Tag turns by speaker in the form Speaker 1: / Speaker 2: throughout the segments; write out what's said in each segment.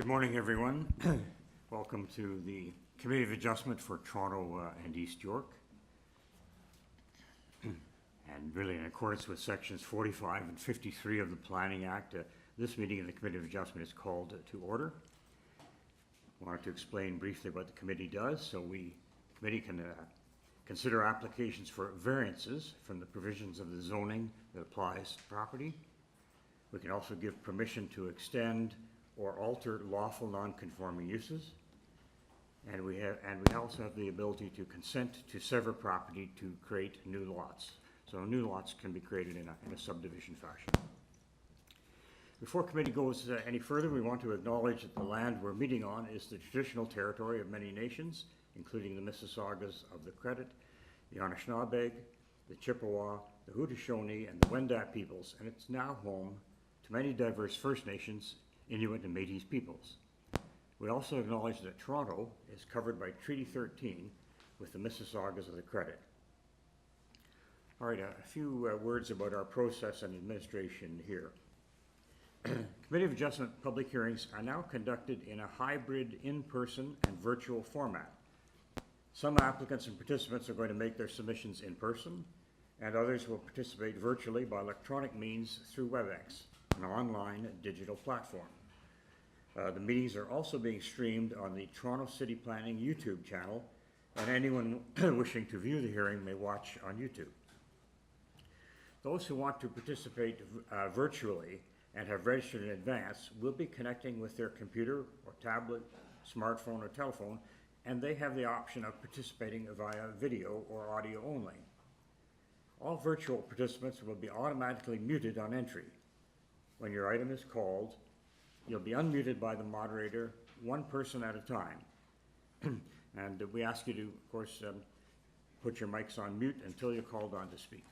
Speaker 1: Good morning, everyone. Welcome to the Committee of Adjustment for Toronto and East York. And really in accordance with sections 45 and 53 of the Planning Act, this meeting of the Committee of Adjustment is called to order. I wanted to explain briefly what the committee does. So the committee can consider applications for variances from the provisions of the zoning that applies to property. We can also give permission to extend or alter lawful non-conforming uses. And we also have the ability to consent to sever property to create new lots. So new lots can be created in a subdivision fashion. Before committee goes any further, we want to acknowledge that the land we're meeting on is the traditional territory of many nations, including the Mississaugas of the Credit, the Anishinaabe, the Chippewa, the Haudenosaunee, and the Wendat peoples, and it's now home to many diverse First Nations, Inuit, and Métis peoples. We also acknowledge that Toronto is covered by Treaty 13 with the Mississaugas of the Credit. All right, a few words about our process and administration here. Committee of Adjustment public hearings are now conducted in a hybrid in-person and virtual format. Some applicants and participants are going to make their submissions in person, and others will participate virtually by electronic means through WebEx, an online digital platform. The meetings are also being streamed on the Toronto City Planning YouTube channel, and anyone wishing to view the hearing may watch on YouTube. Those who want to participate virtually and have registered in advance will be connecting with their computer or tablet, smartphone, or telephone, and they have the option of participating via video or audio only. All virtual participants will be automatically muted on entry. When your item is called, you'll be unmuted by the moderator, one person at a time. And we ask you to, of course, put your mics on mute until you're called on to speak.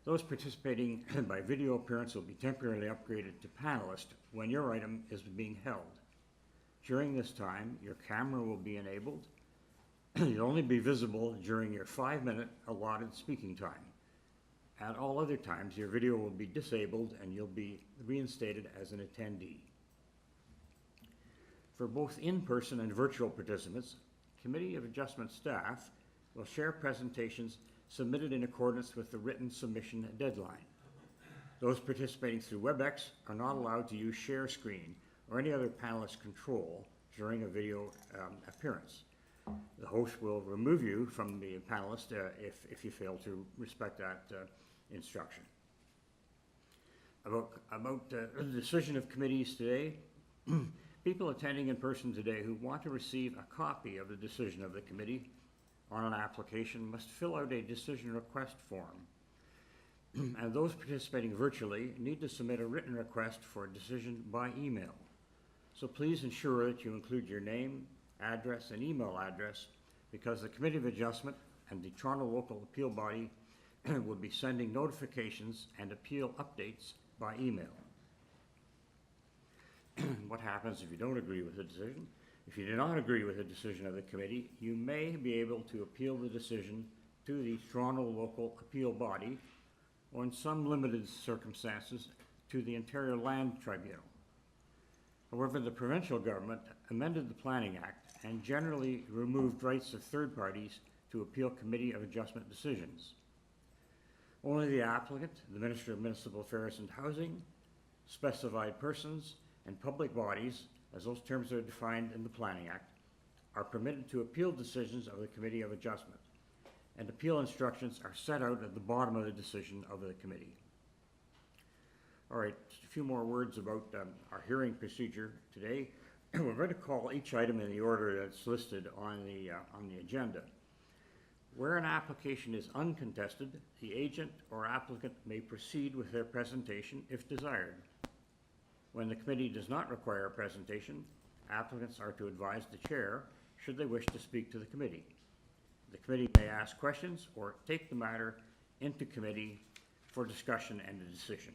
Speaker 1: Those participating by video appearance will be temporarily upgraded to panelist when your item is being held. During this time, your camera will be enabled. You'll only be visible during your 5-minute allotted speaking time. At all other times, your video will be disabled and you'll be reinstated as an attendee. For both in-person and virtual participants, Committee of Adjustment staff will share presentations submitted in accordance with the written submission deadline. Those participating through WebEx are not allowed to use share screen or any other panelist control during a video appearance. The host will remove you from the panelist if you fail to respect that instruction. About the decision of committees today, people attending in person today who want to receive a copy of the decision of the committee on an application must fill out a decision request form. And those participating virtually need to submit a written request for a decision by email. So please ensure that you include your name, address, and email address, because the Committee of Adjustment and the Toronto Local Appeal Body will be sending notifications and appeal updates by email. What happens if you don't agree with the decision? If you do not agree with the decision of the committee, you may be able to appeal the decision to the Toronto Local Appeal Body, or in some limited circumstances, to the Ontario Land Tribunal. However, the provincial government amended the Planning Act and generally removed rights of third parties to appeal Committee of Adjustment decisions. Only the applicant, the Minister of Municipal Affairs and Housing, specified persons, and public bodies, as those terms are defined in the Planning Act, are permitted to appeal decisions of the Committee of Adjustment, and appeal instructions are set out at the bottom of the decision of the committee. All right, just a few more words about our hearing procedure today. We're going to call each item in the order that's listed on the agenda. Where an application is uncontested, the agent or applicant may proceed with their presentation if desired. When the committee does not require a presentation, applicants are to advise the chair should they wish to speak to the committee. The committee may ask questions or take the matter into committee for discussion and a decision.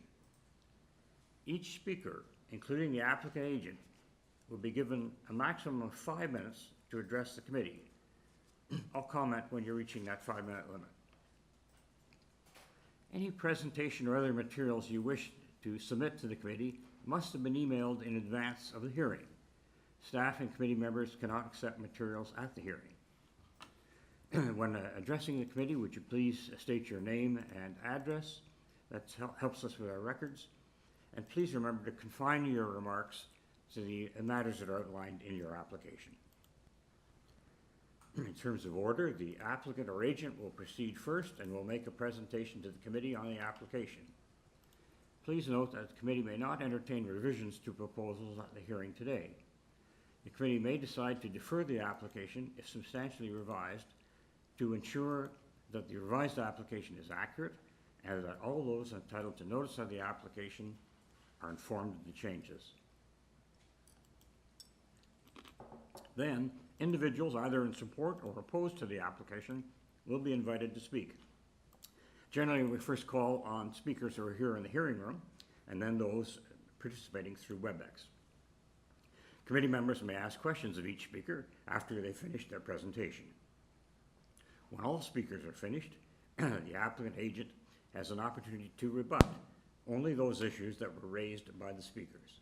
Speaker 1: Each speaker, including the applicant agent, will be given a maximum of 5 minutes to address the committee. I'll comment when you're reaching that 5-minute limit. Any presentation or other materials you wish to submit to the committee must have been emailed in advance of the hearing. Staff and committee members cannot accept materials at the hearing. When addressing the committee, would you please state your name and address? That helps us with our records. And please remember to confine your remarks to the matters that are outlined in your application. In terms of order, the applicant or agent will proceed first and will make a presentation to the committee on the application. Please note that the committee may not entertain revisions to proposals at the hearing today. The committee may decide to defer the application if substantially revised to ensure that the revised application is accurate and that all those entitled to notice of the application are informed of the changes. Then, individuals either in support or opposed to the application will be invited to speak. Generally, we first call on speakers who are here in the hearing room, and then those participating through WebEx. Committee members may ask questions of each speaker after they finish their presentation. When all speakers are finished, the applicant agent has an opportunity to rebut only those issues that were raised by the speakers.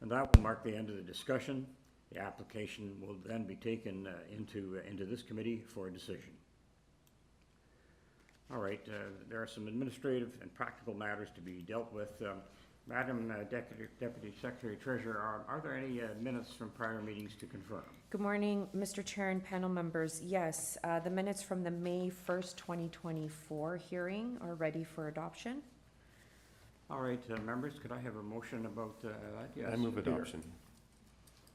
Speaker 1: And that will mark the end of the discussion. The application will then be taken into this committee for a decision. All right, there are some administrative and practical matters to be dealt with. Madam Deputy Secretary Treasurer, are there any minutes from prior meetings to confirm?
Speaker 2: Good morning, Mr. Chair and panel members. Yes, the minutes from the May 1st, 2024 hearing are ready for adoption.
Speaker 1: All right, members, could I have a motion about that? Yes,
Speaker 3: I move
Speaker 1: Peter.
Speaker 3: adoption.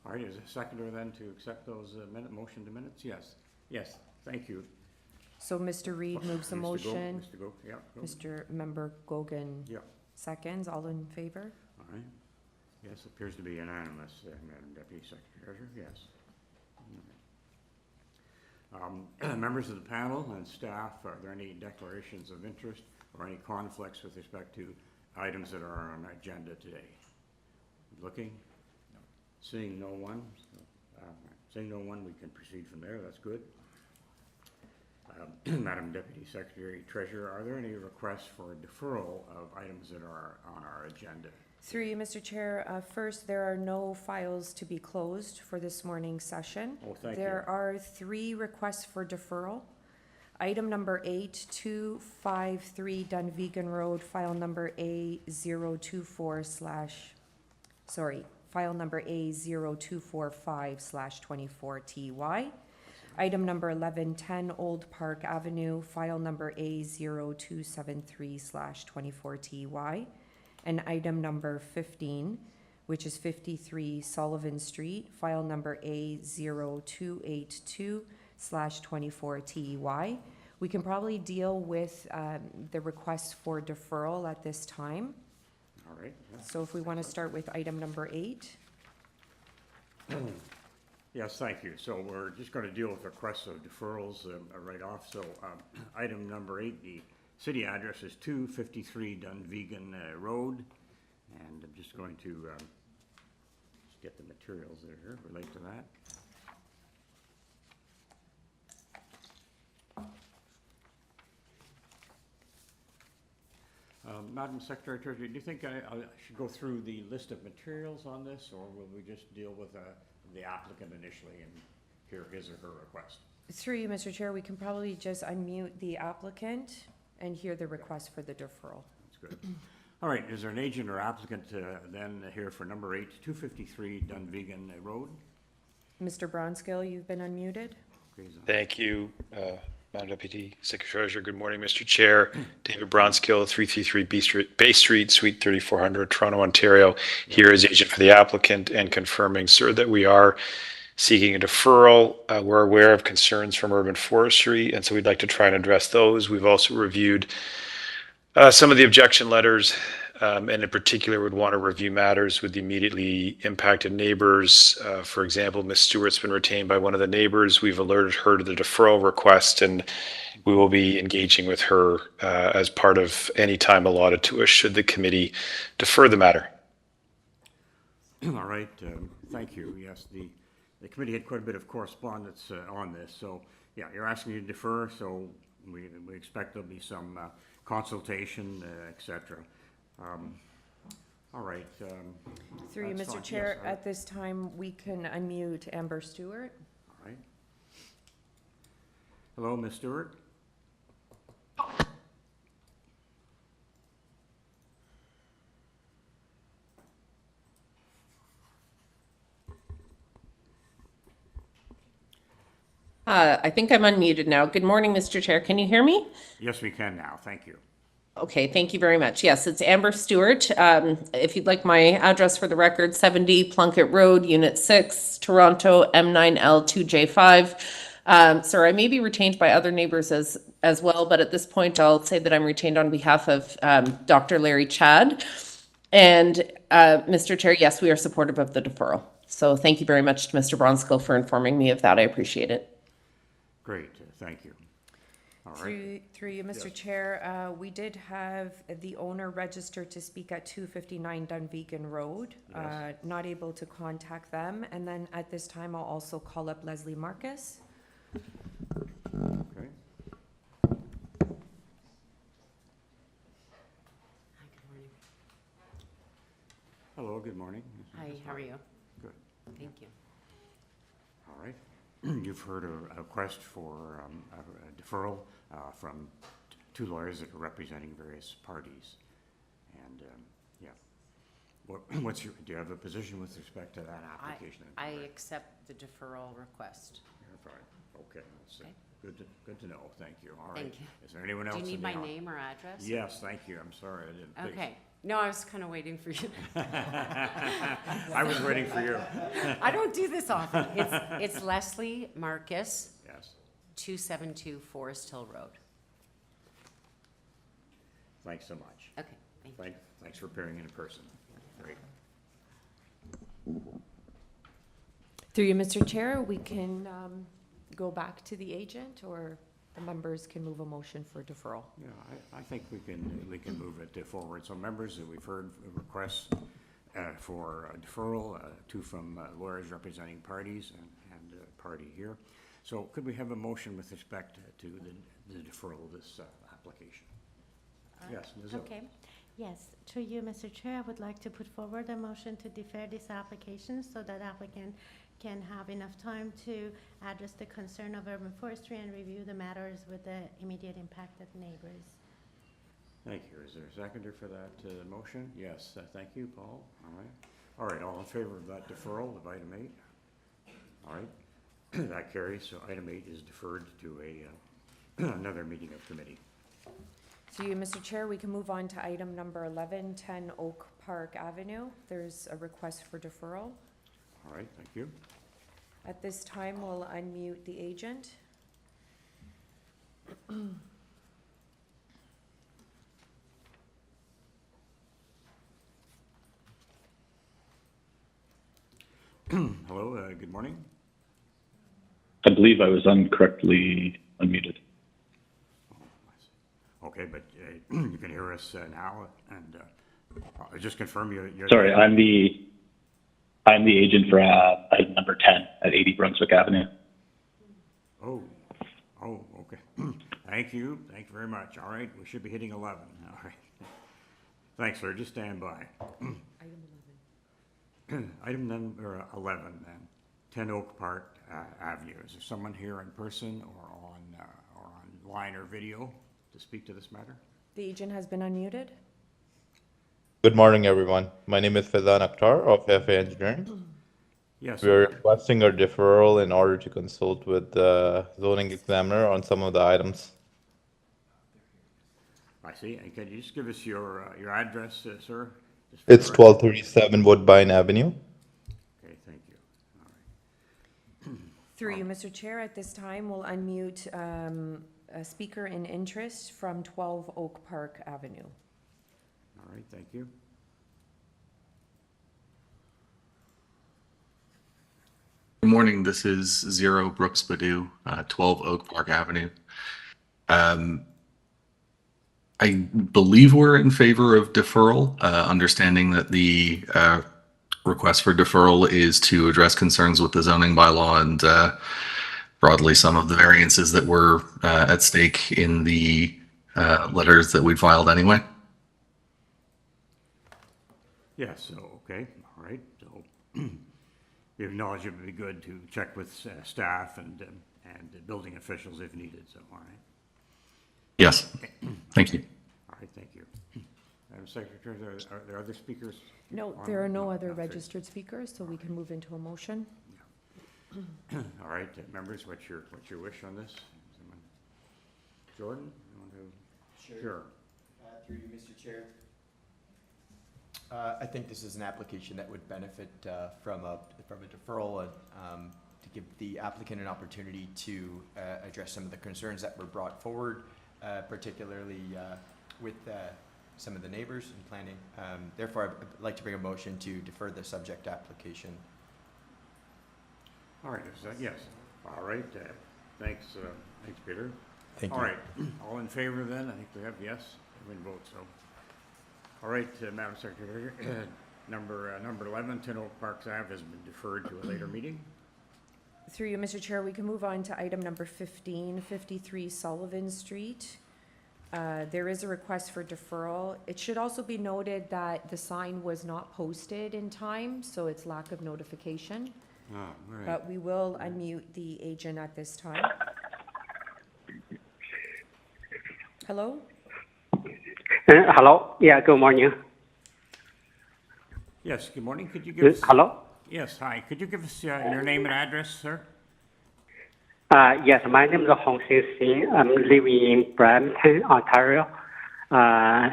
Speaker 1: All right, is a seconder then to accept those motion to minutes? Yes. Yes, thank you.
Speaker 2: So Mr. Reid moves the motion.
Speaker 1: Mr. Go, yeah. Go.
Speaker 2: Mr. Member Gogan
Speaker 1: Yeah.
Speaker 2: seconds. All in favor?
Speaker 1: All right. Yes, appears to be unanimous, Madam Deputy Secretary Treasurer, yes. Members of the panel and staff, are there any declarations of interest or any conflicts with respect to items that are on our agenda today? Looking? No. Seeing no one? Seeing no one, we can proceed from there. That's good. Madam Deputy Secretary Treasurer, are there any requests for deferral of items that are on our agenda?
Speaker 2: Through you, Mr. Chair. First, there are no files to be closed for this morning's session.
Speaker 1: Oh, thank
Speaker 2: There
Speaker 1: you.
Speaker 2: are 3 requests for deferral. Item number 8253 Dunvegan Road, file number file number A0245/24TY. Item number 1110 Old Park Avenue, file number A0273/24TY. And item number 15, which is 53 Sullivan Street, file number A0282/24TY. We can probably deal with the request for deferral at this time.
Speaker 1: All right. Yeah.
Speaker 2: So if we want to start with item number 8.
Speaker 1: Yes, thank you. So we're just going to deal with requests of deferrals right off. So item number 8, the city address is 253 Dunvegan Road. And I'm just going to just get the materials that are here, relate to that. Madam Secretary Treasurer, do you think I should go through the list of materials on this, or will we just deal with the applicant initially and hear his or her request?
Speaker 2: Through you, Mr. Chair, we can probably just unmute the applicant and hear the request for the deferral.
Speaker 1: That's good. All right, is there an agent or applicant then here for number 8, 253 Dunvegan Road?
Speaker 2: Mr. Bronskill, you've been unmuted.
Speaker 4: Thank you, Madam Deputy Secretary Treasurer. Good morning, Mr. Chair. David Bronskill, 333 Bay Street, Suite 3400, Toronto, Ontario. Here as agent for the applicant and confirming, sir, that we are seeking a deferral. We're aware of concerns from urban forestry, and so we'd like to try and address those. We've also reviewed some of the objection letters, and in particular would want to review matters with the immediately impacted neighbors. For example, Ms. Stewart's been retained by one of the neighbors. We've alerted her to the deferral request, and we will be engaging with her as part of any time allotted to us should the committee defer the matter.
Speaker 1: All right, thank you. Yes, the committee had quite a bit of correspondence on this. So, yeah, you're asking to defer, so we expect there'll be some consultation, et cetera. All All right.
Speaker 2: Through you,
Speaker 1: That's
Speaker 2: Mr.
Speaker 1: fine.
Speaker 2: Chair,
Speaker 1: Yes, all right.
Speaker 2: at this time, we can unmute Amber Stewart.
Speaker 1: All right. Hello, Ms. Stewart?
Speaker 3: I think I'm unmuted now. Good morning, Mr. Chair. Can you hear me?
Speaker 1: Yes, we can now. Thank you.
Speaker 3: Okay, thank you very much. Yes, it's Amber Stewart. If you'd like my address for the record, 70 Plunkett Road, Unit 6, Toronto, M9L2J5. Sir, I may be retained by other neighbors as well, but at this point, I'll say that I'm retained on behalf of Dr. Larry Chad. And Mr. Chair, yes, we are supportive of the deferral. So thank you very much to Mr. Bronskill for informing me of that. I appreciate it.
Speaker 1: Great, thank you. All right.
Speaker 2: Through you, Mr. Chair, we did have the owner register to speak at 259 Dunvegan Road.
Speaker 1: Yes.
Speaker 2: Not able to contact them. And then at this time, I'll also call up Leslie Marcus.
Speaker 1: Okay.
Speaker 5: Hi, good morning.
Speaker 1: Hello, good morning.
Speaker 5: Hi, how are you?
Speaker 1: Good.
Speaker 5: Thank you.
Speaker 1: All right. You've heard a request for a deferral from two lawyers that are representing various parties. And, yeah. What's your, do you have a position with respect to that application?
Speaker 5: I accept the deferral request.
Speaker 1: You're fine. Okay. That's,
Speaker 5: Okay.
Speaker 1: Good to know. Thank you. All right.
Speaker 5: Thank you.
Speaker 1: Is there anyone
Speaker 5: Do
Speaker 1: else?
Speaker 5: you need
Speaker 1: in the
Speaker 5: my
Speaker 1: au-
Speaker 5: name or address?
Speaker 1: Yes, thank you. I'm sorry, I didn't. please.
Speaker 5: Okay. No, I was kind of waiting for you.
Speaker 1: I was waiting for you.
Speaker 5: I don't do this often. It's Leslie Marcus,
Speaker 1: Yes.
Speaker 5: 272 Forest Hill Road.
Speaker 1: Thanks so much.
Speaker 5: Okay, thank you.
Speaker 1: Thanks for appearing in person. Great.
Speaker 2: Through you, Mr. Chair, we can go back to the agent, or the members can move a motion for deferral.
Speaker 1: Yeah, I think we can move it forward. So members, we've heard requests for a deferral, two from lawyers representing parties and a party here. So could we have a motion with respect to the deferral of this application? Yes, Ms. O.
Speaker 6: Okay. Yes, through you, Mr. Chair, I would like to put forward a motion to defer this application so that applicant can have enough time to address the concern of urban forestry and review the matters with the immediate impacted neighbors.
Speaker 1: Thank you. Is there a seconder for that motion? Yes, thank you, Paul. All right. All right, all in favor of that deferral of item 8? All right, that carries. So item 8 is deferred to another meeting of committee.
Speaker 2: Through you, Mr. Chair, we can move on to item number 11, 10 Oak Park Avenue. There's a request for deferral.
Speaker 1: All right, thank you.
Speaker 2: At this time, we'll unmute the agent.
Speaker 1: Hello, good morning.
Speaker 7: I believe I was incorrectly unmuted.
Speaker 1: Okay, but you can hear us now, and just confirm you're.
Speaker 7: Sorry, I'm the agent for item number 10 at 80 Brunswick Avenue.
Speaker 1: Oh, okay. Thank you very much. All right, we should be hitting 11. All right. Thanks, sir. Just stand by. Item number 11, then, 10 Oak Park Avenue. Is there someone here in person or online or video to speak to this matter?
Speaker 2: The agent has been unmuted.
Speaker 8: Good morning, everyone. My name is Faizan Akhtar of FA Engineering.
Speaker 1: Yes.
Speaker 8: We are requesting a deferral in order to consult with the zoning examiner on some of the items.
Speaker 1: I see. And can you just give us your address, sir? Just for
Speaker 8: It's
Speaker 1: the record.
Speaker 8: 1237 Woodbine Avenue.
Speaker 1: Okay, thank you. All right.
Speaker 2: Through you, Mr. Chair, at this time, we'll unmute a speaker in interest from 12 Oak Park Avenue.
Speaker 1: All right, thank you.
Speaker 9: Good morning. This is Zero Brooks Badu, 12 Oak Park Avenue. I believe we're in favor of deferral, understanding that the request for deferral is to address concerns with the zoning bylaw and broadly some of the variances that were at stake in the letters that we filed anyway.
Speaker 1: Yes, so, okay, all right, so you acknowledge it would be good to check with staff and the building officials if needed, so, all right.
Speaker 9: Yes. Thank you.
Speaker 1: All right, thank you. Madam Secretary, are there other speakers?
Speaker 2: No,
Speaker 1: on-
Speaker 2: there are no other
Speaker 1: not there.
Speaker 2: registered speakers, so we can move into a motion.
Speaker 1: All right, members, what's your wish on this? Someone- Jordan, you want to? Sure.
Speaker 10: Through you, Mr. Chair. I think this is an application that would benefit from a deferral to give the applicant an opportunity to address some of the concerns that were brought forward, particularly with some of the neighbors and planning. Therefore, I'd like to bring a motion to defer the subject application.
Speaker 1: All right, yes, all right, thanks, Peter.
Speaker 10: Thank you.
Speaker 1: All right, all in favor then, I think we have yes, everyone votes, so. All right, Madam Secretary, number 11, Tin Oak Parks Ave has been deferred to a later meeting.
Speaker 2: Through you, Mr. Chair, we can move on to item number 15, 53 Sullivan Street. There is a request for deferral. It should also be noted that the sign was not posted in time, so it's lack of notification.
Speaker 1: Oh, all right.
Speaker 2: But we will unmute the agent at this time. Hello?
Speaker 11: Hello. Yeah, good morning.
Speaker 1: Yes, good morning, could you give us?
Speaker 11: Hello.
Speaker 1: Yes, hi, could you give us your name and address, sir?
Speaker 11: Yes, my name is Hong Xin. I'm living in Brampton, Ontario.
Speaker 1: And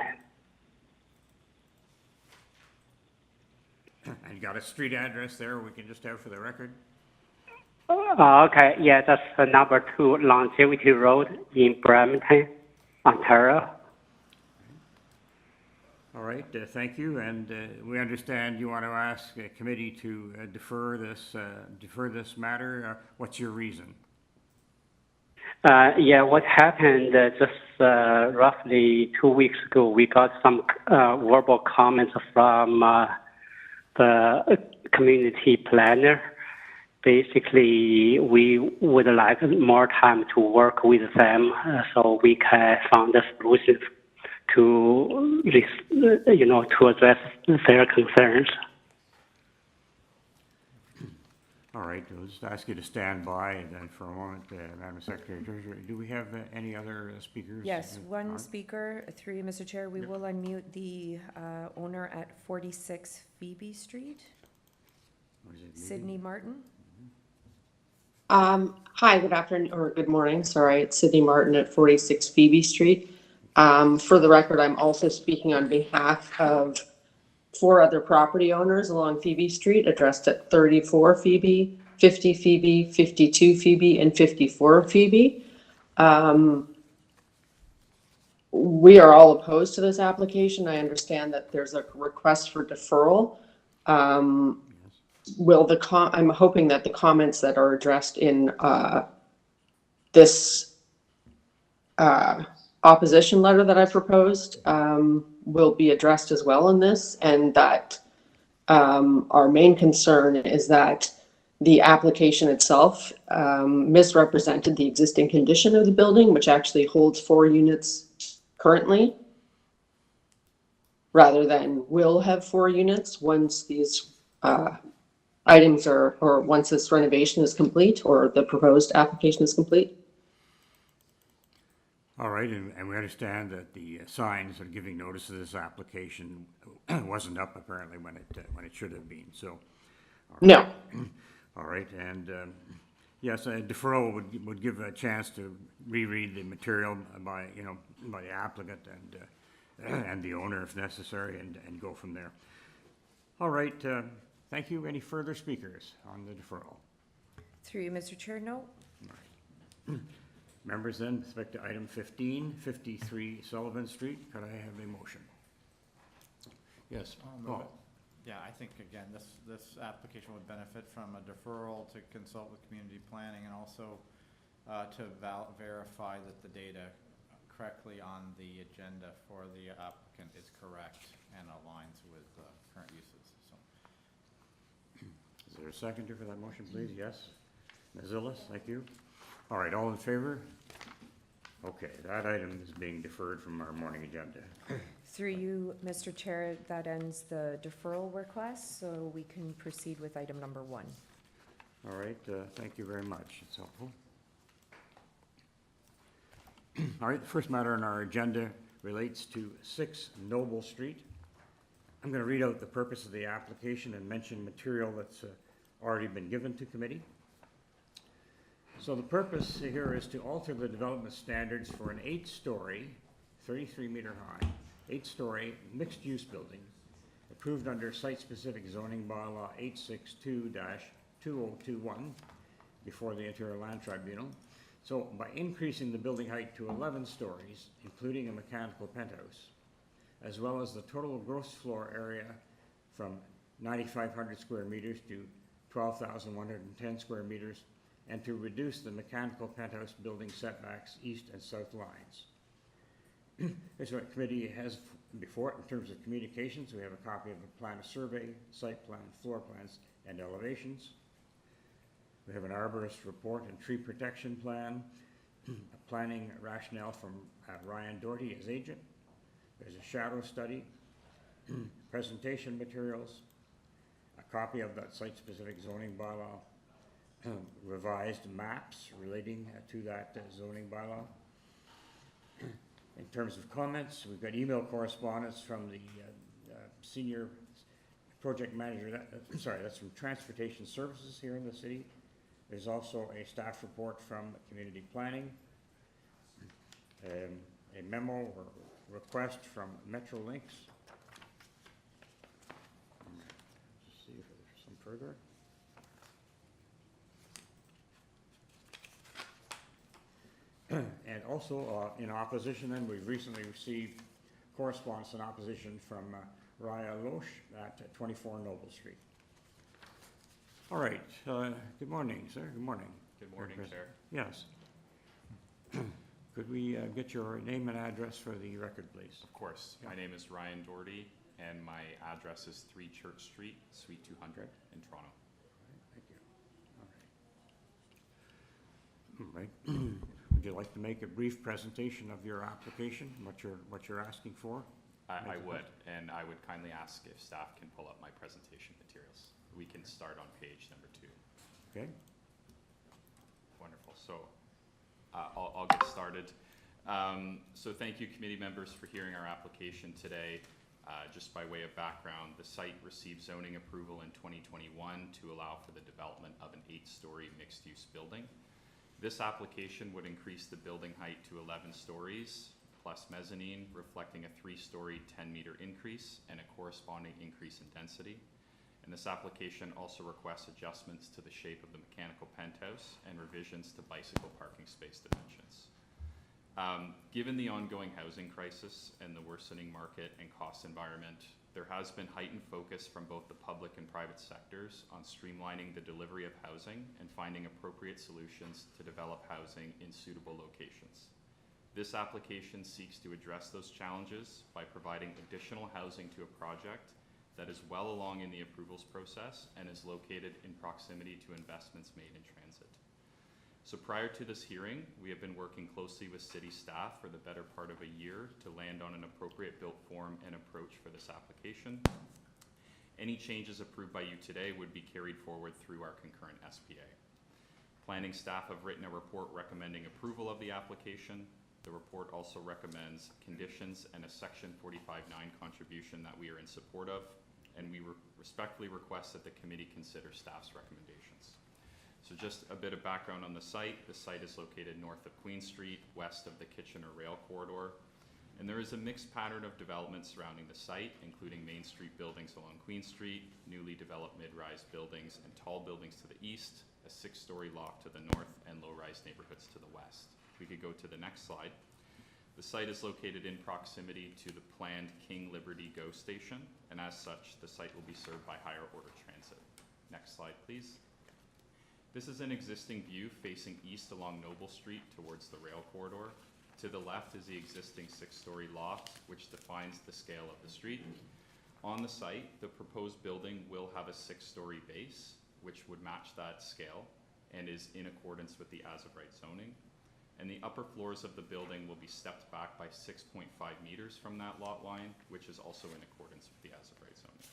Speaker 1: you got a street address there we can just have for the record?
Speaker 11: Okay, yeah, that's number 2 Longevity Road in Brampton, Ontario.
Speaker 1: All right, thank you, and we understand you want to ask a committee to defer this matter. What's your reason?
Speaker 11: Yeah, what happened just roughly 2 weeks ago, we got some verbal comments from the community planner. Basically, we would like more time to work with them so we can find a solution to to address their concerns.
Speaker 1: All right, we'll just ask you to stand by then for a moment, Madam Secretary Treasurer. Do we have any other speakers?
Speaker 2: Yes,
Speaker 1: All
Speaker 2: one
Speaker 1: right.
Speaker 2: speaker. Through you, Mr. Chair, we will unmute the owner at 46 Phoebe Street,
Speaker 1: What is it,
Speaker 2: Sydney Martin.
Speaker 3: Hi, good afternoon, or good morning, sorry, it's Sydney Martin at 46 Phoebe Street. For the record, I'm also speaking on behalf of 4 other property owners along Phoebe Street, addressed at 34 Phoebe, 50 Phoebe, 52 Phoebe, and 54 Phoebe. We are all opposed to this application. I understand that there's a request for deferral. I'm hoping that the comments that are addressed in this opposition letter that I proposed will be addressed as well in this, and that our main concern is that the application itself misrepresented the existing condition of the building, which actually holds 4 units currently, rather than will have 4 units once these items are, or once this renovation is complete, or the proposed application is complete.
Speaker 1: All right, and we understand that the signs are giving notice of this application wasn't up apparently when it should have been, so.
Speaker 3: No.
Speaker 1: All right, and yes, a deferral would give a chance to reread the material by the applicant and the owner if necessary, and go from there. All right, thank you. Any further speakers on the deferral?
Speaker 2: Through you, Mr. Chair, no.
Speaker 1: Members, then, with respect to item 15, 53 Sullivan Street, could I have a motion? Yes, Paul.
Speaker 12: Yeah, I think, again, this application would benefit from a deferral to consult with community planning, and also to verify that the data correctly on the agenda for the applicant is correct and aligns with current uses. So,
Speaker 1: is there a seconder for that motion, please? Yes. Ms. Illis, thank you. All right, all in favor? Okay, that item is being deferred from our morning agenda.
Speaker 2: Through you, Mr. Chair, that ends the deferral request, so we can proceed with item number 1.
Speaker 1: All right, thank you very much. It's helpful. All right, the first matter on our agenda relates to 6 Noble Street. I'm going to read out the purpose of the application and mention material that's already been given to committee. So the purpose here is to alter the development standards for an 8-story, 33-meter high, 8-story mixed-use building approved under site-specific zoning bylaw 862-2021 before the Interior Land Tribunal. So by increasing the building height to 11 stories, including a mechanical penthouse, as well as the total gross floor area from 9,500 square meters to 12,110 square meters, and to reduce the mechanical penthouse building setbacks east and south lines. Here's what committee has before it in terms of communications. We have a copy of the plan of survey, site plan, floor plans, and elevations. We have an arborist report and tree protection plan, a planning rationale from Ryan Doherty as agent. There's a shadow study, presentation materials, a copy of that site-specific zoning bylaw, revised maps relating to that zoning bylaw. In terms of comments, we've got email correspondence from the senior project manager, that's from Transportation Services here in the city. There's also a staff report from community planning, a memo or request from Metrolinx. Let's see if there's some further. And also in opposition, then, we've recently received correspondence in opposition from Raya Loesch at 24 Noble Street. All right, good morning, sir. Good morning.
Speaker 13: Good morning, Chair.
Speaker 1: Yes. Could we get your name and address for the record, please?
Speaker 13: Of course. My name is Ryan Doherty, and my address is 3 Church Street, Suite 200 in Toronto.
Speaker 1: Thank you. All right. All right. Would you like to make a brief presentation of your application, what you're asking for?
Speaker 13: I would, and I would kindly ask if staff can pull up my presentation materials. We can start on page number 2.
Speaker 1: Okay.
Speaker 13: Wonderful. So I'll get started. So thank you, committee members, for hearing our application today. Just by way of background, the site received zoning approval in 2021 to allow for the development of an 8-story mixed-use building. This application would increase the building height to 11 stories, plus mezzanine, reflecting a 3-story, 10-meter increase and a corresponding increase in density. And this application also requests adjustments to the shape of the mechanical penthouse and revisions to bicycle parking space dimensions. Given the ongoing housing crisis and the worsening market and cost environment, there has been heightened focus from both the public and private sectors on streamlining the delivery of housing and finding appropriate solutions to develop housing in suitable locations. This application seeks to address those challenges by providing additional housing to a project that is well along in the approvals process and is located in proximity to investments made in transit. So prior to this hearing, we have been working closely with city staff for the better part of a year to land on an appropriate built form and approach for this application. Any changes approved by you today would be carried forward through our concurrent SPA. Planning staff have written a report recommending approval of the application. The report also recommends conditions and a Section 45(9) contribution that we are in support of, and we respectfully request that the committee consider staff's recommendations. So just a bit of background on the site. The site is located north of Queen Street, west of the Kitchener Rail Corridor, and there is a mixed pattern of development surrounding the site, including Main Street buildings along Queen Street, newly developed mid-rise buildings and tall buildings to the east, a 6-story loft to the north, and low-rise neighborhoods to the west. If we could go to the next slide. The site is located in proximity to the planned King Liberty GO station, and as such, the site will be served by higher order transit. Next slide, please. This is an existing view facing east along Noble Street towards the rail corridor. To the left is the existing 6-story loft, which defines the scale of the street. On the site, the proposed building will have a 6-story base, which would match that scale and is in accordance with the as-of-right zoning. and the upper floors of the building will be stepped back by 6.5 meters from that lot line, which is also in accordance with the as-of-right zoning.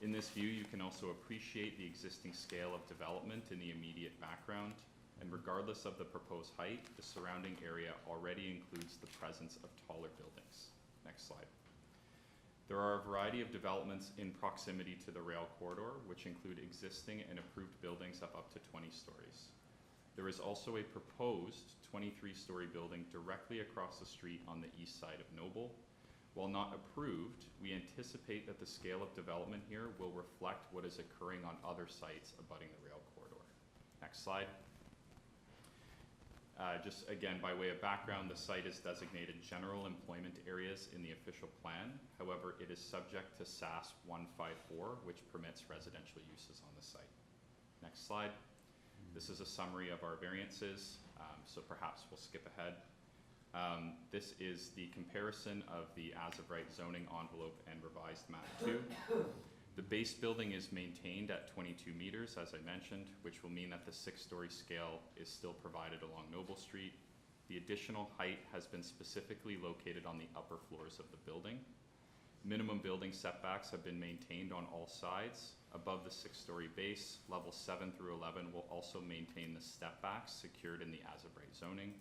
Speaker 13: In this view, you can also appreciate the existing scale of development in the immediate background, and regardless of the proposed height, the surrounding area already includes the presence of taller buildings. Next slide. There are a variety of developments in proximity to the rail corridor, which include existing and approved buildings of up to 20 stories. There is also a proposed 23-story building directly across the street on the east side of Noble. While not approved, we anticipate that the scale of development here will reflect what is occurring on other sites abutting the rail corridor. Next slide. Just again, by way of background, the site is designated general employment areas in the official plan. However, it is subject to SAS 154, which permits residential uses on the site. Next slide. This is a summary of our variances, so perhaps we'll skip ahead. This is the comparison of the as-of-right zoning envelope and revised map 2. The base building is maintained at 22 meters, as I mentioned, which will mean that the 6-story scale is still provided along Noble Street. The additional height has been specifically located on the upper floors of the building. Minimum building setbacks have been maintained on all sides. Above the 6-story base, levels 7 through 11 will also maintain the step backs secured in the as-of-right zoning.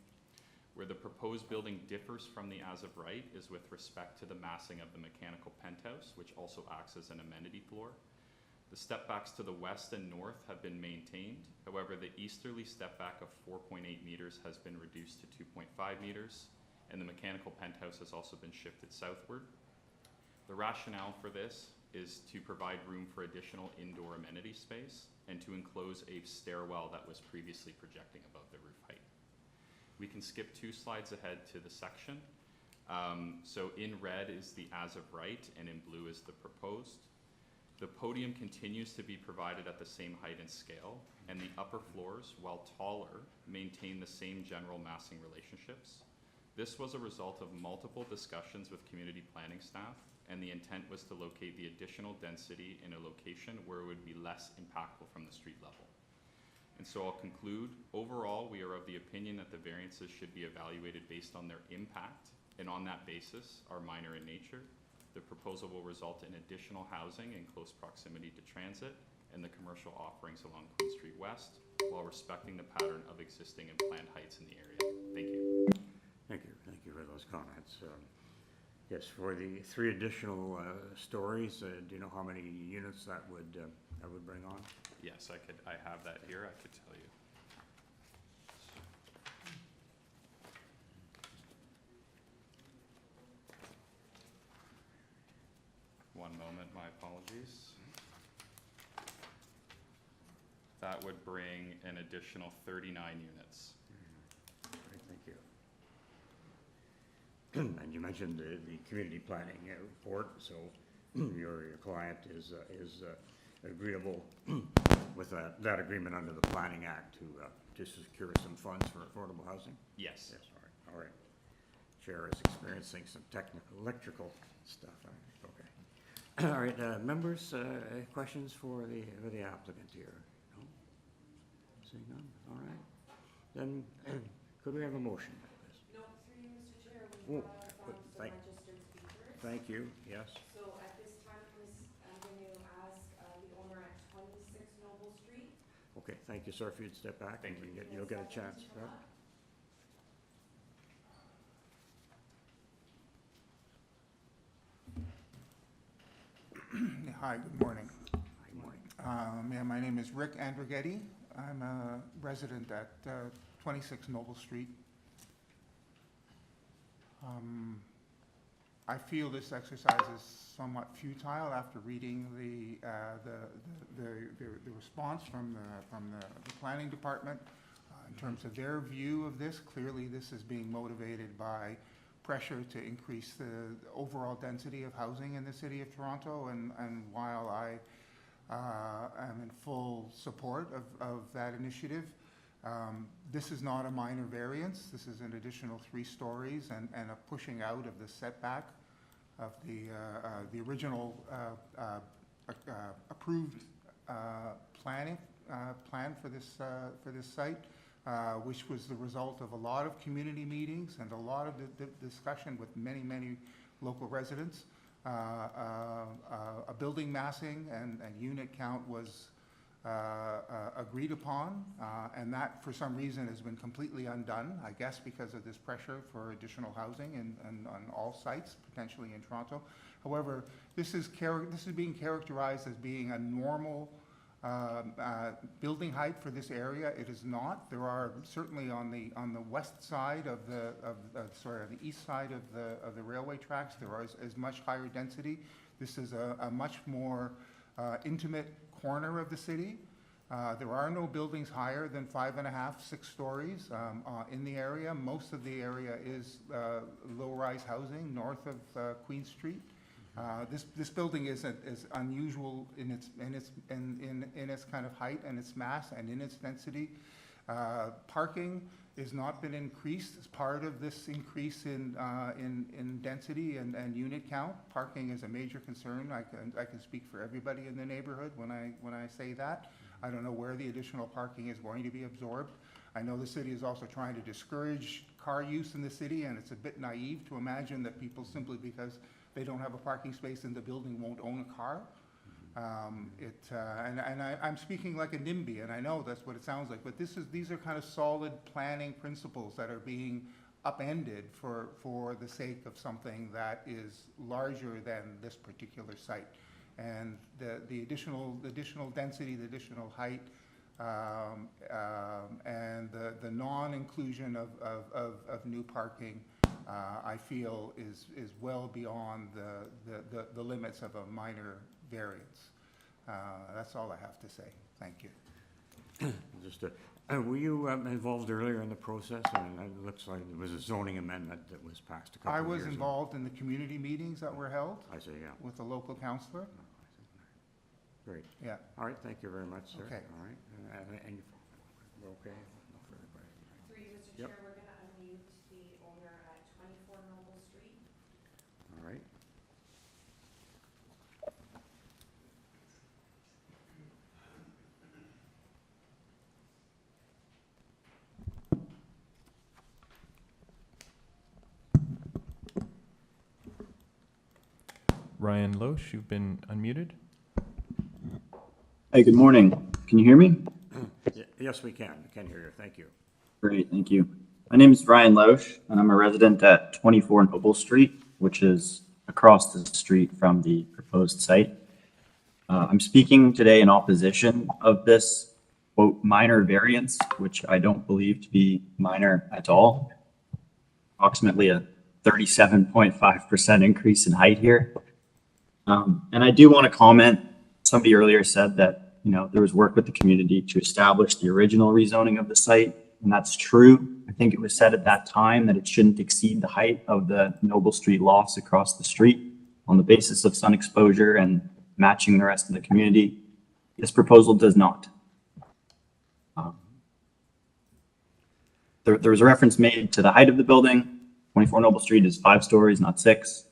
Speaker 13: Where the proposed building differs from the as-of-right is with respect to the massing of the mechanical penthouse, which also acts as an amenity floor. The step backs to the west and north have been maintained. However, the easterly step back of 4.8 meters has been reduced to 2.5 meters, and the mechanical penthouse has also been shifted southward. The rationale for this is to provide room for additional indoor amenity space and to enclose a stairwell that was previously projecting above the roof height. We can skip 2 slides ahead to the section. So in red is the as-of-right and in blue is the proposed. The podium continues to be provided at the same height and scale, and the upper floors, while taller, maintain the same general massing relationships. This was a result of multiple discussions with community planning staff, and the intent was to locate the additional density in a location where it would be less impactful from the street level. And so I'll conclude, overall, we are of the opinion that the variances should be evaluated based on their impact, and on that basis are minor in nature. The proposal will result in additional housing in close proximity to transit and the commercial offerings along Queen Street West, while respecting the pattern of existing and planned heights in the area. Thank you.
Speaker 1: Thank you for those comments. Yes, for the 3 additional stories, do you know how many units that would bring on?
Speaker 13: Yes, I have that here, I could tell you. One moment, my apologies. That would bring an additional 39 units.
Speaker 1: Great, thank you. And you mentioned the community planning report, so your client is agreeable with that agreement under the Planning Act to secure some funds for affordable housing?
Speaker 13: Yes.
Speaker 1: Yes, all right. Chair is experiencing some technical, electrical stuff. Okay. All right, members, questions for the applicant here? No? Seeing none? All right. Then, could we have a motion, please?
Speaker 2: No, through you, Mr. Chair,
Speaker 1: Oh,
Speaker 2: we have some registered speakers.
Speaker 1: Thank you, yes.
Speaker 2: So at this time, I'm going to ask the owner at 26 Noble Street.
Speaker 1: Okay, thank you, sir, if you'd step back.
Speaker 13: Thank
Speaker 1: and
Speaker 13: you.
Speaker 1: You'll get a chance.
Speaker 2: to come up.
Speaker 14: Hi, good morning.
Speaker 1: Good morning.
Speaker 14: My name is Rick Andrighetti. I'm a resident at 26 Noble Street. I feel this exercise is somewhat futile after reading the response from the planning department in terms of their view of this. Clearly, this is being motivated by pressure to increase the overall density of housing in the city of Toronto, and while I am in full support of that initiative, this is not a minor variance. This is an additional 3 stories and a pushing out of the setback of the original approved plan for this site. which was the result of a lot of community meetings and a lot of discussion with many local residents. A building massing and unit count was agreed upon, and that for some reason has been completely undone, I guess because of this pressure for additional housing and on all sites, potentially in Toronto. However, this is being characterized as being a normal building height for this area. It is not. There are certainly on the west side of the east side of the railway tracks, there is much higher density. This is a much more intimate corner of the city. There are no buildings higher than 5.5, 6 stories in the area. Most of the area is low-rise housing north of Queen Street. This building is unusual in its kind of height and its mass and in its density. Parking has not been increased as part of this increase in density and unit count. Parking is a major concern. I can speak for everybody in the neighborhood when I say that. I don't know where the additional parking is going to be absorbed. I know the city is also trying to discourage car use in the city, and it's a bit naive to imagine that people simply because they don't have a parking space in the building won't own a car. I'm speaking like a NIMBY, and I know that's what it sounds like, but these are kind of solid planning principles that are being upended for the sake of something that is larger than this particular site. And the additional density, the additional height, and the non-inclusion of new parking, I feel is well beyond the limits of a minor variance. That's all I have to say. Thank you.
Speaker 1: Just were you involved earlier in the process? And it looks like there was a zoning amendment that was passed a couple of years ago.
Speaker 14: I was involved in the community meetings that were held.
Speaker 1: I see, yeah.
Speaker 14: With the local councillor.
Speaker 1: Great.
Speaker 14: Yeah.
Speaker 1: All right, thank you very much, sir.
Speaker 14: Okay.
Speaker 1: All right. And we're okay? For everybody.
Speaker 2: Through you, Mr.
Speaker 1: Yep.
Speaker 2: Chair, we're going to unmute the owner at 24 Noble Street.
Speaker 1: All right.
Speaker 15: Ryan Loesch, you've been unmuted.
Speaker 16: Hey, good morning. Can you hear me?
Speaker 1: Yes, we can. We can hear you. Thank you.
Speaker 16: Great, thank you. My name is Ryan Loesch, and I'm a resident at 24 Noble Street, which is across the street from the proposed site. I'm speaking today in opposition of this, quote, minor variance, which I don't believe to be minor at all. Approximately a 37.5% increase in height here. And I do want to comment, somebody earlier said that, there was work with the community to establish the original rezoning of the site, and that's true. I think it was said at that time that it shouldn't exceed the height of the Noble Street lofts across the street on the basis of sun exposure and matching the rest of the community. This proposal does not. There was a reference made to the height of the building. 24 Noble Street is 5 stories, not 6.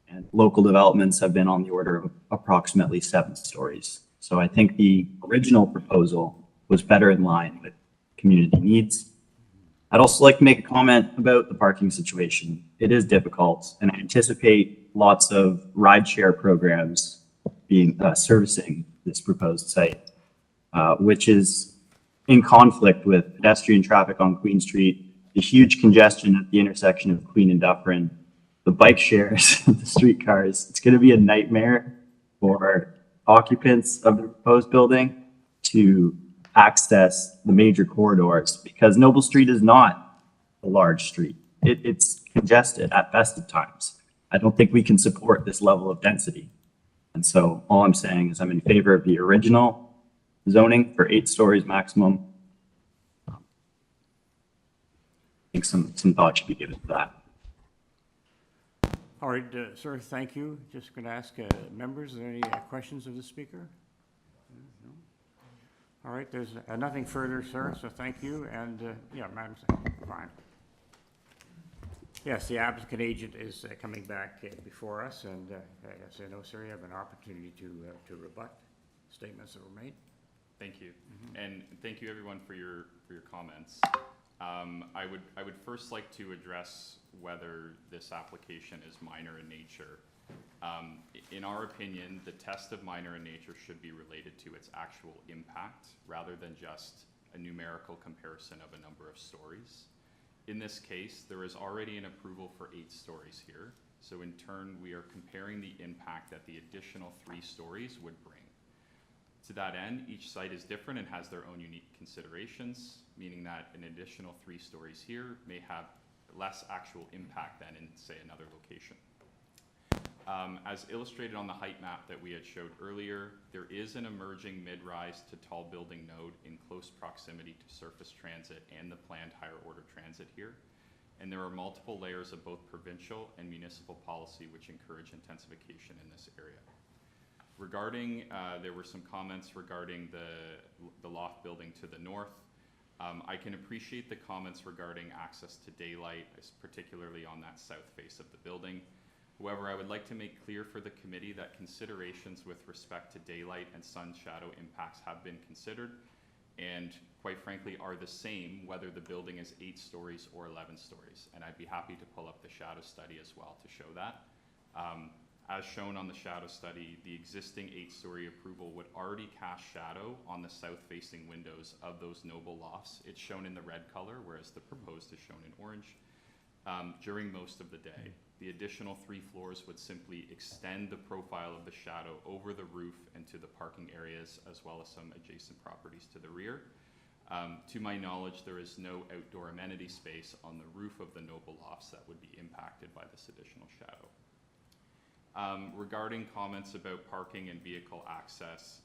Speaker 16: And local developments have been on the order of approximately 7 stories. So I think the original proposal was better in line with community needs. I'd also like to make a comment about the parking situation. It is difficult, and I anticipate lots of rideshare programs being servicing this proposed site, which is in conflict with pedestrian traffic on Queen Street, the huge congestion at the intersection of Queen and Dufferin, the bike shares, the streetcars. It's going to be a nightmare for occupants of the proposed building to access the major corridors because Noble Street is not a large street. It's congested at best of times. I don't think we can support this level of density. And so all I'm saying is I'm in favor of the original zoning for 8 stories maximum. I think some thought should be given to that.
Speaker 1: All right, sir, thank you. Just going to ask members, are there any questions of the speaker? No? All right, there's nothing further, sir, so thank you. And yeah, Madam Secretary, fine. Yes, the applicant agent is coming back before us, and yes, I know, sir, you have an opportunity to rebut statements that were made.
Speaker 13: Thank you. And thank you everyone for your comments. I would first like to address whether this application is minor in nature. In our opinion, the test of minor in nature should be related to its actual impact rather than just a numerical comparison of a number of stories. In this case, there is already an approval for 8 stories here. So in turn, we are comparing the impact that the additional 3 stories would bring. To that end, each site is different and has their own unique considerations, meaning that an additional 3 stories here may have less actual impact than in, say, another location. As illustrated on the height map that we had showed earlier, there is an emerging mid-rise to tall building node in close proximity to surface transit and the planned higher order transit here. And there are multiple layers of both provincial and municipal policy which encourage intensification in this area. Regarding, there were some comments regarding the loft building to the north. I can appreciate the comments regarding access to daylight, particularly on that south face of the building. However, I would like to make clear for the committee that considerations with respect to daylight and sun shadow impacts have been considered and quite frankly are the same whether the building is 8 stories or 11 stories. And I'd be happy to pull up the shadow study as well to show that. As shown on the shadow study, the existing 8-story approval would already cast shadow on the south-facing windows of those noble lofts. It's shown in the red color, whereas the proposed is shown in orange, during most of the day. The additional 3 floors would simply extend the profile of the shadow over the roof and to the parking areas, as well as some adjacent properties to the rear. To my knowledge, there is no outdoor amenity space on the roof of the noble lofts that would be impacted by this additional shadow. Regarding comments about parking and vehicle access,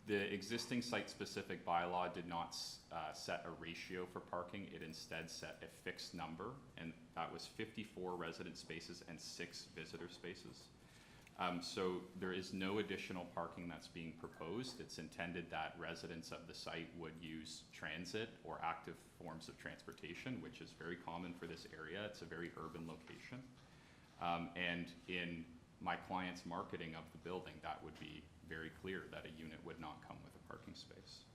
Speaker 13: the existing site-specific bylaw did not set a ratio for parking. It instead set a fixed number, and that was 54 resident spaces and 6 visitor spaces. So there is no additional parking that's being proposed. It's intended that residents of the site would use transit or active forms of transportation, which is very common for this area. It's a very urban location. And in my client's marketing of the building, that would be very clear that a unit would not come with a parking space.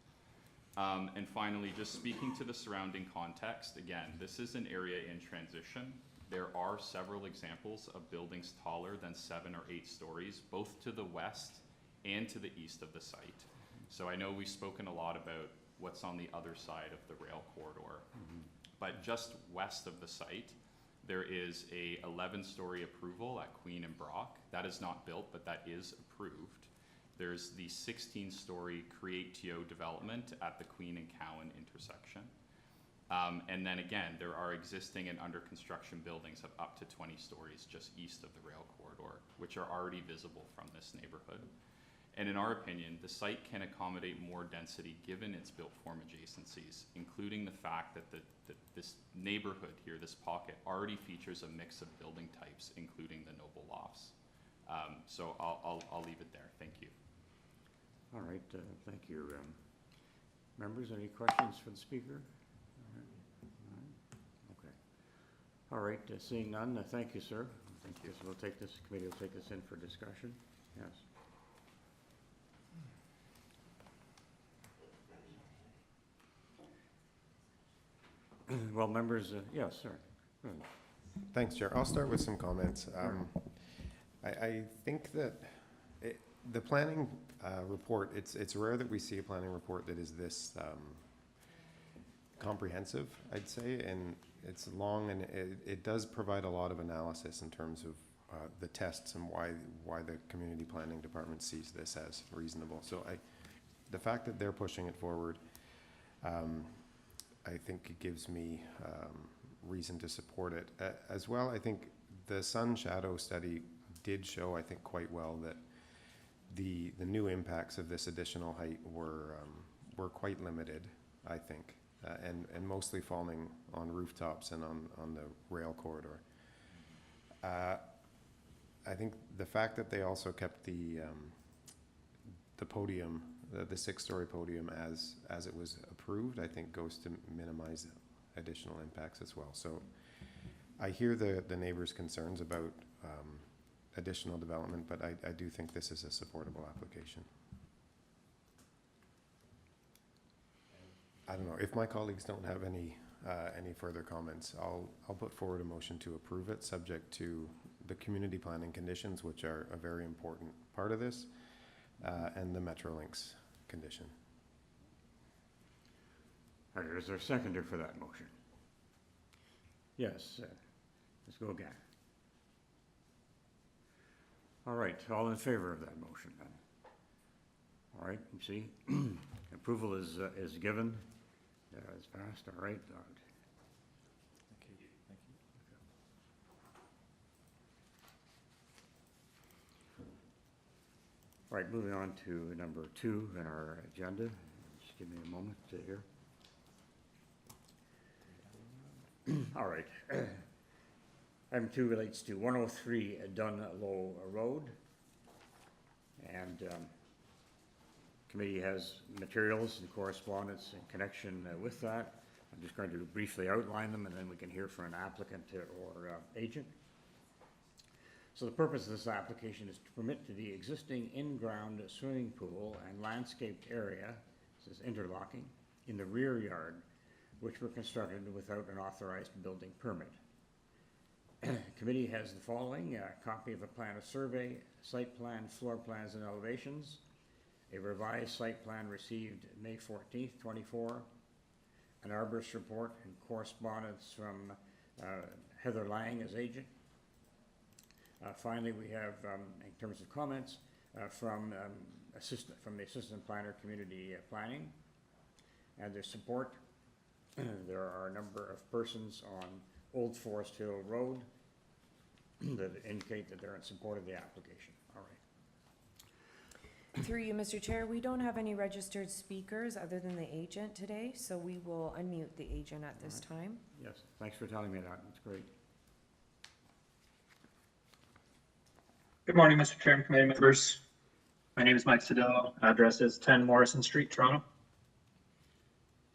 Speaker 13: And finally, just speaking to the surrounding context, again, this is an area in transition. There are several examples of buildings taller than 7 or 8 stories, both to the west and to the east of the site. So I know we've spoken a lot about what's on the other side of the rail corridor, but just west of the site, there is a 11-story approval at Queen and Brock. That is not built, but that is approved. There's the 16-story Create-TO development at the Queen and Cowan intersection. And then again, there are existing and under construction buildings of up to 20 stories just east of the rail corridor, which are already visible from this neighborhood. And in our opinion, the site can accommodate more density given its built form adjacencies, including the fact that this neighborhood here, this pocket, already features a mix of building types, including the noble lofts. So I'll leave it there. Thank you.
Speaker 1: All right, thank you. Members, any questions for the speaker? Okay. All right, seeing none, thank you, sir. Thank you. So we'll take this, committee will take this in for discussion. Yes. Well, members, yes, sir.
Speaker 17: Thanks, Chair. I'll start with some comments. I think that the planning report, it's rare that we see a planning report that is this comprehensive, I'd say, and it's long, and it does provide a lot of analysis in terms of the tests and why the community planning department sees this as reasonable. So the fact that they're pushing it forward, I think it gives me reason to support it. As well, I think the sun shadow study did show, I think, quite well that the new impacts of this additional height were quite limited, I think, and mostly falling on rooftops and on the rail corridor. I think the fact that they also kept the podium, the 6-story podium as it was approved, I think goes to minimize additional impacts as well. So I hear the neighbors' concerns about additional development, but I do think this is a supportable application. I don't know, if my colleagues don't have any further comments, I'll put forward a motion to approve it, subject to the community planning conditions, which are a very important part of this, and the Metrolinx condition.
Speaker 1: All right, is there a seconder for that motion? Yes, let's go again. All right, all in favor of that motion then? All right, you see, approval is given. It's passed, all right.
Speaker 12: Thank you.
Speaker 1: All right, moving on to number 2 in our agenda. Just give me a moment to hear. All right. Item 2 relates to 103 DUNLOE Road. And committee has materials and correspondence in connection with that. I'm just going to briefly outline them, and then we can hear from an applicant or agent. So the purpose of this application is to permit to the existing in-ground swimming pool and landscaped area, this is interlocking, in the rear yard, which were constructed without an authorized building permit. Committee has the following: a copy of a plan of survey, site plan, floor plans and elevations, a revised site plan received May 14th, 24, an arborist report and correspondence from Heather Lang as agent. Finally, we have, in terms of comments, from the assistant planner, community planning, and their support. There are a number of persons on Old Forest Hill Road that indicate that they're in support of the application. All right.
Speaker 2: Through you, Mr. Chair, we don't have any registered speakers other than the agent today, so we will unmute the agent at this time.
Speaker 1: Yes, thanks for telling me that. That's great.
Speaker 18: Good morning, Mr. Chair and committee members. My name is Mike Sedillo. Address is 10 Morrison Street, Toronto.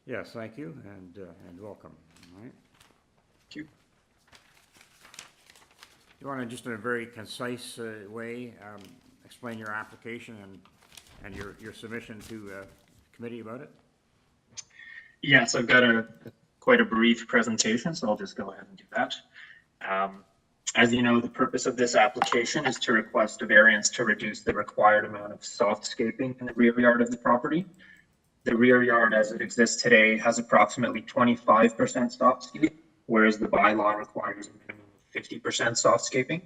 Speaker 1: Yes, thank you, and welcome. All right.
Speaker 18: Thank you.
Speaker 1: You want to just in a very concise way explain your application and your submission to committee about it?
Speaker 18: Yes, I've got quite a brief presentation, so I'll just go ahead and do that. As you know, the purpose of this application is to request a variance to reduce the required amount of softscaping in the rear yard of the property. The rear yard as it exists today has approximately 25% softscape, whereas the bylaw requires a minimum of 50% softscaping.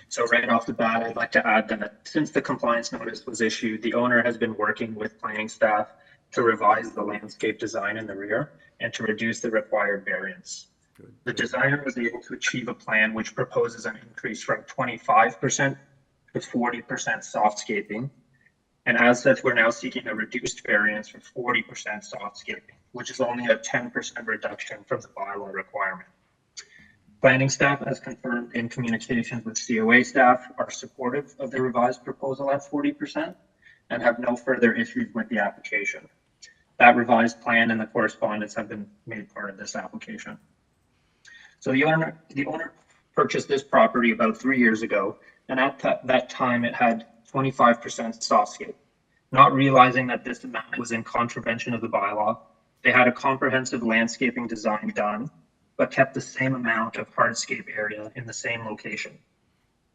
Speaker 18: So right off the bat, I'd like to add that since the compliance notice was issued, the owner has been working with planning staff to revise the landscape design in the rear and to reduce the required variance.
Speaker 1: Good.
Speaker 18: The designer was able to achieve a plan which proposes an increase from 25% to 40% softscaping. And as such, we're now seeking a reduced variance from 40% softscaping, which is only a 10% reduction from the bylaw requirement. Planning staff, as confirmed in communications with COA staff, are supportive of the revised proposal at 40% and have no further issues with the application. That revised plan and the correspondence have been made part of this application. So the owner purchased this property about 3 years ago, and at that time it had 25% softscape. Not realizing that this amount was in contravention of the bylaw, they had a comprehensive landscaping design done, but kept the same amount of hardscape area in the same location.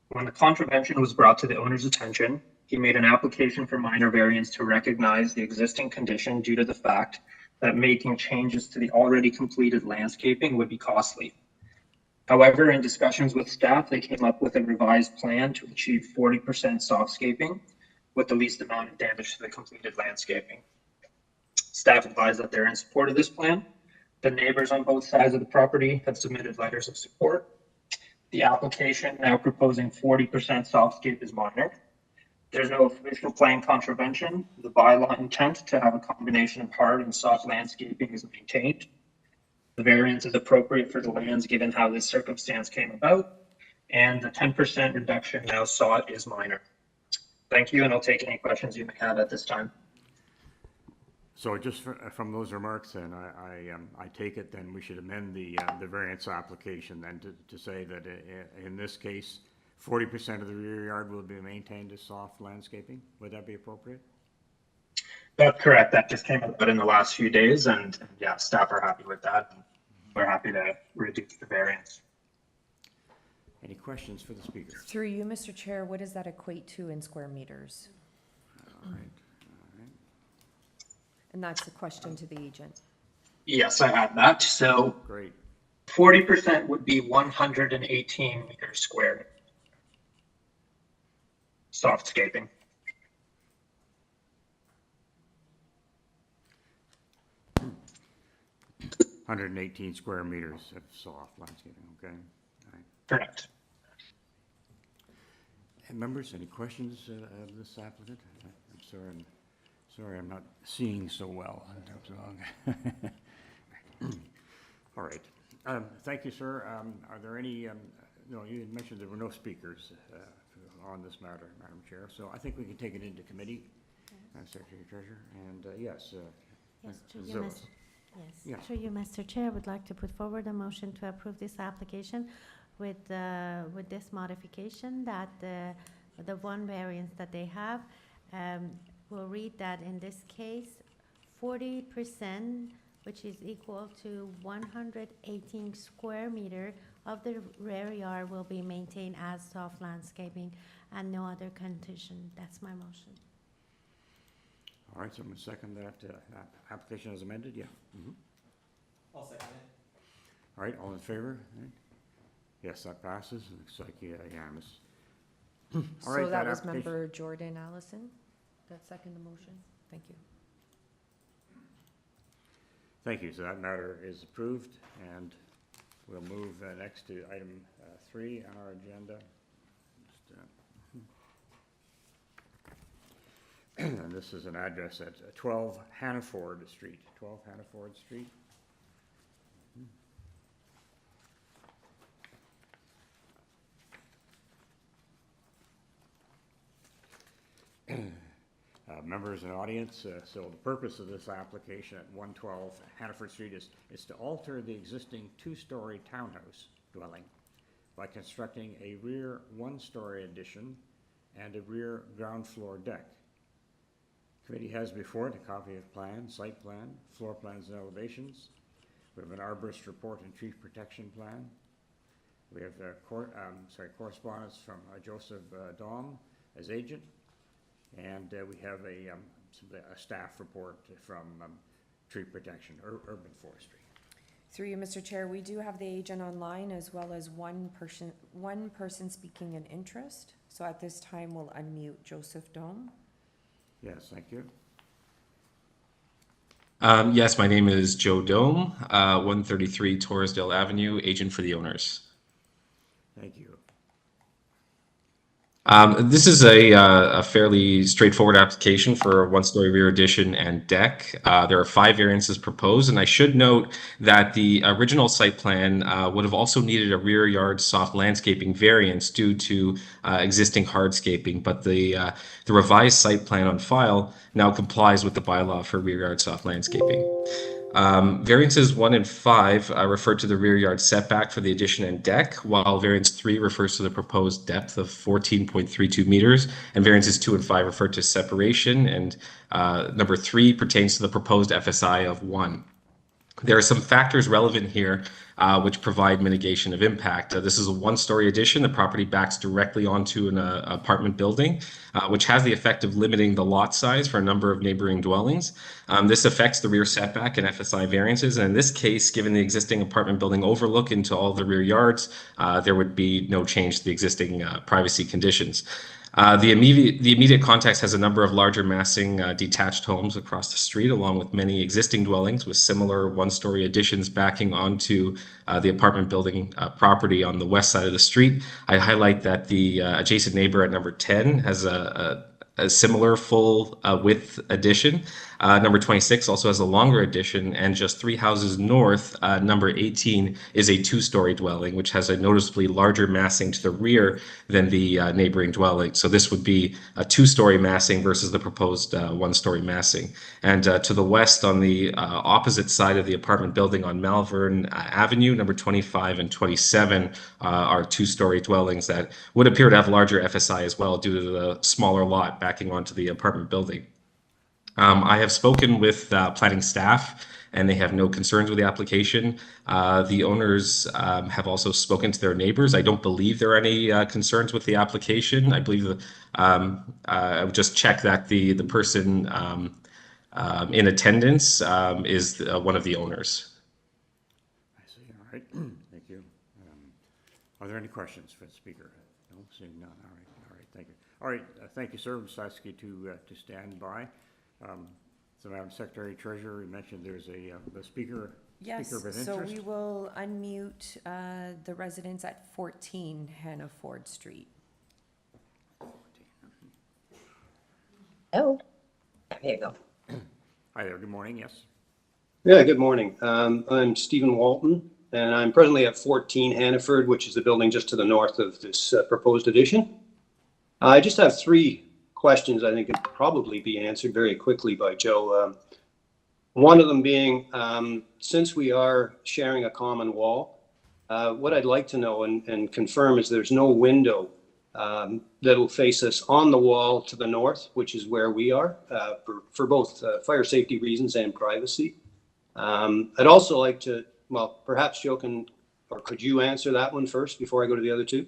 Speaker 18: When the contravention was brought to the owner's attention, he made an application for minor variance to recognize the existing condition due to the fact that making changes to the already completed landscaping would be costly. However, in discussions with staff, they came up with a revised plan to achieve 40% softscaping with the least amount of damage to the completed landscaping. Staff advised that they're in support of this plan. The neighbors on both sides of the property have submitted letters of support. The application now proposing 40% softscape is minor. There's no official plan contravention. The bylaw intent to have a combination of hard and soft landscaping is maintained. The variance is appropriate for the lands given how this circumstance came about, and the 10% reduction now sought is minor. Thank you, and I'll take any questions you may have at this time.
Speaker 1: So just from those remarks, then I take it then we should amend the variance application then to say that in this case, 40% of the rear yard will be maintained as soft landscaping. Would that be appropriate?
Speaker 18: That's correct. That just came about in the last few days, and yeah, staff are happy with that. We're happy to reduce the variance.
Speaker 1: Any questions for the speaker?
Speaker 2: Through you, Mr. Chair, what does that equate to in square meters?
Speaker 1: All right.
Speaker 2: And that's the question to the agent.
Speaker 18: Yes, I have that. So
Speaker 1: Great.
Speaker 18: 40% would be 118 meters squared. Softscaping.
Speaker 1: Hmm. 118 square meters of soft landscaping, okay? All right.
Speaker 18: Correct.
Speaker 1: And members, any questions of this applicant? I'm sorry, I'm not seeing so well. All right. Thank you, sir. Are there any, no, you had mentioned there were no speakers on this matter, Madam Chair, so I think we can take it into committee, Secretary Treasurer, and yes.
Speaker 6: Yes, through you,
Speaker 1: Zilla.
Speaker 6: Mr. Yes,
Speaker 1: Yeah.
Speaker 6: through you, Mr. Chair, I would like to put forward a motion to approve this application with this modification that the one variance that they have will read that in this case, 40%, which is equal to 118 square meter of the rear yard will be maintained as soft landscaping and no other condition. That's my motion.
Speaker 1: All right, so I'm going to second that application as amended, yeah.
Speaker 10: I'll second it.
Speaker 1: All right, all in favor? All right. Yes, that passes. Looks like unanimous. All
Speaker 2: So
Speaker 1: right,
Speaker 2: that was
Speaker 1: application-
Speaker 2: member Jordan Allison, that second the motion? Thank you.
Speaker 1: Thank you. So that matter is approved, and we'll move next to item 3 on our agenda. And this is an address at 12 Hannaford Street. 12 Hannaford Street. Members and audience, so the purpose of this application at 112 Hannaford Street is to alter the existing 2-story townhouse dwelling by constructing a rear 1-story addition and a rear ground floor deck. Committee has before it a copy of plan, site plan, floor plans and elevations. We have an arborist report and tree protection plan. We have correspondence from Joseph Daum as agent. And we have a staff report from tree protection, urban forestry.
Speaker 2: Through you, Mr. Chair, we do have the agent online as well as one person speaking in interest. So at this time, we'll unmute Joseph Daum.
Speaker 1: Yes, thank you.
Speaker 19: Yes, my name is Joe Dome, 133 Torresdale Avenue, agent for the owners.
Speaker 1: Thank you.
Speaker 19: This is a fairly straightforward application for a 1-story rear addition and deck. There are 5 variances proposed, and I should note that the original site plan would have also needed a rear yard soft landscaping variance due to existing hardscaping, but the revised site plan on file now complies with the bylaw for rear yard soft landscaping. Variances 1 and 5 refer to the rear yard setback for the addition and deck, while variance 3 refers to the proposed depth of 14.32 meters, and variances 2 and 5 refer to separation, and number 3 pertains to the proposed FSI of 1. There are some factors relevant here which provide mitigation of impact. This is a 1-story addition. The property backs directly onto an apartment building, which has the effect of limiting the lot size for a number of neighboring dwellings. This affects the rear setback and FSI variances. And in this case, given the existing apartment building overlook into all the rear yards, there would be no change to the existing privacy conditions. The immediate context has a number of larger massing detached homes across the street, along with many existing dwellings with similar 1-story additions backing onto the apartment building property on the west side of the street. I highlight that the adjacent neighbor at number 10 has a similar full width addition. Number 26 also has a longer addition, and just 3 houses north, number 18 is a 2-story dwelling, which has a noticeably larger massing to the rear than the neighboring dwelling. So this would be a 2-story massing versus the proposed 1-story massing. And to the west, on the opposite side of the apartment building on Malvern Avenue, number 25 and 27 are 2-story dwellings that would appear to have larger FSI as well due to the smaller lot backing onto the apartment building. I have spoken with planning staff, and they have no concerns with the application. The owners have also spoken to their neighbors. I don't believe there are any concerns with the application. I believe I would just check that the person in attendance is one of the owners.
Speaker 1: I see, all right, thank you. Are there any questions for the speaker? No, seeing none, all right, thank you. All right, thank you, sir. I'm just asking you to stand by. So, Madam Secretary Treasurer, you mentioned there's a speaker.
Speaker 2: Yes,
Speaker 1: Speaker of
Speaker 2: so
Speaker 1: interest.
Speaker 2: we will unmute the residents at 14 Hannaford Street.
Speaker 20: Oh, there you go.
Speaker 1: Hi there, good morning, yes.
Speaker 20: Yeah, good morning. I'm Stephen Walton, and I'm presently at 14 Hannaford, which is the building just to the north of this proposed addition. I just have three questions I think could probably be answered very quickly by Joe. One of them being, since we are sharing a common wall, what I'd like to know and confirm is there's no window that'll face us on the wall to the north, which is where we are, for both fire safety reasons and privacy. I'd also like to, well, perhaps Joe can, or could you answer that one first before I go to the other two?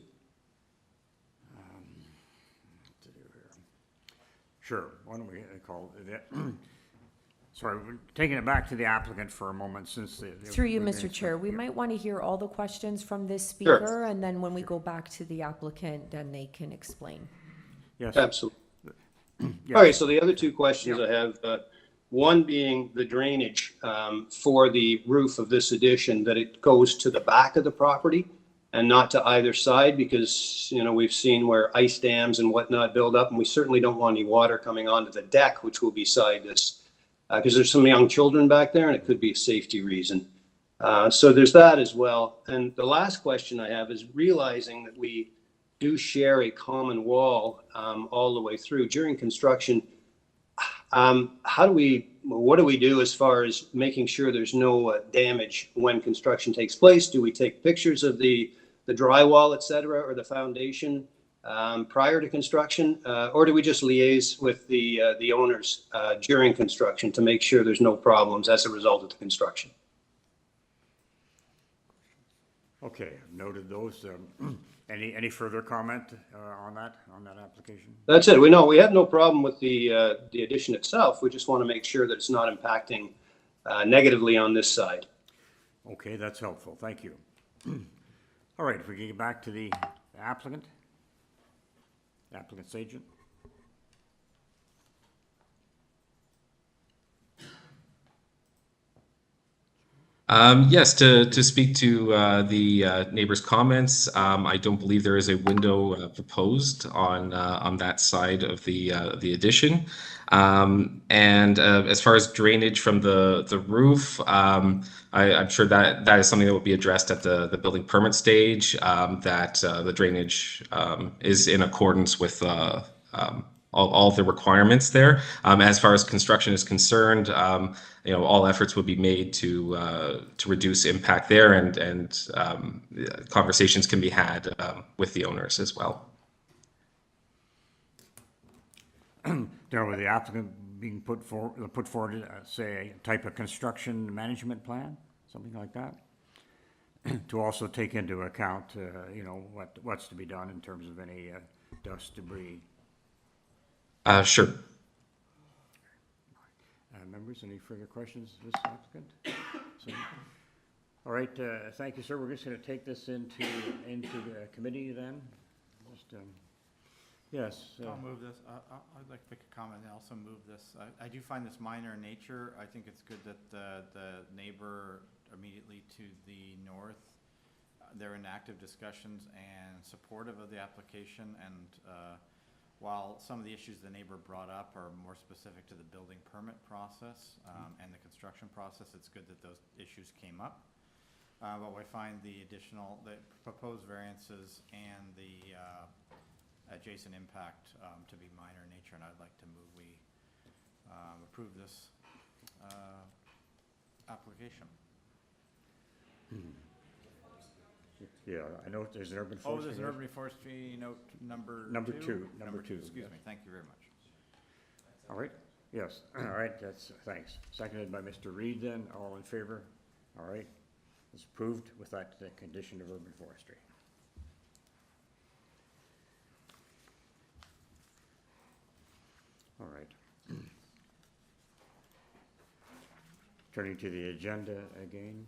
Speaker 1: Sure, why don't we call it? Sorry, we're taking it back to the applicant for a moment since the.
Speaker 2: Through you, Mr. Chair, we might want to hear all the questions from this speaker, and then when we go back to the applicant, then they can explain.
Speaker 1: Yes.
Speaker 20: Absolutely.
Speaker 1: Yes.
Speaker 20: All right, so the other two questions I have, one being the drainage for the roof of this addition, that it goes to the back of the property and not to either side, because, you know, we've seen where ice dams and whatnot build up, and we certainly don't want any water coming onto the deck, which will be beside this, because there's some young children back there and it could be a safety reason. So there's that as well. And the last question I have is, realizing that we do share a common wall all the way through during construction, what do we do as far as making sure there's no damage when construction takes place? Do we take pictures of the drywall, et cetera, or the foundation prior to construction, or do we just liaise with the owners during construction to make sure there's no problems as a result of the construction?
Speaker 1: Okay, I've noted those. Any further comment on that application?
Speaker 20: That's it. We have no problem with the addition itself. We just want to make sure that it's not impacting negatively on this side.
Speaker 1: Okay, that's helpful. Thank you. All right, if we can get back to the applicant's agent.
Speaker 19: Yes, to speak to the neighbor's comments, I don't believe there is a window proposed on that side of the addition. And as far as drainage from the roof, I'm sure that is something that will be addressed at the building permit stage, that the drainage is in accordance with all the requirements there. As far as construction is concerned, all efforts will be made to reduce impact there, and conversations can be had with the owners as well.
Speaker 1: There with the applicant being put forward, say, a type of construction management plan, something like that, to also take into account, what's to be done in terms of any dust, debris.
Speaker 19: Sure.
Speaker 1: Members, any further questions of this applicant? All right, thank you, sir. We're just going to take this into the committee then. Yes.
Speaker 12: I'll move this. I'd like to make a comment and also move this. I do find this minor in nature. I think it's good that the neighbor immediately to the north, they're in active discussions and supportive of the application, and while some of the issues the neighbor brought up are more specific to the building permit process and the construction process, it's good that those issues came up. But I find the proposed variances and the adjacent impact to be minor in nature, and I'd like to move we approve this application.
Speaker 1: Yeah, I know there's an urban forestry.
Speaker 12: Oh, there's an urban forestry note number
Speaker 1: two.
Speaker 12: Excuse me. Thank you very much.
Speaker 1: All right. Yes, all right, thanks. Seconded by Mr. Reed then, all in favor? All right, it's approved with that condition of urban forestry. All right. Turning to the agenda again.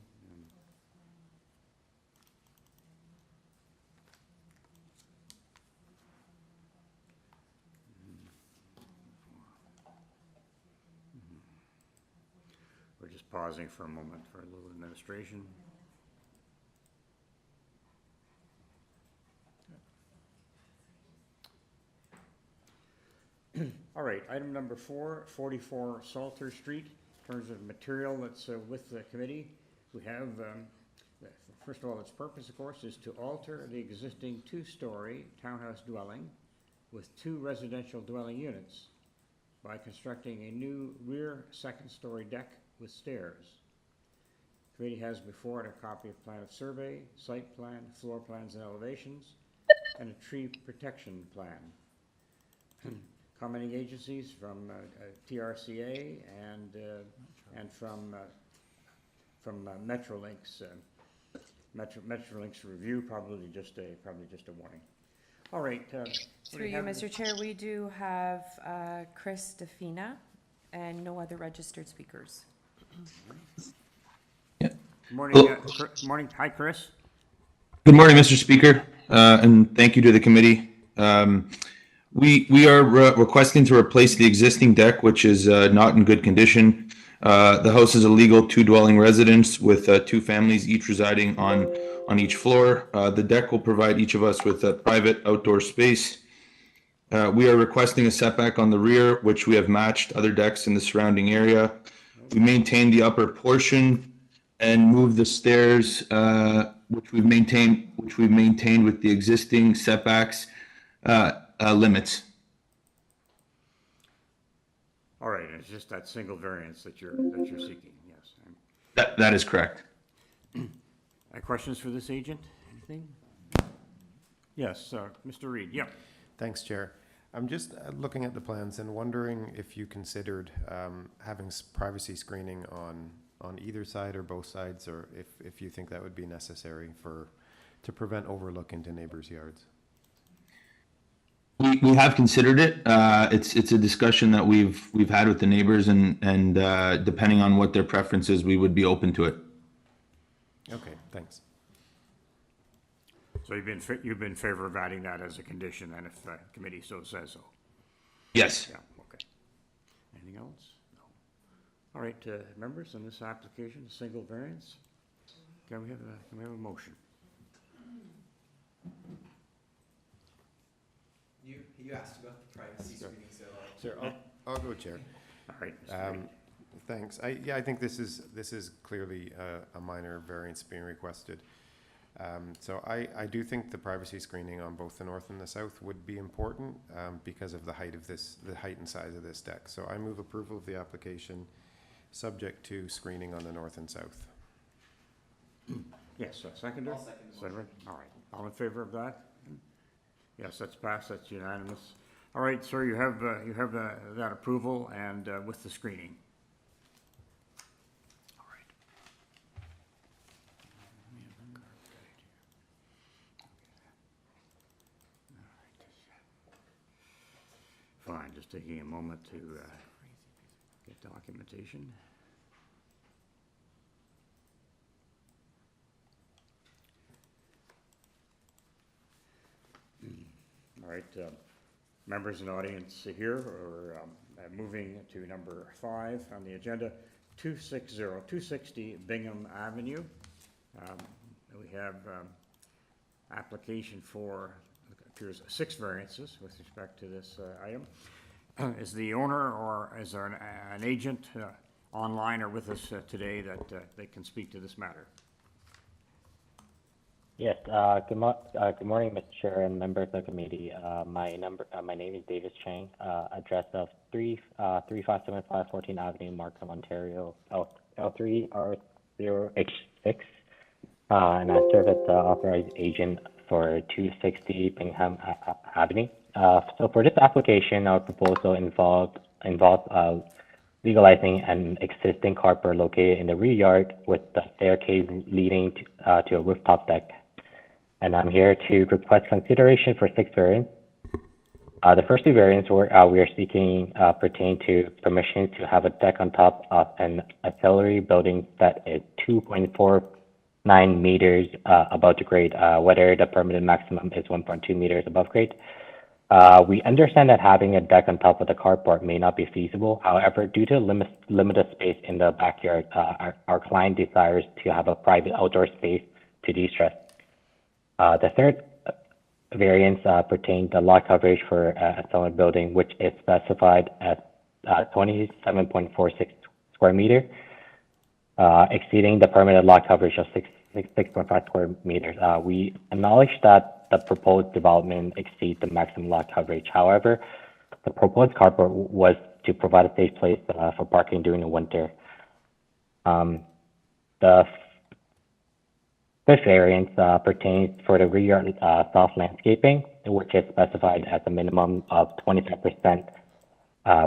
Speaker 1: We're just pausing for a moment for a little administration. All right, item number 4, 44 Salter Street. In terms of material that's with the committee, we have, first of all, its purpose, of course, is to alter the existing 2-story townhouse dwelling with 2 residential dwelling units by constructing a new rear second-story deck with stairs. The committee has before it a copy of plan of survey, site plan, floor plans and elevations, and a tree protection plan. Commenting agencies from TRCA and from Metrolinx. Metrolinx review, probably just a warning. All right.
Speaker 2: Through you, Mr. Chair, we do have Chris DeFina and no other registered speakers.
Speaker 1: Good morning. Morning. Hi, Chris.
Speaker 21: Good morning, Mr. Speaker, and thank you to the committee. We are requesting to replace the existing deck, which is not in good condition. The house is a legal 2-dwelling residence with 2 families, each residing on each floor. The deck will provide each of us with a private outdoor space. We are requesting a setback on the rear, which we have matched other decks in the surrounding area. We maintain the upper portion and move the stairs, which we've maintained with the existing setbacks limits.
Speaker 1: All right, it's just that single variance that you're seeking. Yes.
Speaker 21: That is correct.
Speaker 1: Questions for this agent? Anything? Yes, Mr. Reed. Yep.
Speaker 17: Thanks, Chair. I'm just looking at the plans and wondering if you considered having privacy screening on either side or both sides, or if you think that would be necessary to prevent overlook into neighbors' yards.
Speaker 21: We have considered it. It's a discussion that we've had with the neighbors, and depending on what their preference is, we would be open to it.
Speaker 17: Okay, thanks.
Speaker 1: So you've been in favor of adding that as a condition, and if the committee so says so.
Speaker 21: Yes.
Speaker 1: Yeah. Okay. Anything else? No. All right, members, on this application, single variance. Can we have a motion?
Speaker 10: You asked about the privacy screening, so
Speaker 17: Sure, I'll go, Chair.
Speaker 1: All right.
Speaker 17: Thanks. I think this is clearly a minor variance being requested. So I do think the privacy screening on both the north and the south would be important because of the height and size of this deck. So I move approval of the application, subject to screening on the north and south.
Speaker 1: Yes, seconder?
Speaker 10: I'll second the motion.
Speaker 1: All right. All in favor of that? Yes, that's passed. That's unanimous. All right, sir, you have that approval and with the screening. All right. Fine, just taking a moment to get documentation. All right, members and audience here are moving to number 5 on the agenda, 260 Bingham Avenue. We have application for, appears 6 variances with respect to this item. Is the owner or is there an agent online or with us today that they can speak to this matter?
Speaker 22: Yes, good morning, Mr. Chair and members of the committee. My name is Davis Chang, address of 3575 14 Avenue, Markham, Ontario, L3R0H6, and I serve as the authorized agent for 260 Bingham Avenue. So for this application, our proposal involved involves legalizing an existing carport located in the rear yard with the staircase leading to a rooftop deck. And I'm here to request consideration for 6 variants. The first 2 variants we are seeking pertain to permission to have a deck on top of an auxiliary building that is 2.49 meters above the grade, whether the permitted maximum is 1.2 meters above grade. We understand that having a deck on top of the carport may not be feasible. However, due to limited space in the backyard, our client desires to have a private outdoor space to de-stress. The third variance pertains to lot coverage for a cellar building, which is specified at 27.46 square meter, exceeding the permitted lot coverage of 6.5 square meters. We acknowledge that the proposed development exceeds the maximum lot coverage. However, the proposed carport was to provide a safe place for parking during the winter. The fifth variance pertains for the rear yard soft landscaping, which is specified as a minimum of 25%,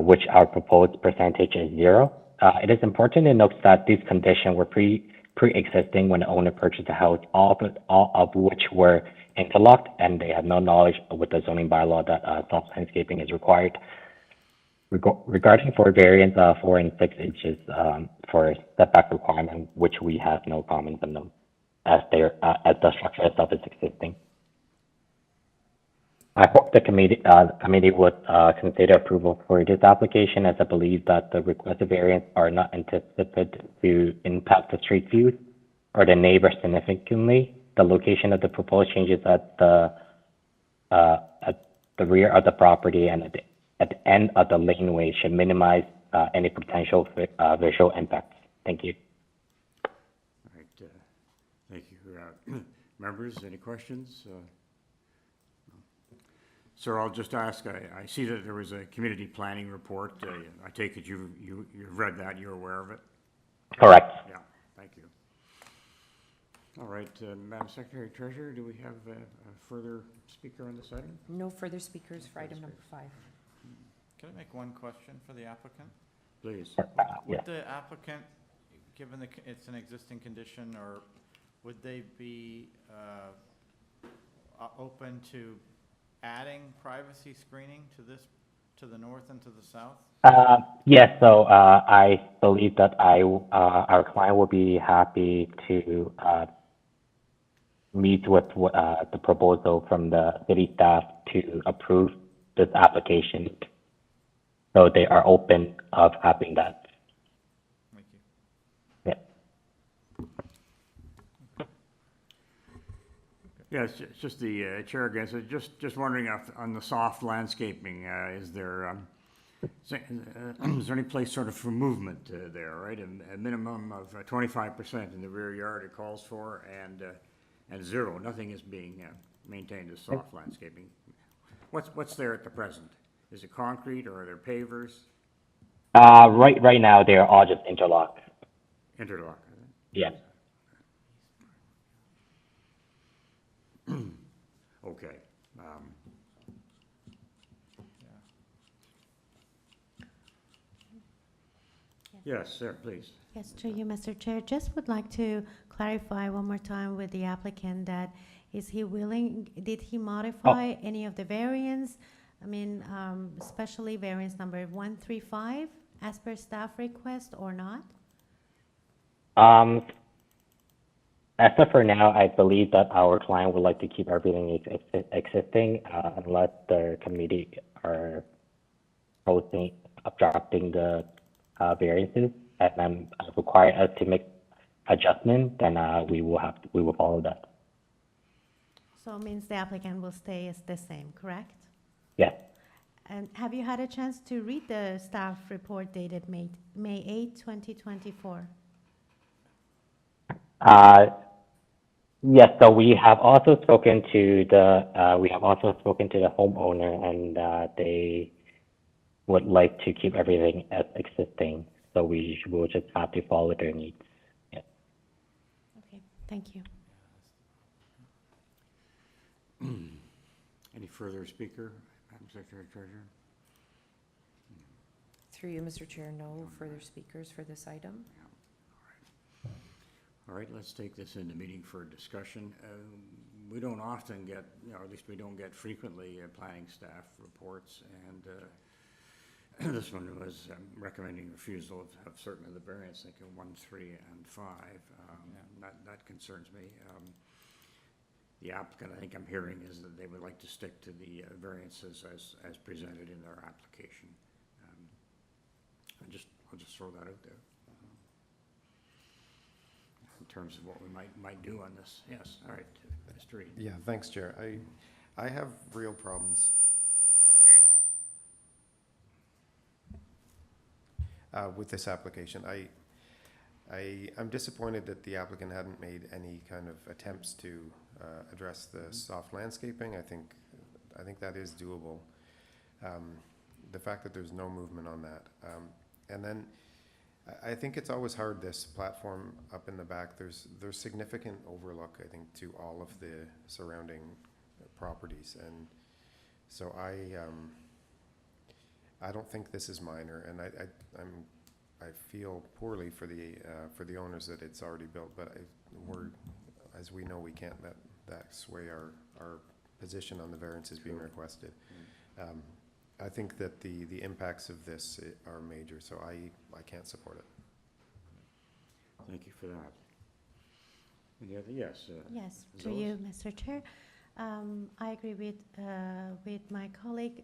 Speaker 22: which our proposed percentage is 0. It is important to note that these conditions were pre-existing when the owner purchased the house, all of which were interlocked, and they had no knowledge with the zoning bylaw that soft landscaping is required. Regarding for variance 4 and 6 inches for setback requirement, which we have no comments on them, as the structure itself is existing. I hope the committee would consider approval for this application, as I believe that the requested variants are not anticipated to impact the street views or the neighbors significantly. The location of the proposed changes at the rear of the property and at the end of the laneway should minimize any potential visual impacts. Thank you.
Speaker 1: All right, thank you. Members, any questions? Sir, I'll just ask, I see that there was a community planning report. I take it you've read that, you're aware of it?
Speaker 22: Correct.
Speaker 1: Yeah, thank you. All right, Madam Secretary Treasurer, do we have a further speaker on this item?
Speaker 2: No further speakers for item number 5.
Speaker 12: Can I make one question for the applicant?
Speaker 1: Please.
Speaker 12: Would the applicant, given it's an existing condition, or would they be open to adding privacy screening to the north and to the south?
Speaker 22: Yes, so I believe that our client will be happy to meet with the proposal from the city staff to approve this application. So they are open of having that.
Speaker 12: Thank you.
Speaker 22: Yeah.
Speaker 1: Yes, it's just the chair again. So just wondering if, on the soft landscaping, is there any place sort of for movement there, right? A minimum of 25% in the rear yard it calls for, and 0. Nothing is being maintained as soft landscaping. What's there at the present? Is it concrete or are there pavers?
Speaker 22: Right now they are all just interlocked.
Speaker 1: Interlock.
Speaker 22: Yes.
Speaker 1: Okay. Yes, sir, please.
Speaker 6: Yes, through you, Mr. Chair. Just would like to clarify one more time with the applicant that is he willing, did he modify any of the variants? I mean, especially variance number 135 as per staff request or not?
Speaker 22: As of for now, I believe that our client would like to keep everything existing unless the committee are obstructing the variances and then require us to make adjustment, then we will follow that.
Speaker 6: So it means the applicant will stay as the same, correct?
Speaker 22: Yes.
Speaker 6: And have you had a chance to read the staff report dated May 8, 2024?
Speaker 22: Yes, so we have also spoken to the homeowner, and they would like to keep everything as existing. So we will just have to follow their needs. Yes.
Speaker 6: Okay, thank you.
Speaker 1: Any further speaker, Madam Secretary Treasurer?
Speaker 2: Through you, Mr. Chair, no further speakers for this item.
Speaker 1: All right, let's take this into meeting for discussion. We don't often get, or at least we don't get frequently, planning staff reports, and this one was recommending refusal of certain of the variants, thinking 1, 3, and 5. That concerns me. The applicant, I think I'm hearing, is that they would like to stick to the variances as presented in their application. I'll just throw that out there. In terms of what we might do on this. Yes, all right, Mr. Reid.
Speaker 17: Yeah, thanks, Chair. I have real problems with this application. I'm disappointed that the applicant hadn't made any kind of attempts to address the soft landscaping. I think that is doable. The fact that there's no movement on that. And then I think it's always hard, this platform up in the back, there's significant overlook, I think, to all of the surrounding properties. And so I don't think this is minor, and I feel poorly for the owners that it's already built, but as we know, we can't let that sway our position on the variances being requested. I think that the impacts of this are major, so I can't support it.
Speaker 1: Thank you for that. Any other, yes?
Speaker 6: Yes, to you, Mr. Chair. I agree with my colleague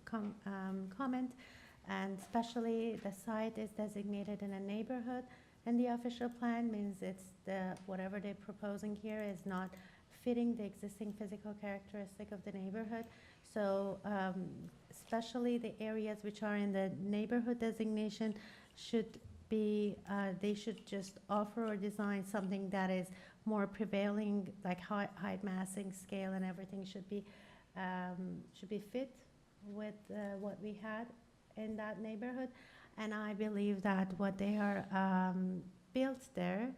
Speaker 6: comment, and especially the site is designated in a neighborhood, and the official plan means it's whatever they're proposing here is not fitting the existing physical characteristic of the neighborhood. So especially the areas which are in the neighborhood designation should be, they should just offer or design something that is more prevailing, like height, massing, scale, and everything should be fit with what we had in that neighborhood. And I believe that what they are built there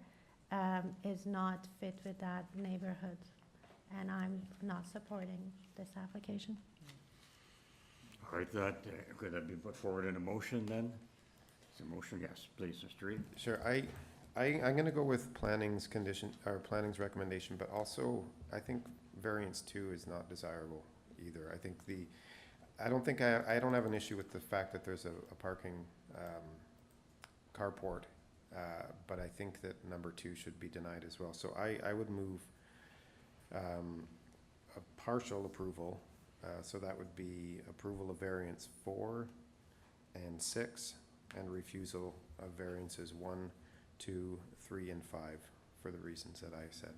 Speaker 6: is not fit with that neighborhood. And I'm not supporting this application.
Speaker 1: All right, could that be put forward in a motion then? Is a motion? Yes, please, Mr. Reid.
Speaker 17: Sure. I'm going to go with planning's recommendation, but also I think variance 2 is not desirable either. I think I don't have an issue with the fact that there's a parking carport, but I think that number 2 should be denied as well. So I would move a partial approval, so that would be approval of variance 4 and 6, and refusal of variances 1, 2, 3, and 5 for the reasons that I said.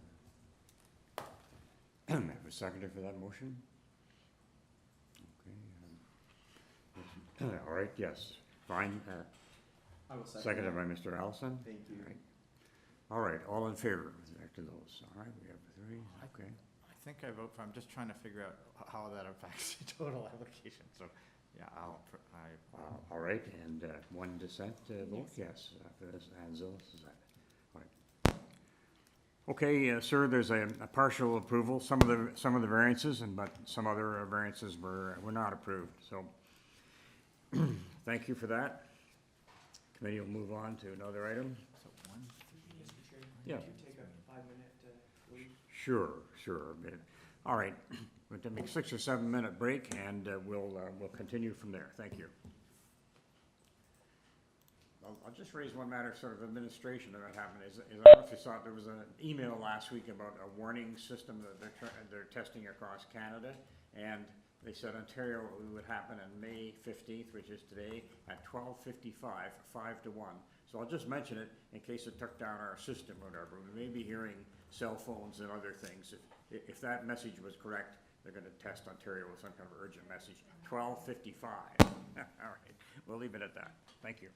Speaker 1: Have a seconder for that motion? Okay. All right, yes, fine.
Speaker 10: I will second
Speaker 1: Seconded
Speaker 10: that.
Speaker 1: by Mr. Allison.
Speaker 10: Thank you.
Speaker 1: All right, all in favor with respect to those. All right, we have 3, okay.
Speaker 12: I think I vote for, I'm just trying to figure out how that affects the total application, so, yeah,
Speaker 1: All right, and 1 dissent vote, yes, for this, and Zillis is that. All right. Okay, sir, there's a partial approval, some of the variances, but some other variances were not approved, so thank you for that. Committee will move on to another item. Yeah.
Speaker 10: Take a 5-minute leave.
Speaker 1: Sure. All right, we're going to make a 6 or 7 minute break, and we'll continue from there. Thank you. I'll just raise one matter, sort of administration of what happened. I don't know if you saw it, there was an email last week about a warning system that they're testing across Canada, and they said Ontario would happen on May 15th, which is today, at 12:55, 5 to 1. So I'll just mention it in case it took down our system or whatever. We may be hearing cell phones and other things. If that message was correct, they're going to test Ontario with some kind of urgent message. 12:55. All right, we'll leave it at that. Thank you.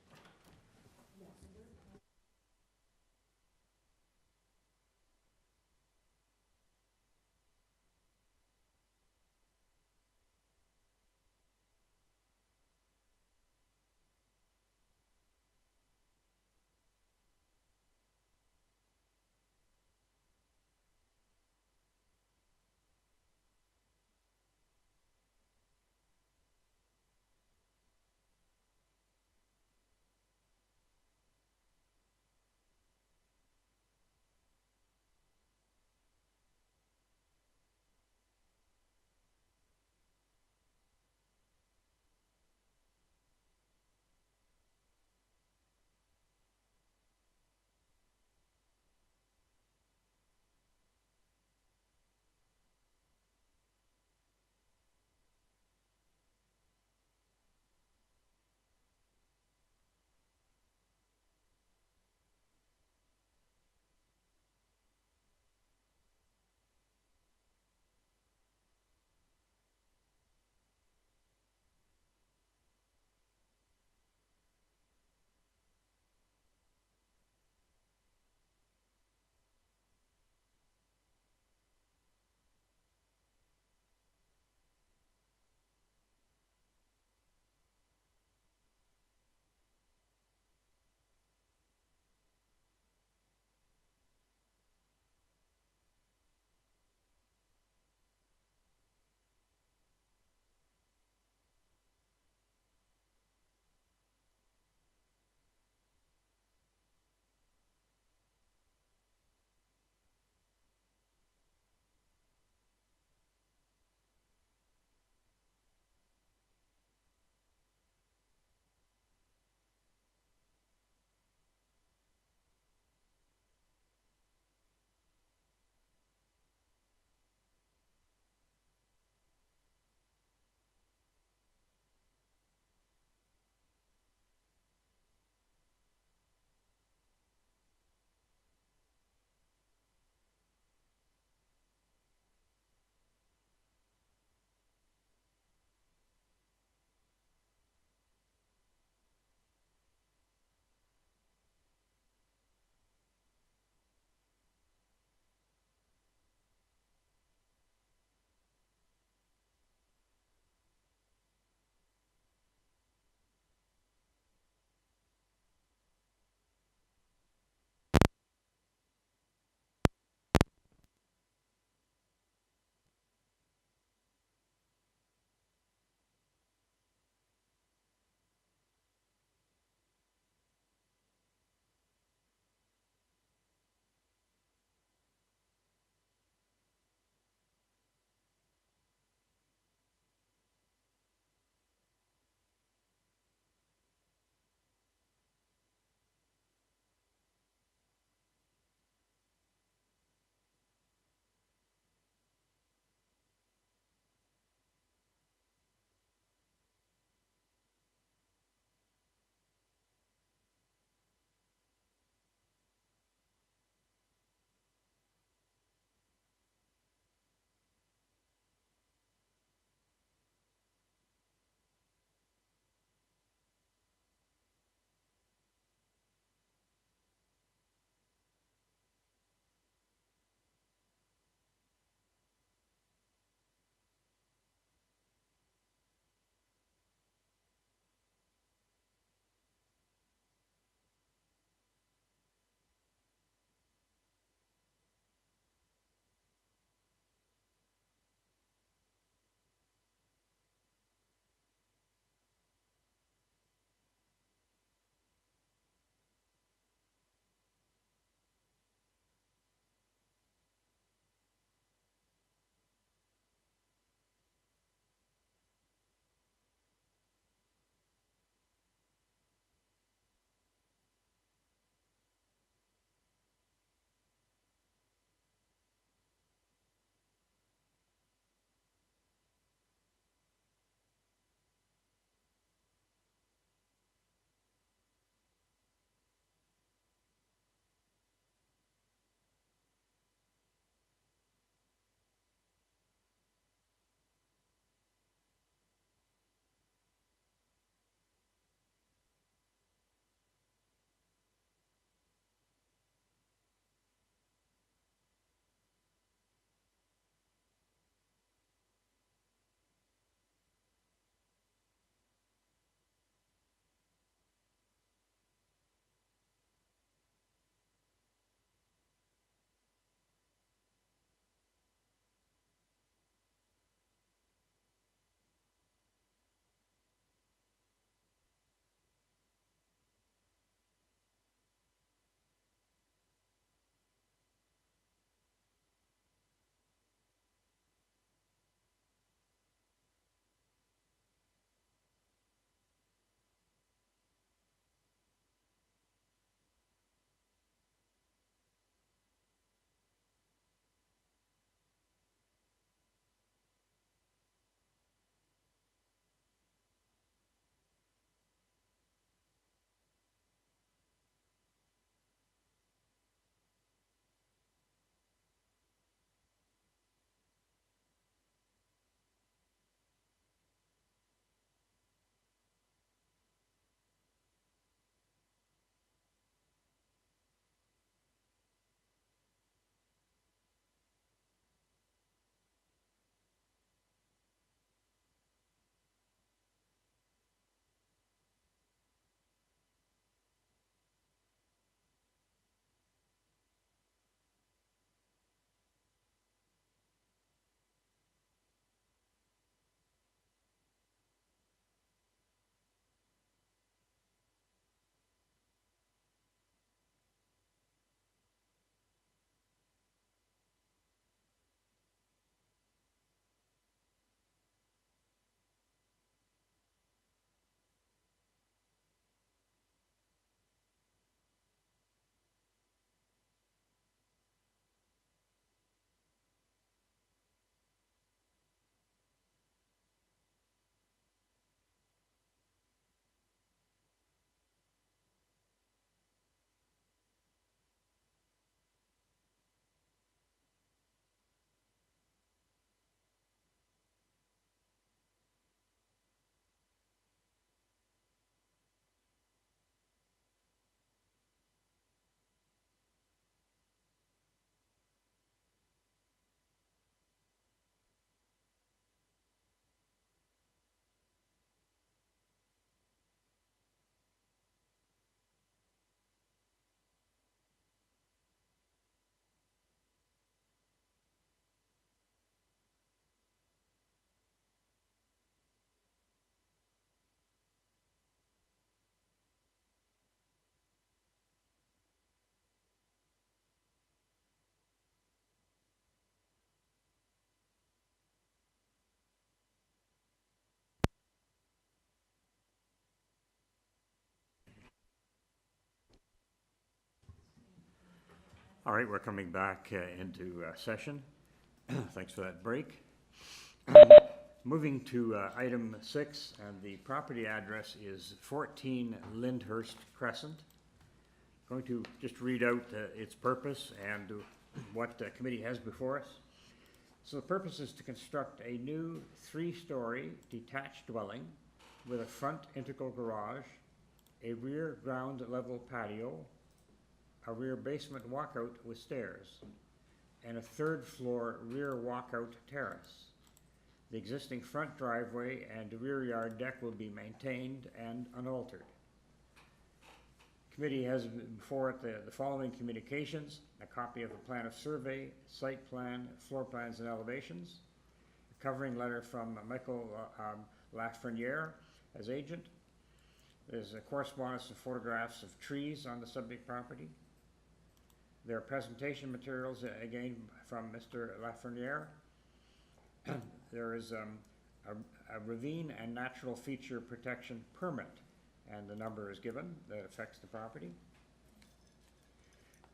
Speaker 1: All right, we're coming back into session. Thanks for that break. Moving to item 6, and the property address is 14 Lyndhurst Crescent. Going to just read out its purpose and what the committee has before us. So the purpose is to construct a new 3-story detached dwelling with a front integral garage, a rear ground level patio, a rear basement walkout with stairs, and a 3rd floor rear walkout terrace. The existing front driveway and rear yard deck will be maintained and unaltered. Committee has before it the following communications: a copy of a plan of survey, site plan, floor plans and elevations, a covering letter from Michael Lafreniere as agent. There's a correspondence of photographs of trees on the subject property. There are presentation materials, again, from Mr. Lafreniere. There is a ravine and natural feature protection permit, and the number is given that affects the property.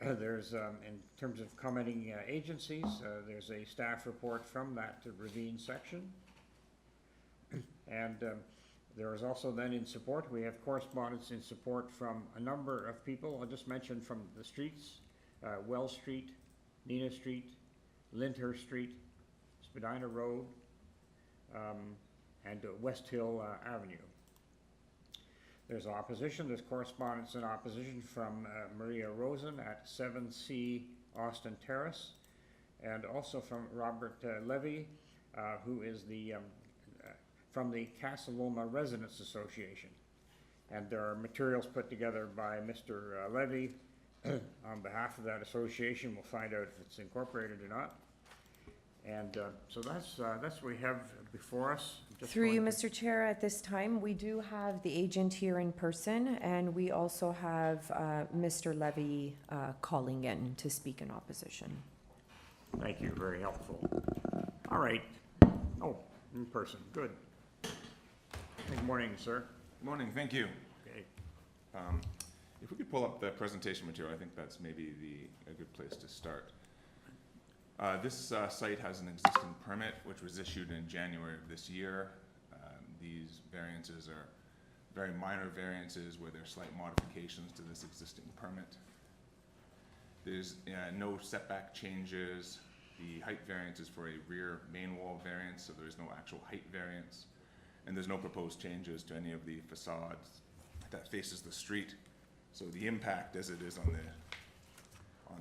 Speaker 1: There's, in terms of commenting agencies, there's a staff report from that ravine section. And there is also then in support, we have correspondence in support from a number of people. I'll just mention from the streets: Wells Street, Nina Street, Lyndhurst Street, Spadina Road, and West Hill Avenue. There's opposition. There's correspondence in opposition from Maria Rosen at 7C Austin Terrace, and also from Robert Levy, who is the from the Casa Loma Residents Association. And there are materials put together by Mr. Levy on behalf of that association. We'll find out if it's incorporated or not. And so that's what we have before us.
Speaker 2: Through you, Mr. Chair, at this time, we do have the agent here in person, and we also have Mr. Levy calling in to speak in opposition.
Speaker 1: Thank you, very helpful. All right. Oh, in person, good. Good morning, sir.
Speaker 4: Good morning, thank you.
Speaker 1: Okay.
Speaker 4: If we could pull up the presentation material, I think that's maybe a good place to start. This site has an existing permit which was issued in January of this year. These variances are very minor variances where there are slight modifications to this existing permit. There's no setback changes. The height variance is for a rear main wall variance, so there's no actual height variance. And there's no proposed changes to any of the facades that faces the street. So the impact as it is on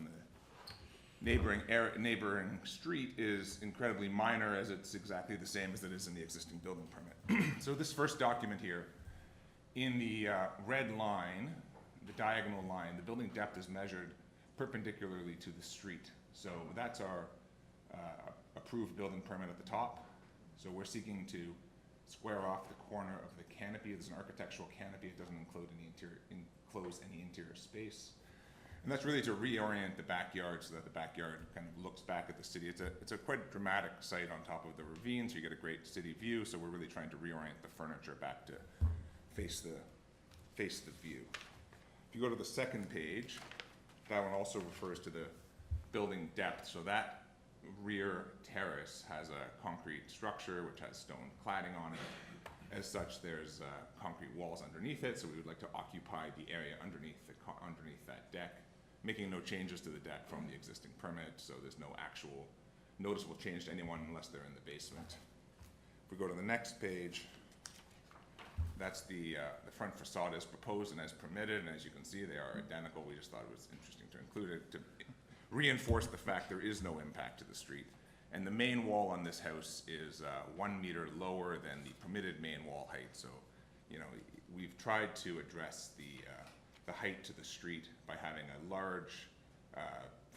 Speaker 4: the neighboring street is incredibly minor, as it's exactly the same as it is in the existing building permit. So this first document here, in the red line, the diagonal line, the building depth is measured perpendicularly to the street. So that's our approved building permit at the top. So we're seeking to square off the corner of the canopy. There's an architectural canopy. It doesn't enclose any interior space. And that's really to reorient the backyard so that the backyard kind of looks back at the city. It's a quite dramatic site on top of the ravine, so you get a great city view. So we're really trying to reorient the furniture back to face the view. If you go to the second page, that one also refers to the building depth. So that rear terrace has a concrete structure which has stone cladding on it. As such, there's concrete walls underneath it, so we would like to occupy the area underneath that deck, making no changes to the deck from the existing permit, so there's no actual noticeable change to anyone unless they're in the basement. If we go to the next page, that's the front facade as proposed and as permitted, and as you can see, they are identical. We just thought it was interesting to include it to reinforce the fact there is no impact to the street. And the main wall on this house is 1 meter lower than the permitted main wall height. So, you know, we've tried to address the height to the street by having a large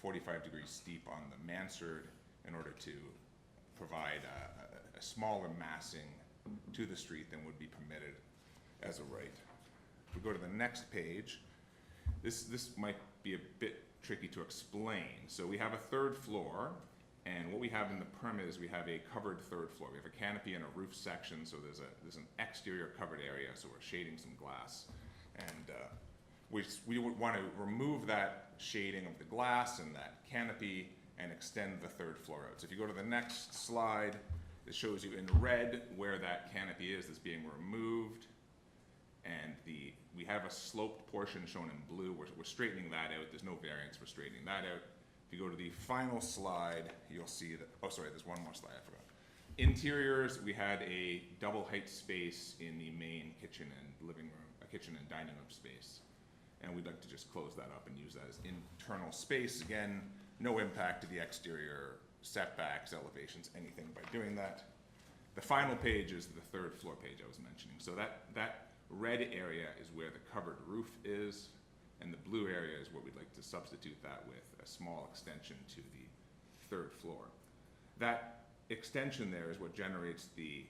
Speaker 4: 45-degree steep on the mansard in order to provide a smaller massing to the street than would be permitted as a right. If we go to the next page, this might be a bit tricky to explain. So we have a 3rd floor. And what we have in the permit is we have a covered 3rd floor. We have a canopy and a roof section, so there's an exterior covered area, so we're shading some glass. And we would want to remove that shading of the glass and that canopy and extend the third floor out. So if you go to the next slide, it shows you in red where that canopy is that's being removed. And we have a sloped portion shown in blue. We're straightening that out. There's no variance for straightening that out. If you go to the final slide, you'll see that, oh sorry, there's one more slide I forgot. Interiors, we had a double height space in the main kitchen and living room, a kitchen and dining room space. And we'd like to just close that up and use that as internal space. Again, no impact to the exterior setbacks, elevations, anything by doing that. The final page is the third floor page I was mentioning. So that red area is where the covered roof is, and the blue area is what we'd like to substitute that with a small extension to the third floor. That extension there is what generates the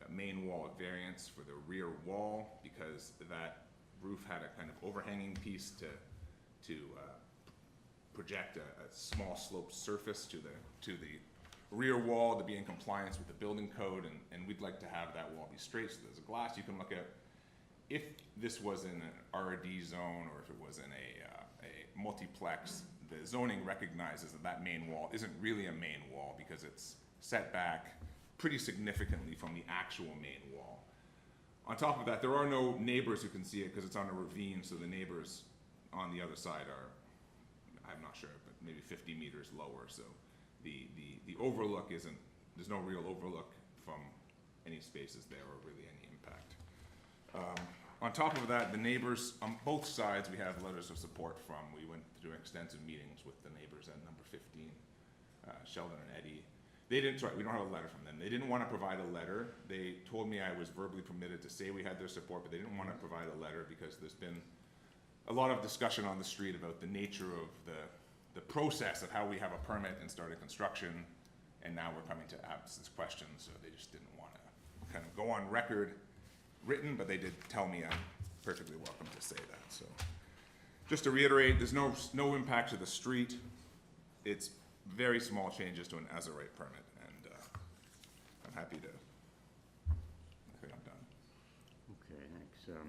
Speaker 4: main wall at variance for the rear wall, because that roof had a kind of overhanging piece to project a small sloped surface to the rear wall to be in compliance with the building code, and we'd like to have that wall be straight so there's a glass you can look at. If this was in an RD zone or if it was in a multiplex, the zoning recognizes that main wall isn't really a main wall because it's set back pretty significantly from the actual main wall. On top of that, there are no neighbors who can see it because it's on a ravine, so the neighbors on the other side are, I'm not sure, but maybe 50 meters lower, so the overlook isn't, there's no real overlook from any spaces there or really any impact. On top of that, the neighbors on both sides, we have letters of support from. We went through extensive meetings with the neighbors at number 15, Sheldon and Eddie. They didn't, sorry, we don't have a letter from them. They didn't want to provide a letter. They told me I was verbally permitted to say we had their support, but they didn't want to provide a letter because there's been a lot of discussion on the street about the nature of the process of how we have a permit and started construction, and now we're coming to ask this question, so they just didn't want to kind of go on record written, but they did tell me I'm perfectly welcome to say that. So just to reiterate, there's no impact to the street. It's very small changes to an as-of-right permit, and I'm happy to, I think I'm done.
Speaker 1: Okay, thanks.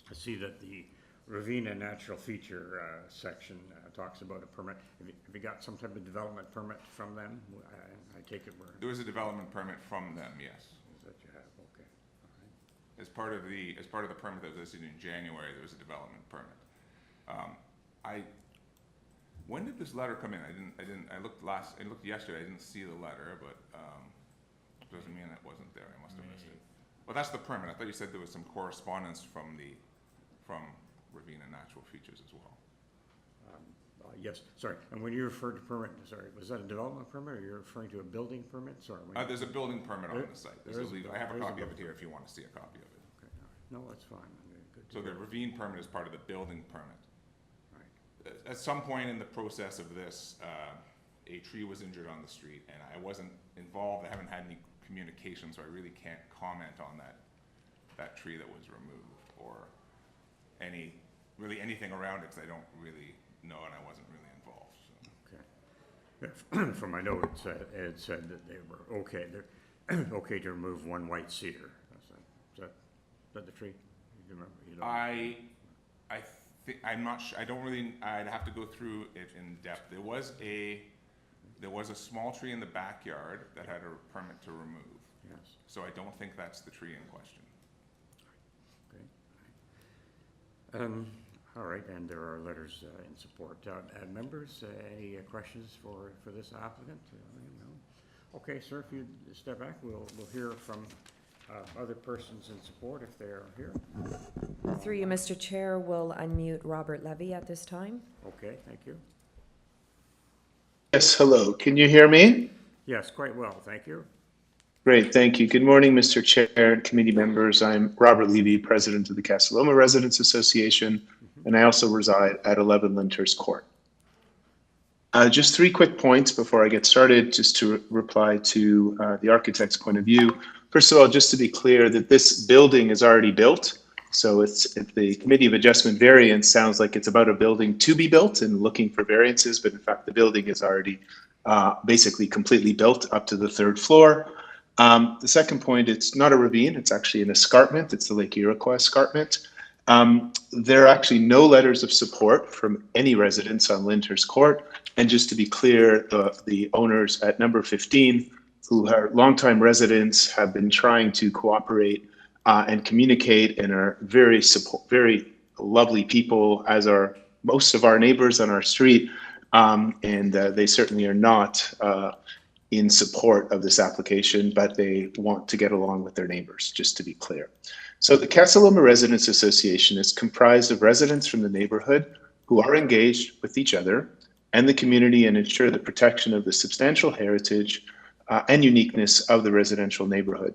Speaker 1: I see that the ravine and natural feature section talks about a permit. Have you got some type of development permit from them? I take it
Speaker 4: There was a development permit from them, yes.
Speaker 1: That you have, okay. All right.
Speaker 4: As part of the permit that was issued in January, there was a development permit. When did this letter come in? I looked yesterday, I didn't see the letter, but doesn't mean it wasn't there. I must have missed it. Well, that's the permit. I thought you said there was some correspondence from Ravine and Natural Features as well.
Speaker 1: Yes, sorry. And when you referred to permit, sorry, was that a development permit or you're referring to a building permit? Sorry.
Speaker 4: There's a building permit on the site. I have a copy of it here if you want to see a copy of it.
Speaker 1: Okay, all right. No, that's fine. Good
Speaker 4: So the Ravine permit is part of the building permit. At some point in the process of this, a tree was injured on the street, and I wasn't involved. I haven't had any communication, so I really can't comment on that tree that was removed or anything around it, because I don't really know and I wasn't really involved. So.
Speaker 1: Okay. From my note, it said that they were okay. They're okay to remove one white cedar. Is that the tree? You remember?
Speaker 4: I'm not sure. I don't really. I'd have to go through it in depth. There was a small tree in the backyard that had a permit to remove.
Speaker 1: Yes.
Speaker 4: So I don't think that's the tree in question.
Speaker 1: Okay. All right, and there are letters in support. Members, any questions for this applicant? No. Okay, sir. If you step back, we'll hear from other persons in support if they are here.
Speaker 2: Through you, Mr. Chair, we'll unmute Robert Levy at this time.
Speaker 1: Okay, thank you.
Speaker 5: Yes, hello. Can you hear me?
Speaker 1: Yes, quite well, thank you.
Speaker 5: Great, thank you. Good morning, Mr. Chair and committee members. I'm Robert Levy, president of the Casa Loma Residents Association, and I also reside at 11 Lyndhurst Court. Just 3 quick points before I get started, just to reply to the architect's point of view. First of all, just to be clear that this building is already built. So if the Committee of Adjustment variance sounds like it's about a building to be built and looking for variances, but in fact, the building is already basically completely built up to the 3rd floor. The second point, it's not a ravine, it's actually an escarpment. It's the Lake Iroquois escarpment. There are actually no letters of support from any residents on Lyndhurst Court. And just to be clear, the owners at number 15, who are longtime residents, have been trying to cooperate and communicate, and are very lovely people, as are most of our neighbors on our street. And they certainly are not in support of this application, but they want to get along with their neighbors, just to be clear. So the Casa Loma Residents Association is comprised of residents from the neighborhood who are engaged with each other and the community and ensure the protection of the substantial heritage and uniqueness of the residential neighborhood,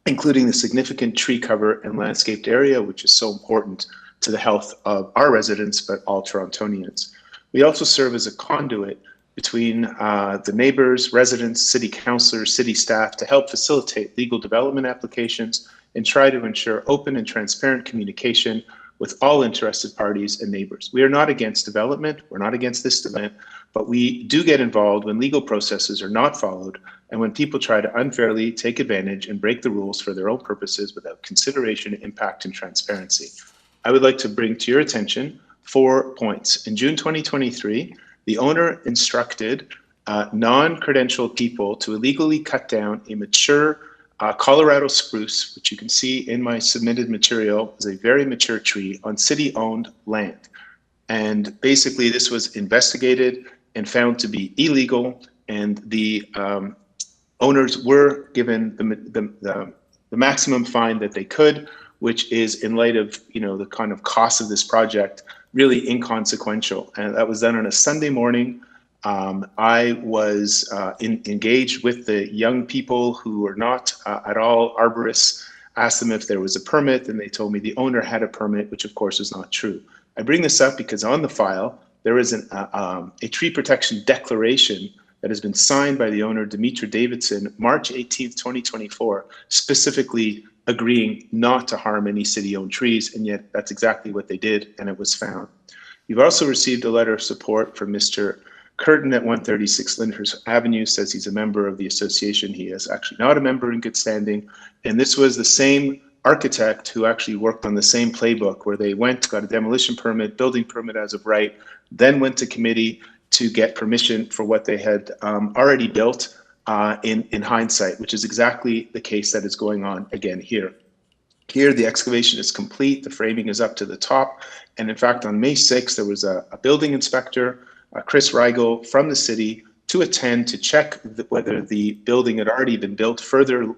Speaker 5: including the significant tree cover and landscaped area, which is so important to the health of our residents, but all Torontonians. We also serve as a conduit between the neighbors, residents, city councilors, city staff to help facilitate legal development applications and try to ensure open and transparent communication with all interested parties and neighbors. We are not against development, we're not against this event, but we do get involved when legal processes are not followed and when people try to unfairly take advantage and break the rules for their own purposes without consideration, impact, and transparency. I would like to bring to your attention 4 points. In June 2023, the owner instructed non-credentialed people to illegally cut down a mature Colorado spruce, which you can see in my submitted material, is a very mature tree on city-owned land. And basically this was investigated and found to be illegal, and the owners were given the maximum fine that they could, which is, in light of the kind of cost of this project, really inconsequential. And that was done on a Sunday morning. I was engaged with the young people who were not at all arborists, asked them if there was a permit, and they told me the owner had a permit, which of course is not true. I bring this up because on the file, there is a tree protection declaration that has been signed by the owner, Demetra Davidson, March 18th, 2024, specifically agreeing not to harm any city-owned trees, and yet that's exactly what they did, and it was found. You've also received a letter of support from Mr. Curtin at 136 Lyndhurst Avenue, says he's a member of the association. He is actually not a member in good standing, and this was the same architect who actually worked on the same playbook, where they went, got a demolition permit, building permit as of right, then went to committee to get permission for what they had already built in hindsight, which is exactly the case that is going on again here. Here, the excavation is complete, the framing is up to the top, and in fact, on May 6th, there was a building inspector, Chris Rigel, from the city to attend to check whether the building had already been built further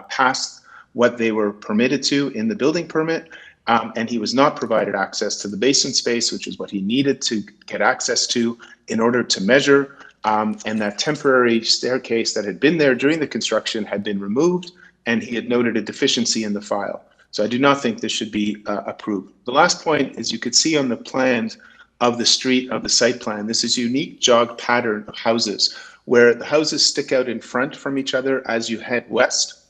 Speaker 5: past what they were permitted to in the building permit, and he was not provided access to the basement space, which is what he needed to get access to in order to measure. And that temporary staircase that had been there during the construction had been removed, and he had noted a deficiency in the file. So I do not think this should be approved. The last point is, you could see on the plans of the street of the site plan, this is a unique jog pattern of houses where the houses stick out in front from each other as you head west.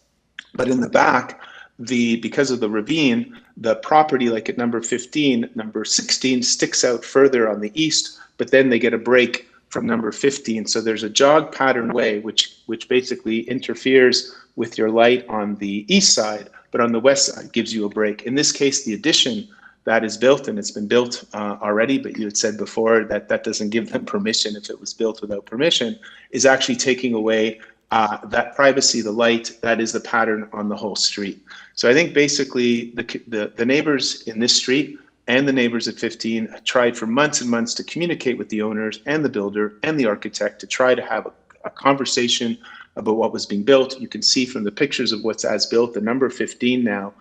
Speaker 5: But in the back, because of the ravine, the property, like at number 15, number 16 sticks out further on the east, but then they get a break from number 15. So there's a jog pattern way, which basically interferes with your light on the east side, but on the west side gives you a break. In this case, the addition that is built, and it's been built already, but you had said before that that doesn't give them permission if it was built without permission, is actually taking away that privacy, the light, that is the pattern on the whole street. So I think basically the neighbors in this street and the neighbors at 15 tried for months and months to communicate with the owners and the builder and the architect to try to have a conversation about what was being built. You can see from the pictures of what's as built, the number 15 now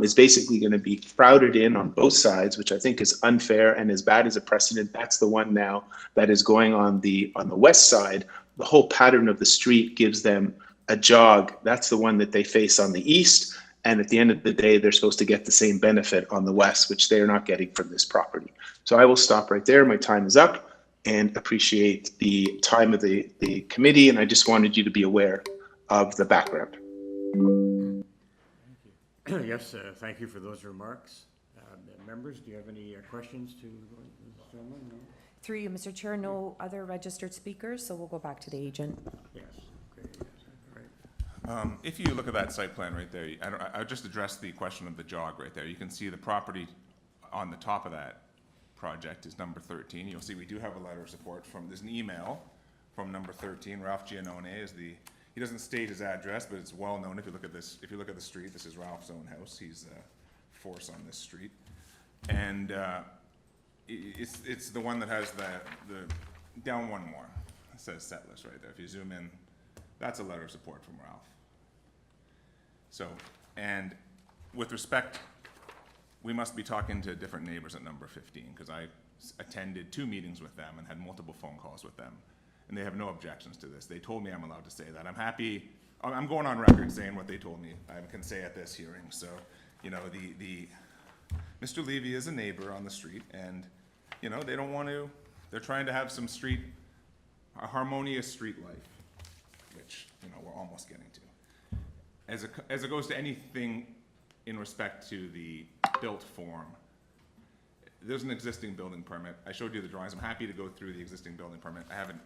Speaker 5: is basically going to be crowded in on both sides, which I think is unfair and as bad as a precedent. That's the one now that is going on the west side. The whole pattern of the street gives them a jog. That's the one that they face on the east. And at the end of the day, they're supposed to get the same benefit on the west, which they're not getting from this property. So I will stop right there. My time is up, and appreciate the time of the committee. And I just wanted you to be aware of the background.
Speaker 1: Yes, thank you for those remarks. Members, do you have any questions to this gentleman? No?
Speaker 2: Through you, Mr. Chair, no other registered speakers, so we'll go back to the agent.
Speaker 1: Yes. Okay. Right.
Speaker 4: If you look at that site plan right there, I'll just address the question of the jog right there. You can see the property on the top of that project is number 13. You'll see we do have a letter of support from, there's an email from number 13. Ralph Giannone is the, he doesn't state his address, but it's well known if you look at this, if you look at the street, this is Ralph's own house. He's a force on this street. And it's the one that has the down one more. It says Settlers right there. If you zoom in, that's a letter of support from Ralph. So, and with respect, we must be talking to different neighbors at number 15, because I attended 2 meetings with them and had multiple phone calls with them, and they have no objections to this. They told me I'm allowed to say that. I'm happy, I'm going on record saying what they told me I can say at this hearing. So, you know, Mr. Levy is a neighbor on the street, and, you know, they don't want to, they're trying to have some a harmonious street life, which, you know, we're almost getting to. As it goes to anything in respect to the built form, there's an existing building permit. I showed you the drawings. I'm happy to go through the existing building permit. I have it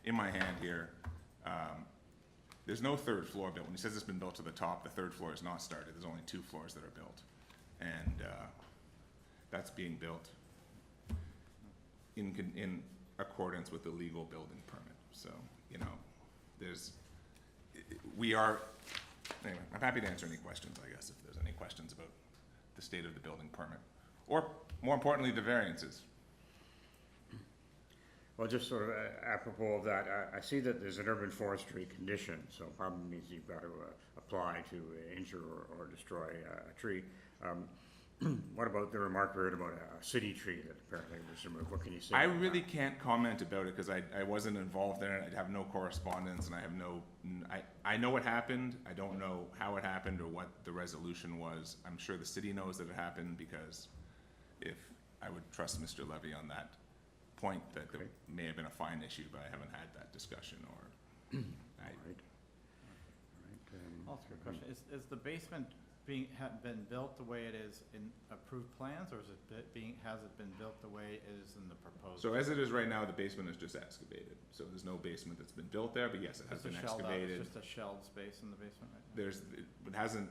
Speaker 4: in my hand here. There's no 3rd floor built. When he says it's been built to the top, the 3rd floor is not started. There's only 2 floors that are built. And that's being built in accordance with the legal building permit. So, you know, anyway, I'm happy to answer any questions, I guess, if there's any questions about the state of the building permit. Or, more importantly, the variances.
Speaker 1: Well, just sort of apropos of that, I see that there's an urban forestry condition, so probably means you've got to apply to injure or destroy a tree. What about the remark we heard about a city tree that apparently was removed? What can you say?
Speaker 4: I really can't comment about it because I wasn't involved in it. I have no correspondence, and I have no. I know what happened. I don't know how it happened or what the resolution was. I'm sure the city knows that it happened, because if I would trust Mr. Levy on that point, that there may have been a fine issue, but I haven't had that discussion. Or
Speaker 1: All right.
Speaker 12: Also, a good question. Is the basement been built the way it is in approved plans, or has it been built the way it is in the proposed?
Speaker 4: So as it is right now, the basement is just excavated. So there's no basement that's been built there, but yes, it has been excavated.
Speaker 12: It's just a shelled space in the basement, right?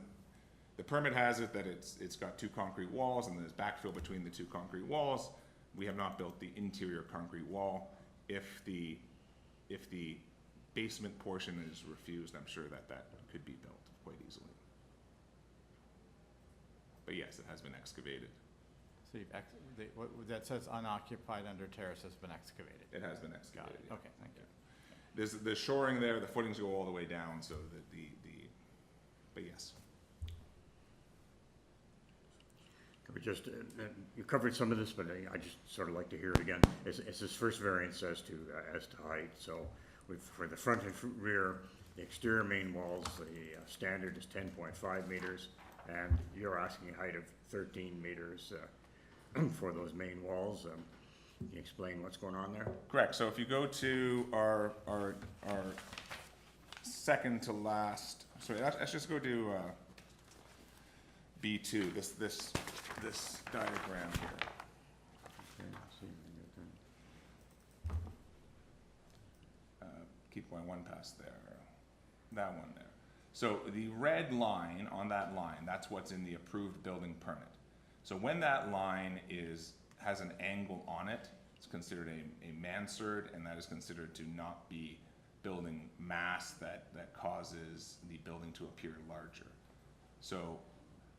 Speaker 4: The permit has it that it's got 2 concrete walls, and there's backfill between the 2 concrete walls. We have not built the interior concrete wall. If the basement portion is refused, I'm sure that could be built quite easily. But yes, it has been excavated.
Speaker 12: So that says unoccupied under terrace has been excavated?
Speaker 4: It has been excavated.
Speaker 12: Got it. Okay, thank you.
Speaker 4: There's the shoring there, the footings go all the way down, so that but yes.
Speaker 1: Could we just, you covered some of this, but I just sort of like to hear it again. It's this first variance as to height. So for the front and rear, the exterior main walls, the standard is 10.5 meters, and you're asking a height of 13 meters for those main walls. Can you explain what's going on there?
Speaker 4: Correct. So if you go to our second to last, sorry, let's just go to B2. This diagram here.
Speaker 1: Okay, let's see if we can get that.
Speaker 4: Keep going one past there. That one there. So the red line on that line, that's what's in the approved building permit. So when that line has an angle on it, it's considered a mansard, and that is considered to not be building mass that causes the building to appear larger. So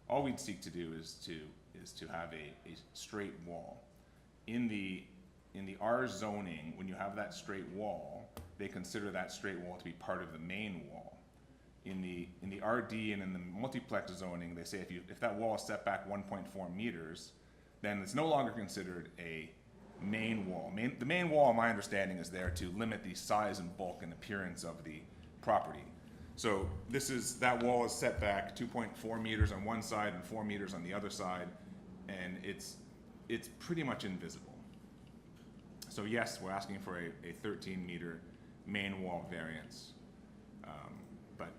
Speaker 4: all we'd seek to do is to have a straight wall. In the R zoning, when you have that straight wall, they consider that straight wall to be part of the main wall. In the RD and in the multiplex zoning, they say if that wall is set back 1.4 meters, then it's no longer considered a main wall. The main wall, my understanding, is there to limit the size and bulk and appearance of the property. So that wall is set back 2.4 meters on one side and 4 meters on the other side, and it's pretty much invisible. So yes, we're asking for a 13-meter main wall variance. But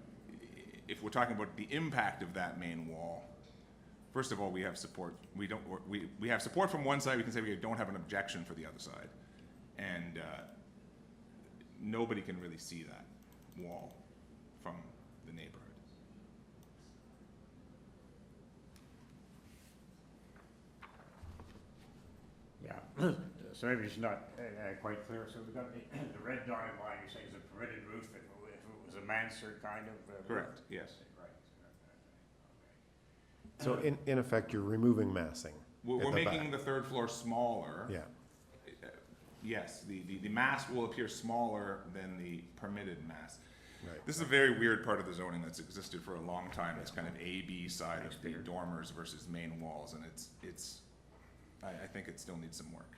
Speaker 4: if we're talking about the impact of that main wall, first of all, we have support. We have support from one side. We can say we don't have an objection for the other side, and nobody can really see that wall from the neighborhood.
Speaker 1: So maybe it's not quite clear. So we've got the red dotted line, you're saying is a permitted roof if it was a mansard kind of?
Speaker 4: Correct, yes.
Speaker 1: Right.
Speaker 17: So in effect, you're removing massing.
Speaker 4: We're
Speaker 17: at the
Speaker 4: making
Speaker 17: back.
Speaker 4: the third floor smaller.
Speaker 17: Yeah.
Speaker 4: Yes, the mass will appear smaller than the permitted mass.
Speaker 17: Right.
Speaker 4: This is a very weird part of the zoning that's existed for a long time. It's kind of A-B side of the dormers versus main walls, and I think it still needs some work.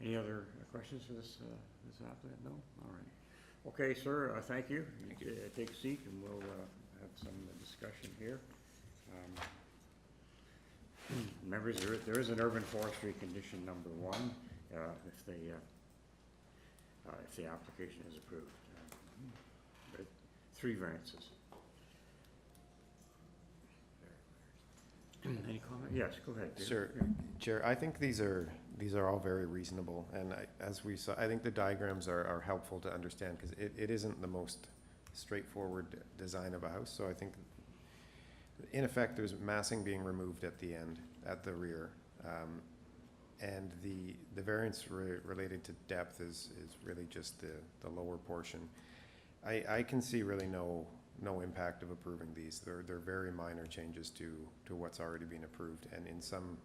Speaker 1: Any other questions for this applicant? No? All right. Okay, sir, thank you. You take a seat and we'll have some discussion here. Members, there is an urban forestry condition number 1 if the application is approved. But 3 variances. Any comment? Yes, go ahead. David.
Speaker 17: Sure, Chair. I think these are all very reasonable, and as we saw, I think the diagrams are helpful to understand because it isn't the most straightforward design of a house. So I think, in effect, there's massing being removed at the end, at the rear, and the variance related to depth is really just the lower portion. I can see really no impact of approving these. They're very minor changes to what's already been approved, and in some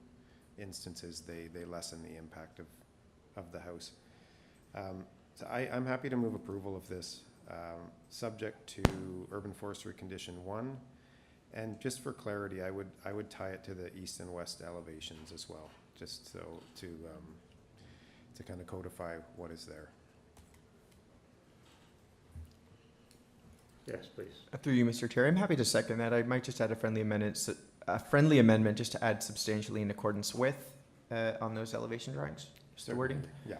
Speaker 17: instances they lessen the impact of the house. So I'm happy to move approval of this, subject to urban forestry condition 1, and just for clarity, I would tie it to the east and west elevations as well, just so to kind of codify what is there.
Speaker 1: Yes, please.
Speaker 10: Through you, Mr. Chair, I'm happy to second that. I might just add a friendly amendment just to add substantially in accordance with on those elevation drawings. Just the wording.
Speaker 17: Yeah.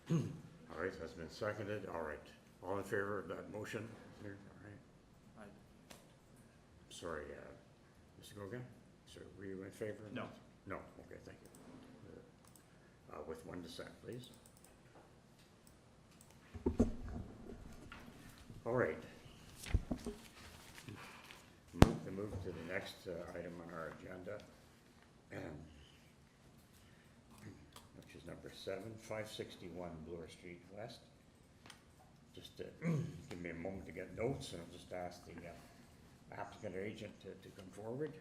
Speaker 1: All right, that's been seconded. All right. All in favor of that motion? Here? All right. Sorry, Mr. Gogan? Sir, were you in favor? No. No, okay, thank you. With 1 dissent, please. All right. Move to the next item on our agenda, which is number 7, 561 Bloor Street West. Just give me a moment to get notes, and I'll just ask the applicant or agent to come forward.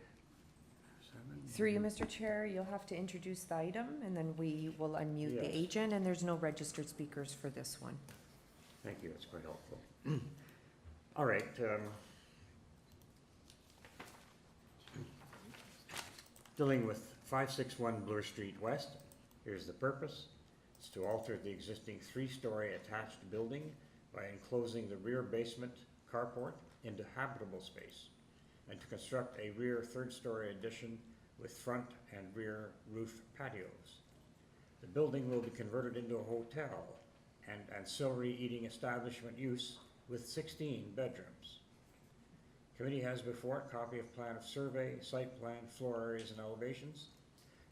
Speaker 1: 7.
Speaker 2: Through you, Mr. Chair, you'll have to introduce the item, and then we will unmute the
Speaker 1: Yes.
Speaker 2: agent, and there's no registered speakers for this one.
Speaker 1: Thank you, that's quite helpful. All right. Dealing with 561 Bloor Street West, here's the purpose. It's to alter the existing 3-story attached building by enclosing the rear basement carport into habitable space, and to construct a rear 3rd-story addition with front and rear roof patios. The building will be converted into a hotel and ancillary eating establishment use with 16 bedrooms. Committee has before it a copy of plan of survey, site plan, floor areas and elevations,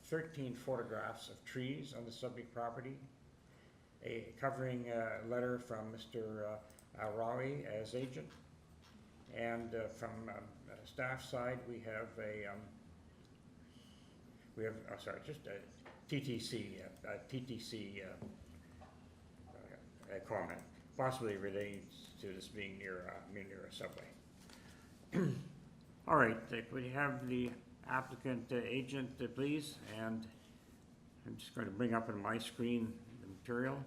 Speaker 1: 13 photographs of trees on the subject property, a covering letter from Mr. Arawi as agent, and from staff side we have a comment, possibly relating to this being near a subway. All right, could we have the applicant agent, please? And I'm just going to bring up on my screen the material.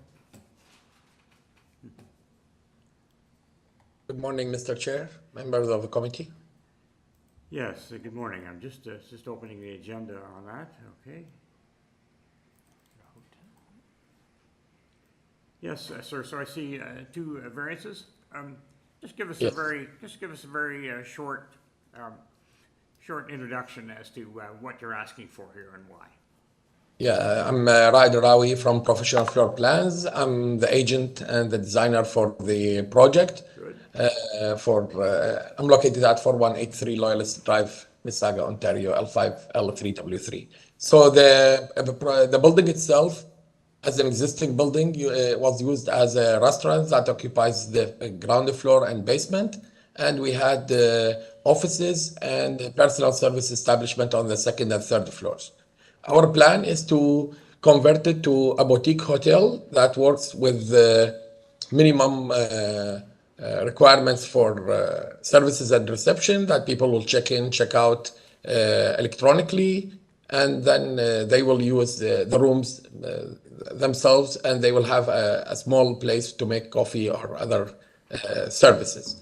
Speaker 7: Good morning, Mr. Chair, members of the committee.
Speaker 1: Yes, good morning. I'm just opening the agenda on that, okay? Yes, sir, so I see 2 variances. Just give us
Speaker 7: Yes.
Speaker 1: a very short introduction as to what you're asking for here and why.
Speaker 7: Yeah, I'm Raed Rawi from Professional Floor Plans. I'm the agent and the designer for the project.
Speaker 1: Good.
Speaker 7: I'm located at 4183 Loyalist Drive, Mississauga, Ontario, L5, L3W3. So the building itself, as an existing building, was used as a restaurant that occupies the ground floor and basement. and we had offices and personal service establishment on the second and third floors. Our plan is to convert it to a boutique hotel that works with minimum requirements for services and reception, that people will check in, check out electronically, and then they will use the rooms themselves, and they will have a small place to make coffee or other services.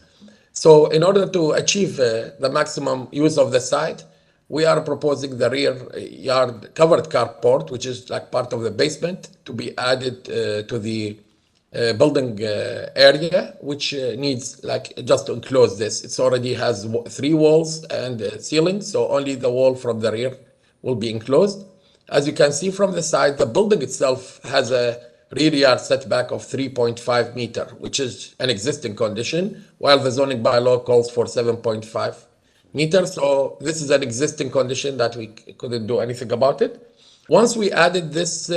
Speaker 7: So in order to achieve the maximum use of the site, we are proposing the rear yard covered carport, which is like part of the basement, to be added to the building area, which needs like just to enclose this. It already has 3 walls and ceiling, so only the wall from the rear will be enclosed. As you can see from the side, the building itself has a rear yard setback of 3.5 meter, which is an existing condition, while the zoning bylaw calls for 7.5 meters. So this is an existing condition that we couldn't do anything about it. Once we added this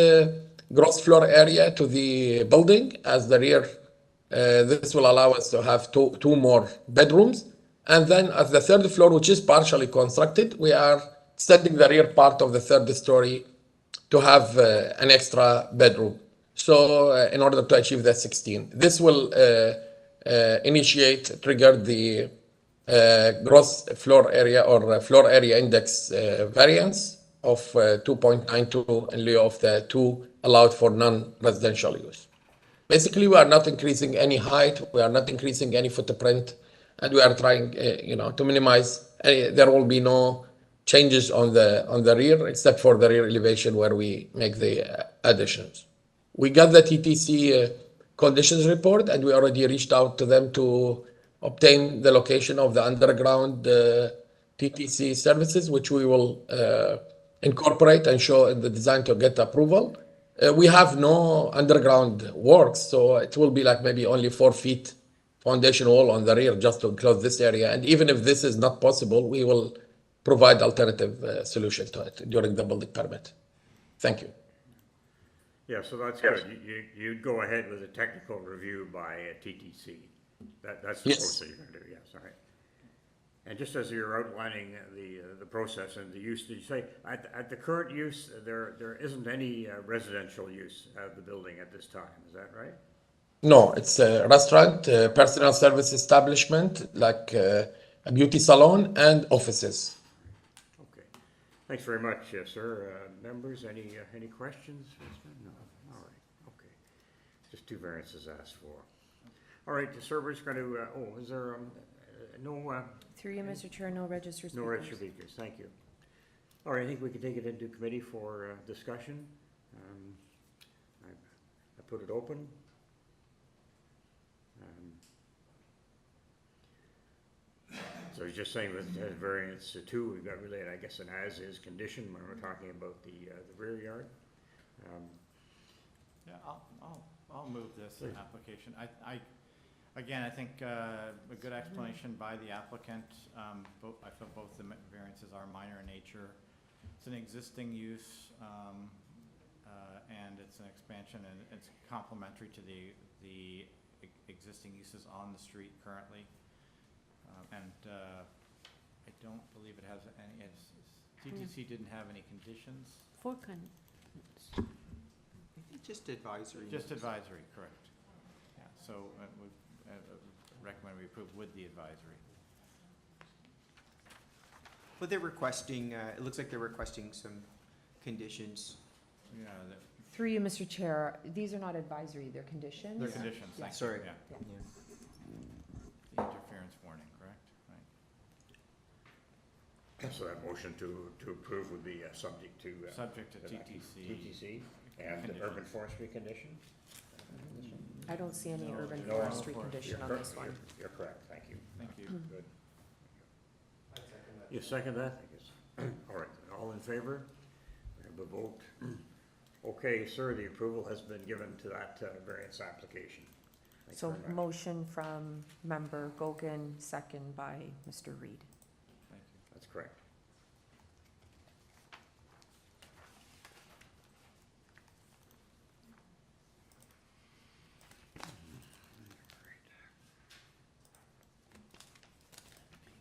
Speaker 7: gross floor area to the building as the rear, this will allow us to have two more bedrooms. And then at the third floor, which is partially constructed, we are extending the rear part of the third story to have an extra bedroom. So in order to achieve the 16, this will trigger the gross floor area or floor area index variance of 2.92 in lieu of the 2 allowed for non-residential use. Basically, we are not increasing any height, we are not increasing any footprint, and we are trying, to minimize. There will be no changes on the rear, except for the rear elevation where we make the additions. We got the TTC conditions report, and we already reached out to them to obtain the location of the underground TTC services, which we will incorporate and show in the design to get approval. We have no underground works, so it will be like maybe only 4 feet foundation wall on the rear just to enclose this area. And even if this is not possible, we will provide alternative solution to it during the building permit. Thank you.
Speaker 1: Yeah, so that's good. You'd go ahead with a technical review by TTC. That's the process you're going to do, yes, all right. And just as you're outlining the process and the use, did you say at the current use, there isn't any residential use of the building at this time, is that right?
Speaker 7: No, it's a restaurant, personal service establishment, like a beauty salon and offices.
Speaker 1: Okay. Thanks very much, sir. Members, any questions? No. All right. Okay. Just 2 variances asked for. All right, the server's going to, is there no...
Speaker 2: Through you, Mr. Chair, no registered speakers.
Speaker 1: No registered speakers, thank you. All right, I think we can take it into committee for discussion. I put it open. So he's just saying with variance 2, we've got really, I guess, an as-is condition when we're talking about the rear yard.
Speaker 12: Yeah, I'll move this application. Again, I think a good explanation by the applicant. I feel both the variances are minor in nature. It's an existing use, and it's an expansion, and it's complementary to the existing uses on the street currently. I don't believe it has any. TTC didn't have any conditions.
Speaker 6: 4 conditions.
Speaker 10: I think just advisory.
Speaker 12: Just advisory, correct. Yeah. So we recommend we approve with the advisory.
Speaker 10: But they're requesting. It looks like they're requesting some conditions.
Speaker 12: Yeah.
Speaker 2: Through you, Mr. Chair, these are not advisory, they're conditions.
Speaker 12: They're conditions.
Speaker 2: Yeah.
Speaker 10: Sorry.
Speaker 12: Yeah.
Speaker 2: Yeah.
Speaker 12: The interference warning, correct? Right.
Speaker 1: So that motion to approve would be subject to...
Speaker 12: subject to TTC.
Speaker 1: And the urban forestry condition?
Speaker 2: I don't see any urban
Speaker 1: No,
Speaker 2: forestry condition on this one.
Speaker 1: You're correct, thank you.
Speaker 12: Thank you.
Speaker 1: Good. You second that? All right, all in favor? We have a vote. Okay, sir, the approval has been given to that variance application. Thanks
Speaker 2: So
Speaker 1: very much.
Speaker 2: motion from member Gogan, second by Mr. Reed.
Speaker 12: Thank you.
Speaker 1: That's correct.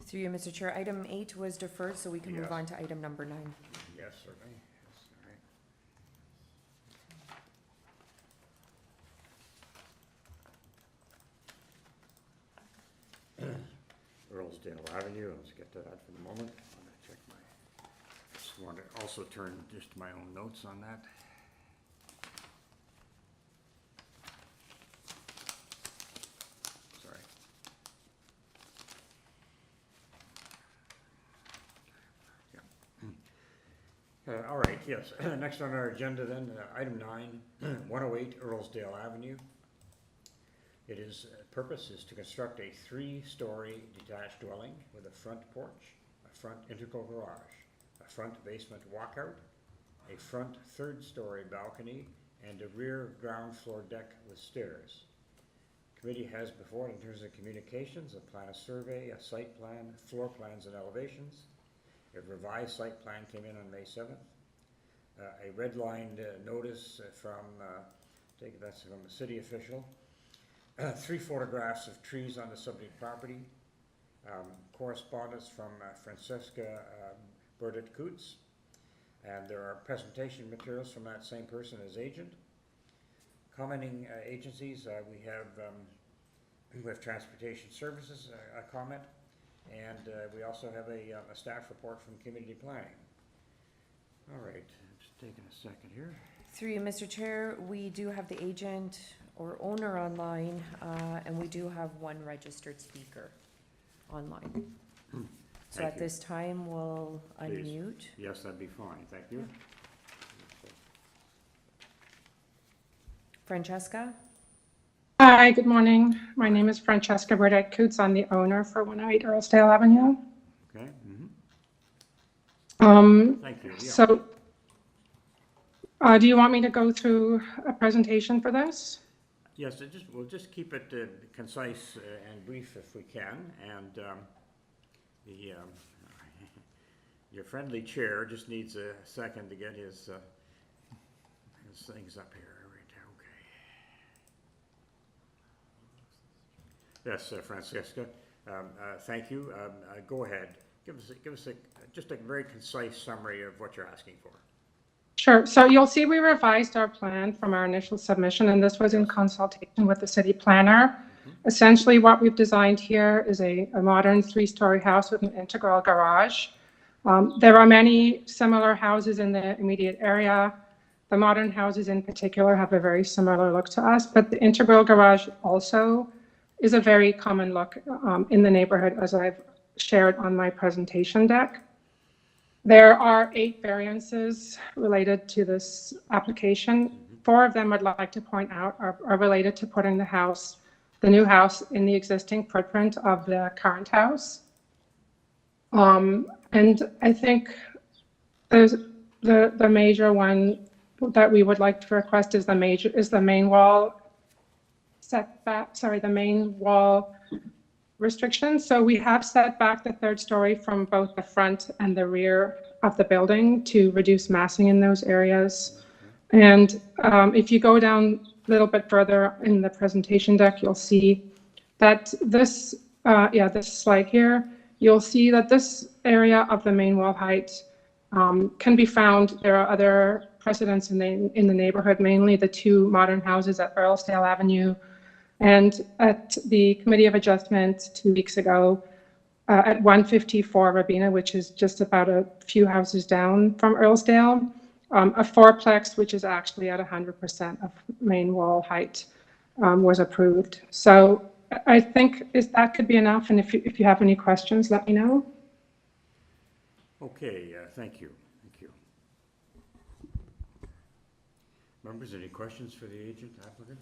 Speaker 2: Through you, Mr. Chair, item 8 was deferred, so we can move
Speaker 1: Yes.
Speaker 2: on to item number 9.
Speaker 1: Yes, certainly. Yes, all right. Earlsdale Avenue, let's get to that for the moment. I'm gonna check just want to also turn just my own notes on that. Sorry. All right, yes. Next on our agenda then, item 9, 108 Earlsdale Avenue. It is, purpose is to construct a 3-story detached dwelling with a front porch, a front integral garage, a front basement walkout, a front 3rd-story balcony, and a rear ground floor deck with stairs. Committee has before it, in terms of communications, a plan of survey, a site plan, floor plans and elevations. A revised site plan came in on May 7th. A redlined notice from, take that's from a city official. 3 photographs of trees on the subject property. Correspondence from Francesca Burdett Coots. And there are presentation materials from that same person as agent. Commenting agencies, we have Transportation Services, a comment. And we also have a staff report from Community Planning. All right, just taking a second here.
Speaker 2: Through you, Mr. Chair, we do have the agent or owner online, and we do have 1 registered speaker online. So
Speaker 1: Thank
Speaker 2: at
Speaker 1: you.
Speaker 2: this time, we'll
Speaker 1: Please.
Speaker 2: unmute.
Speaker 1: Yes, that'd be fine, thank you.
Speaker 2: Francesca?
Speaker 8: Hi, good morning. My name is Francesca Burdett Coots. I'm the owner for 108 Earlsdale Avenue.
Speaker 1: Okay. Thank you. Yeah.
Speaker 8: So, do you want me to go through a presentation for this?
Speaker 1: Yes, we'll just keep it concise and brief if we can. And your friendly chair just needs a second to get his things up here. Yes, Francesca, thank you. Go ahead. Give us just a very concise summary of what you're asking for.
Speaker 8: Sure. So you'll see we revised our plan from our initial submission, and this was in consultation with the city planner. Essentially, what we've designed here is a modern 3-story house with an integral garage. There are many similar houses in the immediate area. The modern houses in particular have a very similar look to us, but the integral garage also is a very common look in the neighborhood, as I've shared on my presentation deck. There are 8 variances related to this application. 4 of them I'd like to point out are related to putting the new house in the existing footprint of the current house. And I think there's the major one that we would like to request is the main wall setback, the main wall restrictions. So we have set back the 3rd story from both the front and the rear of the building to reduce massing in those areas. And if you go down a little bit further in the presentation deck, you'll see that this slide here, you'll see that this area of the main wall height can be found. There are other precedents in the neighborhood, mainly the 2 modern houses at Earlsdale Avenue and at the Committee of Adjustment 2 weeks ago at 154 Rabina, which is just about a few houses down from Earlsdale, a 4-plex, which is actually at 100% of main wall height, was approved. So I think that could be enough, and if you have any questions, let me know.
Speaker 1: Okay, thank you. Thank you. Members, any questions for the agent applicant?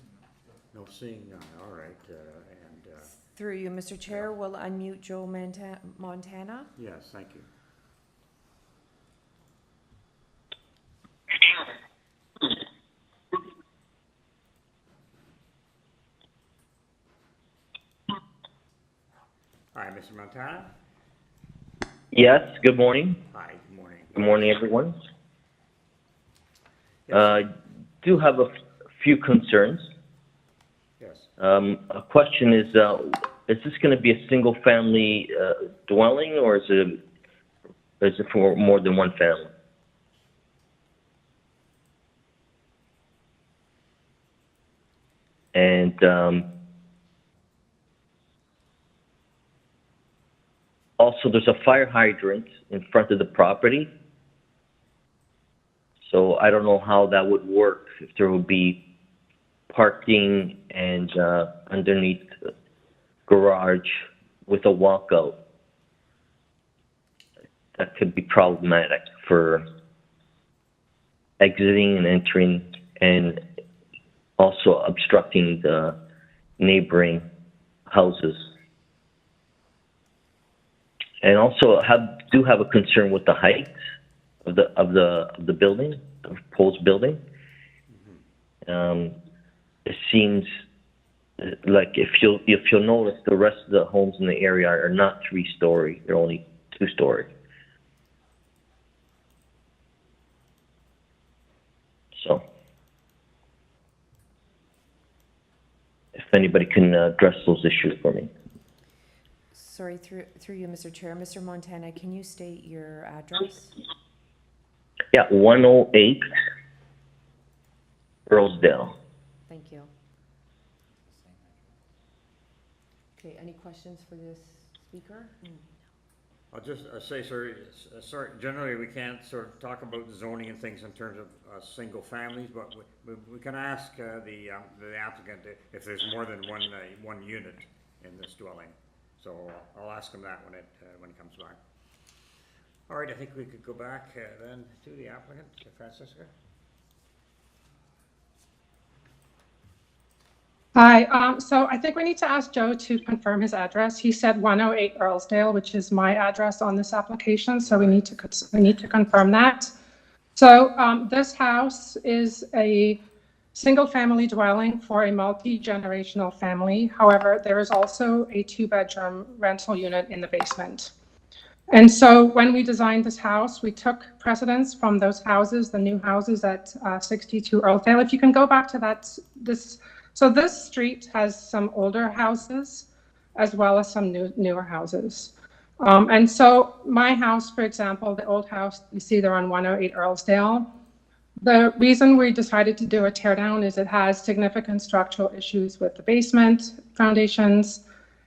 Speaker 1: No, seeing none. All right.
Speaker 2: Through you, Mr. Chair, we'll unmute Joe Montana.
Speaker 1: Yes, thank you. Hi, Mr. Montana.
Speaker 9: Yes, good morning.
Speaker 1: Hi, good morning.
Speaker 9: Good morning, everyone. Do have a few concerns.
Speaker 1: Yes.
Speaker 9: A question is, is this going to be a single-family dwelling, or is it for more than one family? And also, there's a fire hydrant in front of the property. So I don't know how that would work, if there would be parking and underneath the garage with a walkout. That could be problematic for exiting and entering, and also obstructing the neighboring houses. And also do have a concern with the height of the building, the proposed building. It seems like if you'll notice, the rest of the homes in the area are not 3-story; they're only 2-story. So, if anybody can address those issues for me.
Speaker 2: Sorry, through you, Mr. Chair. Mr. Montana, can you state your address?
Speaker 9: Yeah, 108 Earlsdale.
Speaker 2: Thank you. Okay, any questions for this speaker?
Speaker 1: I'll just say, sorry, generally we can't sort of talk about zoning and things in terms of single families, but we can ask the applicant if there's more than one unit in this dwelling. So I'll ask him that when it comes back. All right, I think we could go back then to the applicant, Francisca.
Speaker 8: Hi, so I think we need to ask Joe to confirm his address. He said 108 Earlsdale, which is my address on this application, so we need to confirm that. So this house is a single-family dwelling for a multi-generational family. However, there is also a 2-bedroom rental unit in the basement. And so when we designed this house, we took precedence from those houses, the new houses at 62 Earlsdale. If you can go back to so this street has some older houses as well as some newer houses. And so my house, for example, the old house you see there on 108 Earlsdale, the reason we decided to do a tear down is it has significant structural issues with the basement foundations.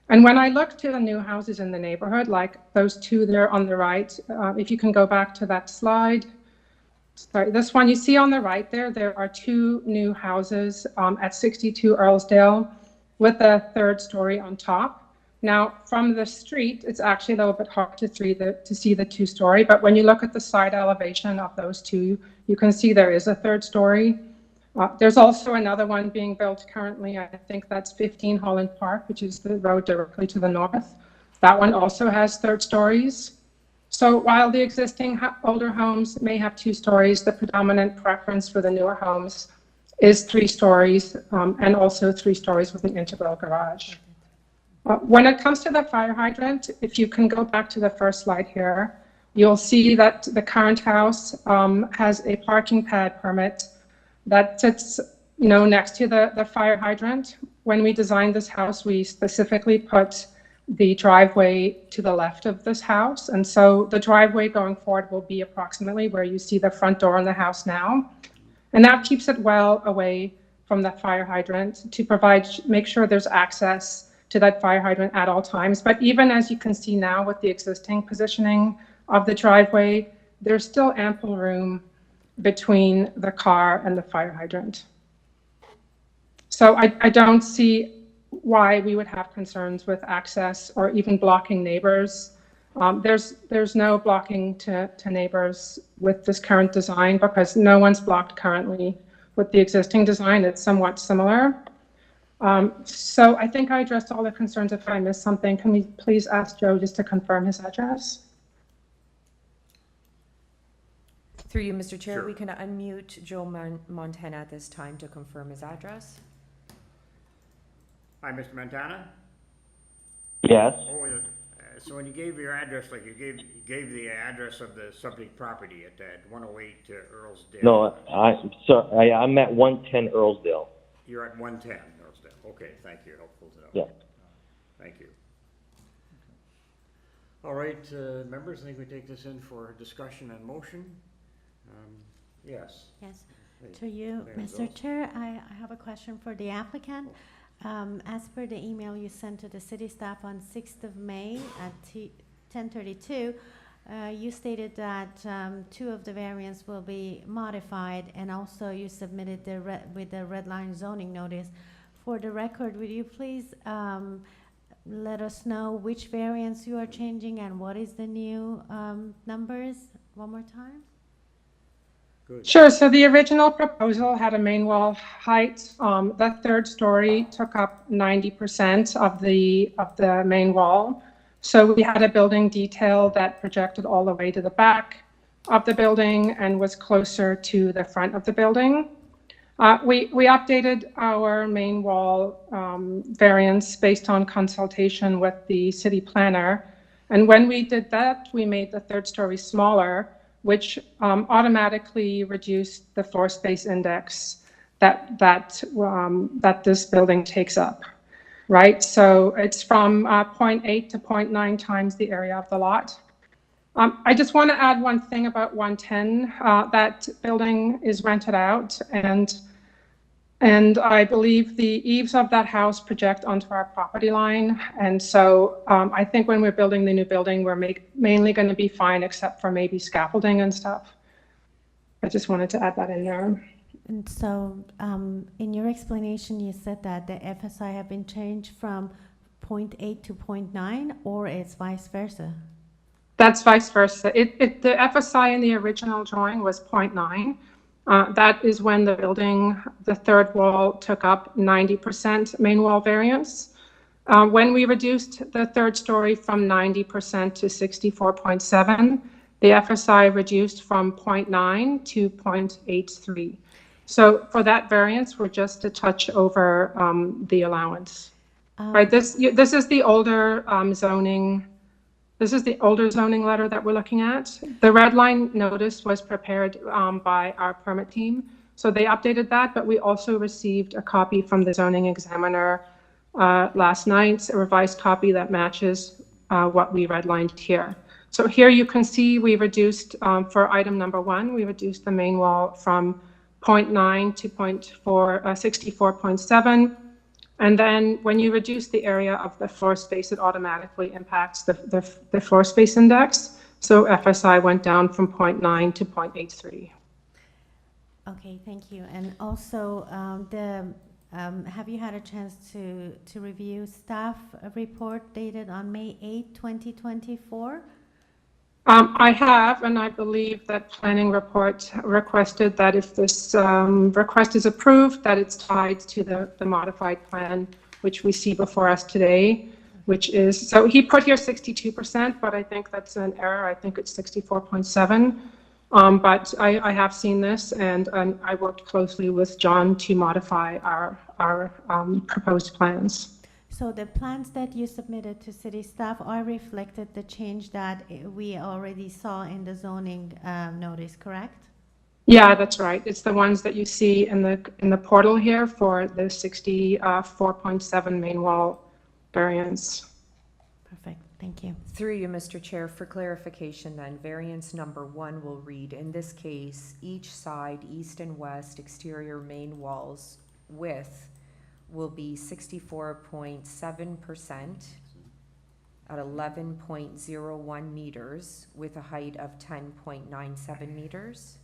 Speaker 8: And when I look to the new houses in the neighborhood, like those two there on the right, if you can go back to that slide. Sorry, this one you see on the right there are 2 new houses at 62 Earlsdale with a 3rd story on top. Now, from the street, it's actually a little bit hard to see the 2-story, but when you look at the side elevation of those 2, you can see there is a 3rd story. There's also another one being built currently. I think that's 15 Holland Park, which is the road directly to the north. That one also has 3rd stories. So while the existing older homes may have 2 stories, the predominant preference for the newer homes is 3 stories and also 3 stories with an integral garage. When it comes to the fire hydrant, if you can go back to the first slide here, you'll see that the current house has a parking pad permit that sits, next to the fire hydrant. When we designed this house, we specifically put the driveway to the left of this house. And so the driveway going forward will be approximately where you see the front door in the house now. And that keeps it well away from the fire hydrant to make sure there's access to that fire hydrant at all times. But even as you can see now with the existing positioning of the driveway, there's still ample room between the car and the fire hydrant. So I don't see why we would have concerns with access or even blocking neighbors. There's no blocking to neighbors with this current design because no one's blocked currently with the existing design. It's somewhat similar. So I think I addressed all the concerns. If I missed something, can we please ask Joe just to confirm his address?
Speaker 2: Through you, Mr. Chair,
Speaker 1: Sure.
Speaker 2: we can unmute Joe Montana at this time to confirm his address.
Speaker 1: Hi, Mr. Montana?
Speaker 9: Yes.
Speaker 1: Oh, so when you gave your address, like you gave the address of the subject property at 108 Earlsdale.
Speaker 9: No, I'm at 110 Earlsdale.
Speaker 1: You're at 110 Earlsdale. Okay, thank you. Helpful to know.
Speaker 9: Yeah.
Speaker 1: Thank you. All right, members, I think we take this in for discussion and motion. Yes.
Speaker 6: Yes.
Speaker 1: Please.
Speaker 6: To you,
Speaker 1: Mayor
Speaker 6: Mr.
Speaker 1: Mills.
Speaker 6: Chair, I have a question for the applicant. As per the email you sent to the city staff on 6th of May at 10:32, you stated that 2 of the variants will be modified, and also you submitted with the red line zoning notice. For the record, would you please let us know which variants you are changing and what is the new numbers one more time?
Speaker 1: Good.
Speaker 8: Sure. So the original proposal had a main wall height. The third story took up 90% of the main wall. So we had a building detail that projected all the way to the back of the building and was closer to the front of the building. We updated our main wall variance based on consultation with the city planner. And when we did that, we made the third story smaller, which automatically reduced the floor space index that this building takes up, right? So it's from 0.8 to 0.9 times the area of the lot. I just want to add one thing about 110. That building is rented out, and I believe the eaves of that house project onto our property line. And so I think when we're building the new building, we're mainly going to be fine, except for maybe scaffolding and stuff. I just wanted to add that in there.
Speaker 6: And so in your explanation, you said that the FSI have been changed from 0.8 to 0.9, or it's vice versa?
Speaker 8: That's vice versa. The FSI in the original drawing was 0.9. That is when the building, the third wall, took up 90% main wall variance. When we reduced the third story from 90% to 64.7, the FSI reduced from 0.9 to 0.83. So for that variance, we're just a touch over the allowance. Right. This is the older zoning. This is the older zoning letter that we're looking at. The red line notice was prepared by our permit team. So they updated that, but we also received a copy from the zoning examiner last night, a revised copy that matches what we redlined here. So here you can see we reduced, for item number 1, we reduced the main wall from 0.9 to 64.7. And then when you reduce the area of the floor space, it automatically impacts the floor space index. So FSI went down from 0.9 to 0.83.
Speaker 6: Okay, thank you. And also, have you had a chance to review staff report dated on May 8, 2024?
Speaker 8: I have, and I believe that planning report requested that if this request is approved, that it's tied to the modified plan, which we see before us today, which is, so he put here 62%, but I think that's an error. I think it's 64.7. But I have seen this, and I worked closely with John to modify our proposed plans.
Speaker 6: So the plans that you submitted to city staff are reflected the change that we already saw in the zoning notice, correct?
Speaker 8: Yeah, that's right. It's the ones that you see in the portal here for the 64.7 main wall variance.
Speaker 6: Perfect. Thank you.
Speaker 2: Through you, Mr. Chair, for clarification then, variance number 1 will read, in this case, each side, east and west, exterior main walls width will be 64.7% at 11.01 meters with a height of 10.97 meters.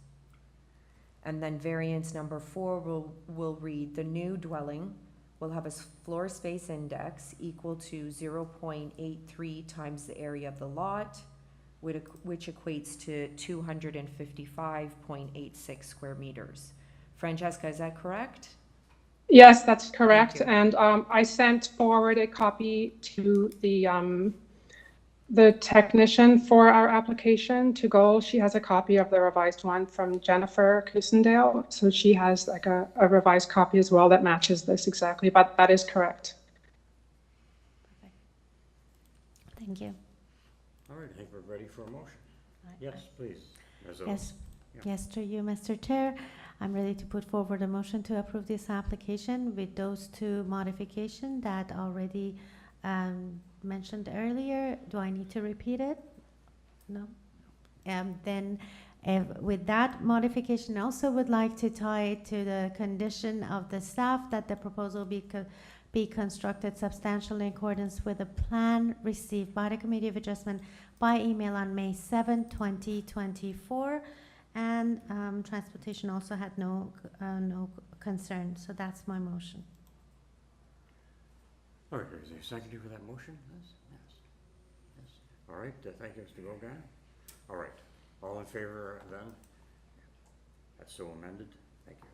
Speaker 2: And then variance number 4 will read, the new dwelling will have a floor space index equal to 0.83 times the area of the lot, which equates to 255.86 square meters. Francesca, is that correct?
Speaker 8: Yes, that's correct. And I sent forward a copy to the technician for our application to Goal. She has a copy of the revised one from Jennifer Kusendale. So she has like a revised copy as well that matches this exactly, but that is correct.
Speaker 6: Perfect. Thank you.
Speaker 1: All right, I think we're ready for a motion. Yes, please.
Speaker 6: Yes, yes, to you, Mr. Chair. I'm ready to put forward a motion to approve this application with those 2 modifications that already mentioned earlier. Do I need to repeat it? No? Then with that modification, I also would like to tie it to the condition of the staff that the proposal be constructed substantially in accordance with the plan received by the Committee of Adjustment by email on May 7, 2024. And transportation also had no concern. So that's my motion.
Speaker 1: All right, is there a seconder for that motion? Yes. Yes. All right, thank you, Mr. Gogan. All right, all in favor then? That's so amended. Thank you.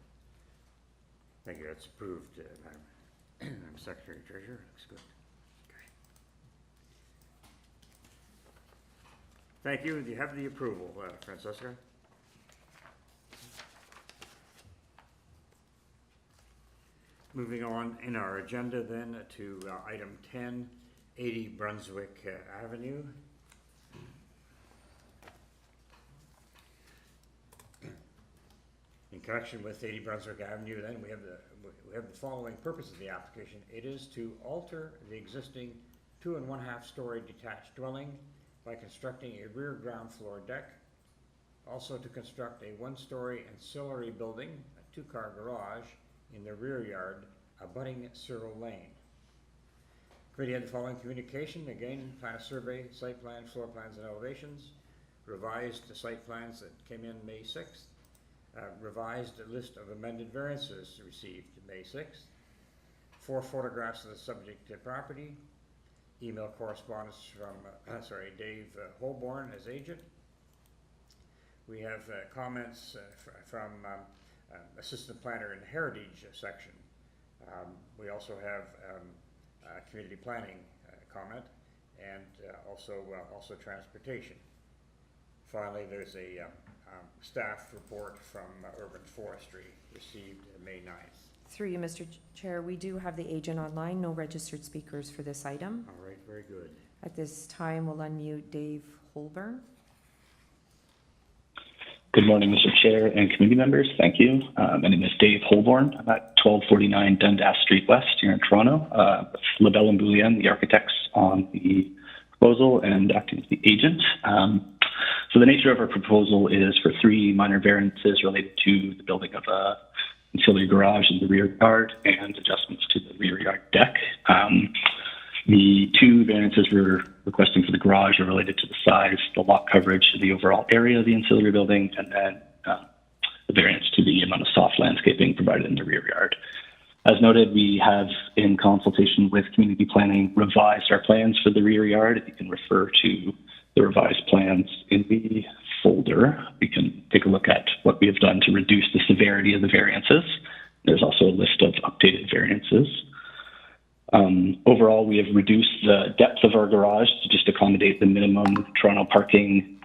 Speaker 1: Thank you, that's approved, Madam Secretary Treasurer. Looks good. Okay. Thank you. Do you have the approval, Francesca? Moving on in our agenda then to item 10, 80 Brunswick Avenue. In connection with 80 Brunswick Avenue, then we have the following purpose of the application. It is to alter the existing 2 1/2 story detached dwelling by constructing a rear ground floor deck. Also to construct a 1-story ancillary building, a 2-car garage in the rear yard abutting Cyril Lane. Committee had the following communication. Again, plan a survey, site plan, floor plans and elevations. Revised the site plans that came in May 6th. Revised a list of amended variances received May 6th. 4 photographs of the subject property. Email correspondence from Dave Holborn as agent. We have comments from assistant planner in the heritage section. We also have community planning comment and also transportation. Finally, there's a staff report from urban forestry received May 9th.
Speaker 2: Through you, Mr. Chair, we do have the agent online, no registered speakers for this item.
Speaker 1: All right, very good.
Speaker 2: At this time, we'll unmute Dave Holborn.
Speaker 3: Good morning, Mr. Chair and committee members. Thank you. My name is Dave Holborn. I'm at 1249 Dundas Street West here in Toronto. LaBelle and Boulian, the architects on the proposal and acting as the agent. So the nature of our proposal is for 3 minor variances related to the building of a ancillary garage in the rear yard and adjustments to the rear yard deck. The 2 variances we're requesting for the garage are related to the size, the lot coverage, the overall area of the ancillary building, and then the variance to the amount of soft landscaping provided in the rear yard. As noted, we have, in consultation with community planning, revised our plans for the rear yard. You can refer to the revised plans in the folder. We can take a look at what we have done to reduce the severity of the variances. There's also a list of updated variances. Overall, we have reduced the depth of our garage to just accommodate the minimum Toronto parking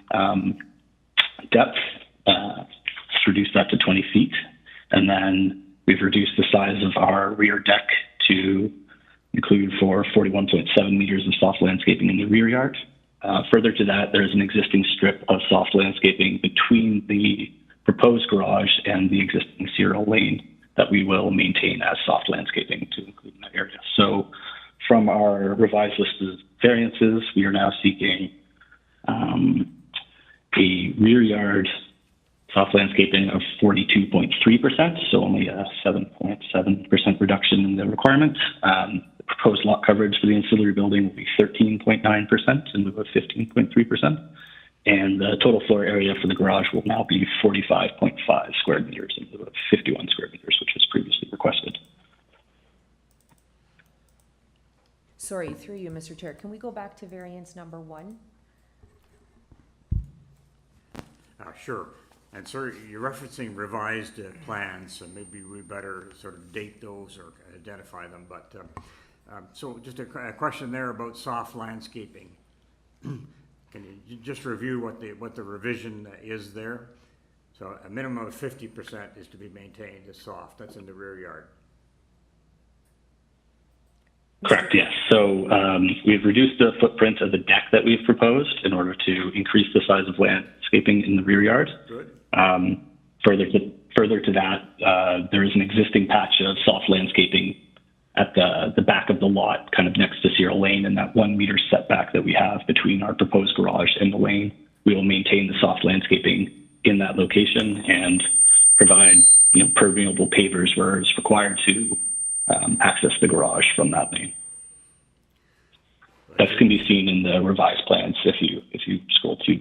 Speaker 3: depth. Reduced that to 20 feet. And then we've reduced the size of our rear deck to include for 41.7 meters of soft landscaping in the rear yard. Further to that, there's an existing strip of soft landscaping between the proposed garage and the existing Cyril Lane that we will maintain as soft landscaping to include in that area. So from our revised list of variances, we are now seeking a rear yard soft landscaping of 42.3%, so only a 7.7% reduction in the requirement. The proposed lot coverage for the ancillary building will be 13.9% in lieu of 15.3%. And the total floor area for the garage will now be 45.5 square meters in lieu of 51 square meters, which was previously requested.
Speaker 2: Sorry, through you, Mr. Chair. Can we go back to variance number 1?
Speaker 1: Sure. And sir, you're referencing revised plans, so maybe we better sort of date those or identify them. But so just a question there about soft landscaping. Can you just review what the revision is there? So a minimum of 50% is to be maintained as soft. That's in the rear yard.
Speaker 3: Correct, yes. So we've reduced the footprint of the deck that we've proposed in order to increase the size of landscaping in the rear yard.
Speaker 1: Good.
Speaker 3: Further to that, there is an existing patch of soft landscaping at the back of the lot, kind of next to Sierra Lane, and that 1 meter setback that we have between our proposed garage and the lane. We will maintain the soft landscaping in that location and provide, permeable pavers where it's required to access the garage from that lane. That can be seen in the revised plans if you scroll to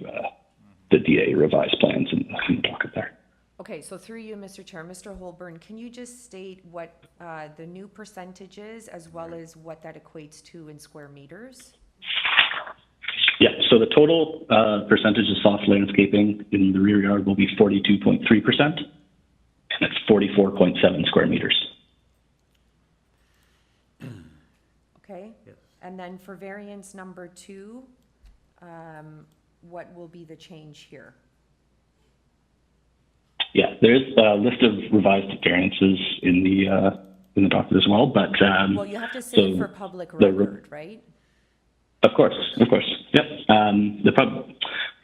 Speaker 3: the DA revised plans in the docket there.
Speaker 2: Okay, so through you, Mr. Chair, Mr. Holborn, can you just state what the new percentage is as well as what that equates to in square meters?
Speaker 3: Yeah, so the total percentage of soft landscaping in the rear yard will be 42.3%, and it's 44.7 square meters.
Speaker 2: Okay, and then for variance number 2, what will be the change here?
Speaker 3: Yeah, there's a list of revised variances in the docket as well, but
Speaker 2: Well, you have to say it for public record, right?
Speaker 3: Of course. Yep. The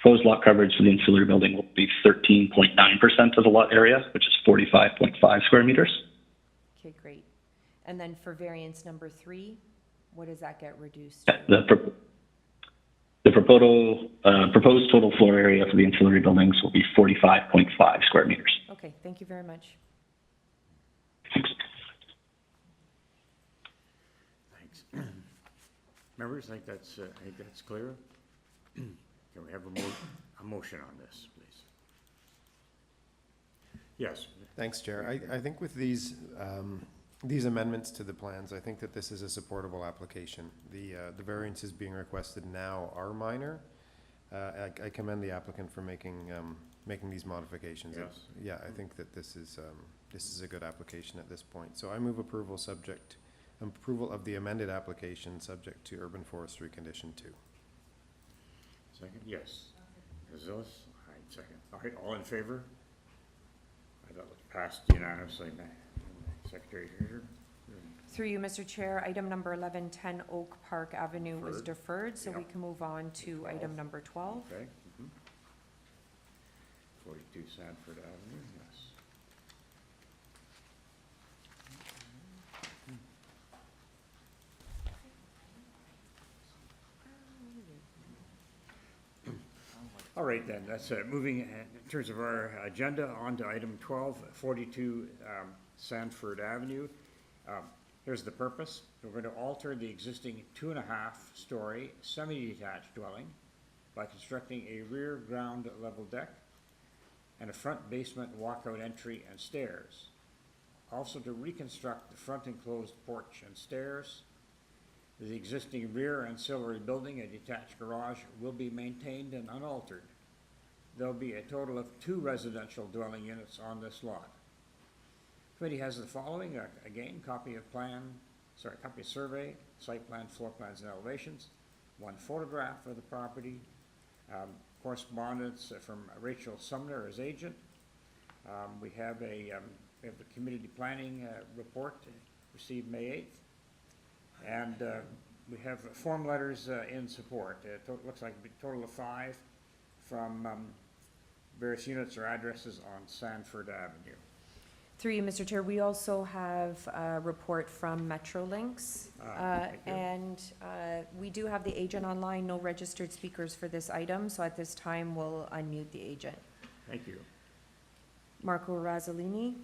Speaker 3: proposed lot coverage for the ancillary building will be 13.9% of the lot area, which is 45.5 square meters.
Speaker 2: Okay, great. And then for variance number 3, what does that get reduced to?
Speaker 3: The proposed total floor area for the ancillary buildings will be 45.5 square meters.
Speaker 2: Okay, thank you very much.
Speaker 1: Thanks. Members, I think that's clear. Can we have a motion on this, please? Yes.
Speaker 17: Thanks, Chair. I think with these amendments to the plans, I think that this is a supportable application. The variances being requested now are minor. I commend the applicant for making these modifications.
Speaker 1: Yes.
Speaker 17: Yeah, I think that this is a good application at this point. So I move approval of the amended application subject to urban forestry condition 2.
Speaker 1: Second, yes. Gonzalez, all right, second. All right, all in favor? I thought it was passed unanimously. Secretary here.
Speaker 2: Through you, Mr. Chair, item number 11, 10 Oak Park Avenue was deferred, so we can move on to item number 12.
Speaker 1: Okay. 42 Sandford Avenue, yes. All right, then, that's moving in terms of our agenda on to item 12, 42 Sandford Avenue. Here's the purpose. We're going to alter the existing 2.5-story semi-detached dwelling by constructing a rear ground level deck and a front basement walkout entry and stairs. Also to reconstruct the front enclosed porch and stairs. The existing rear ancillary building and detached garage will be maintained and unaltered. There'll be a total of 2 residential dwelling units on this lot. Committee has the following, again, copy of survey, site plan, floor plans, and elevations, 1 photograph of the property, correspondence from Rachel Sumner as agent. We have the community planning report received May 8th. And we have form letters in support. It looks like a total of 5 from various units or addresses on Sandford Avenue.
Speaker 2: Through you, Mr. Chair, we also have a report from Metrolinx. And we do have the agent online, no registered speakers for this item, so at this time we'll unmute the agent.
Speaker 1: Thank you.
Speaker 2: Marco Razzolini,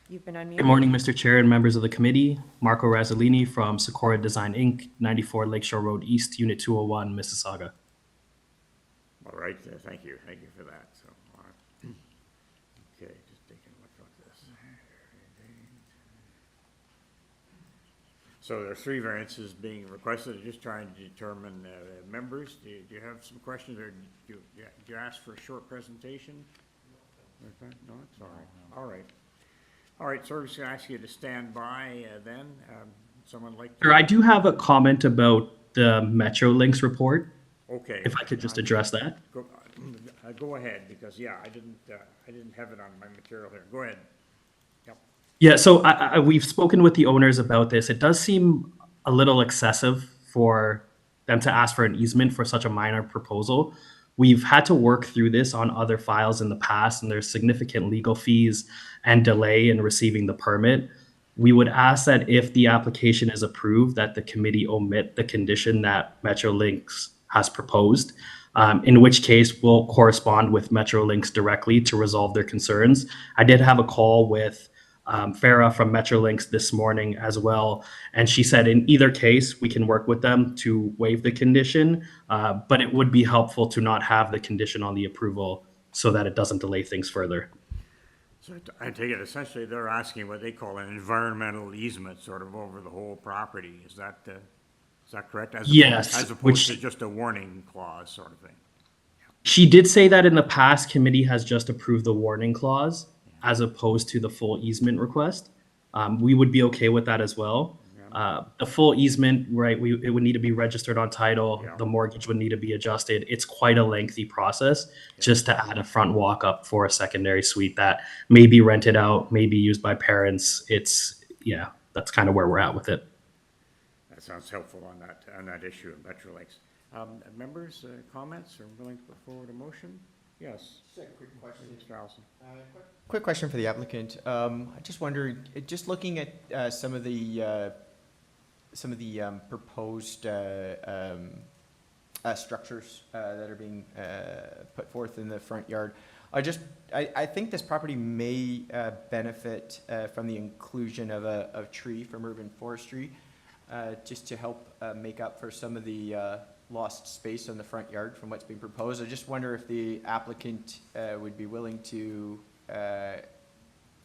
Speaker 2: you've been unmuted.
Speaker 11: Good morning, Mr. Chair and members of the committee. Marco Razzolini from Socorro Design Inc., 94 Lakeshore Road East, Unit 201, Mississauga.
Speaker 1: All right, thank you for that. So, all right. Okay, just taking a look at this. So there are 3 variances being requested. Just trying to determine members. Do you have some questions, or do you ask for a short presentation? Okay. No, it's all right. All right. All right, so we're just going to ask you to stand by then. Someone like to...
Speaker 11: Sure, I do have a comment about the Metrolinx report.
Speaker 1: Okay.
Speaker 11: If I could just address that.
Speaker 1: Go ahead, because yeah, I didn't have it on my material here. Go ahead. Yep.
Speaker 11: Yeah, so we've spoken with the owners about this. It does seem a little excessive for them to ask for an easement for such a minor proposal. We've had to work through this on other files in the past, and there's significant legal fees and delay in receiving the permit. we would ask that if the application is approved, that the committee omit the condition that Metrolinx has proposed, in which case we'll correspond with Metrolinx directly to resolve their concerns. I did have a call with Farah from Metrolinx this morning as well, and she said in either case, we can work with them to waive the condition, but it would be helpful to not have the condition on the approval so that it doesn't delay things further.
Speaker 1: So I take it essentially they're asking what they call an environmental easement sort of over the whole property. Is that correct?
Speaker 11: Yes,
Speaker 1: As opposed
Speaker 11: which-
Speaker 1: to just a warning clause sort of thing.
Speaker 11: She did say that in the past, committee has just approved the warning clause as opposed to the full easement request. We would be okay with that as well. The full easement, right, it would need to be registered on title. The mortgage would need to be adjusted. It's quite a lengthy process just to add a front walk up for a secondary suite that may be rented out, may be used by parents. That's kind of where we're at with it.
Speaker 1: That sounds helpful on that issue of Metrolinx. Members, comments, or willing to put forward a motion? Yes.
Speaker 10: Just a quick question.
Speaker 1: Mr. Allison.
Speaker 10: Quick question for the applicant. I just wondered, just looking at some of the proposed structures that are being put forth in the front yard, I think this property may benefit from the inclusion of a tree from urban forestry, just to help make up for some of the lost space on the front yard from what's being proposed. I just wonder if the applicant would be willing to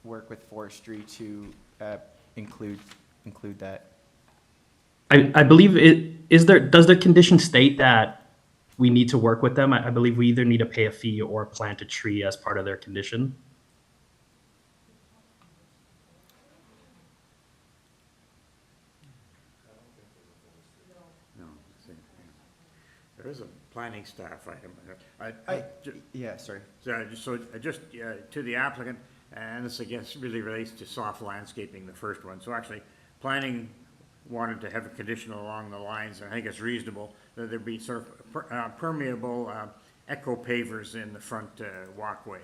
Speaker 10: work with forestry to include that.
Speaker 11: I believe does the condition state that we need to work with them? I believe we either need to pay a fee or plant a tree as part of their condition.
Speaker 1: No. There is a planning staff item.
Speaker 10: Sorry.
Speaker 1: So just to the applicant, and this I guess really relates to soft landscaping, the first one. So actually, planning wanted to have a condition along the lines, and I think it's reasonable, that there be sort of permeable echo pavers in the front walkway.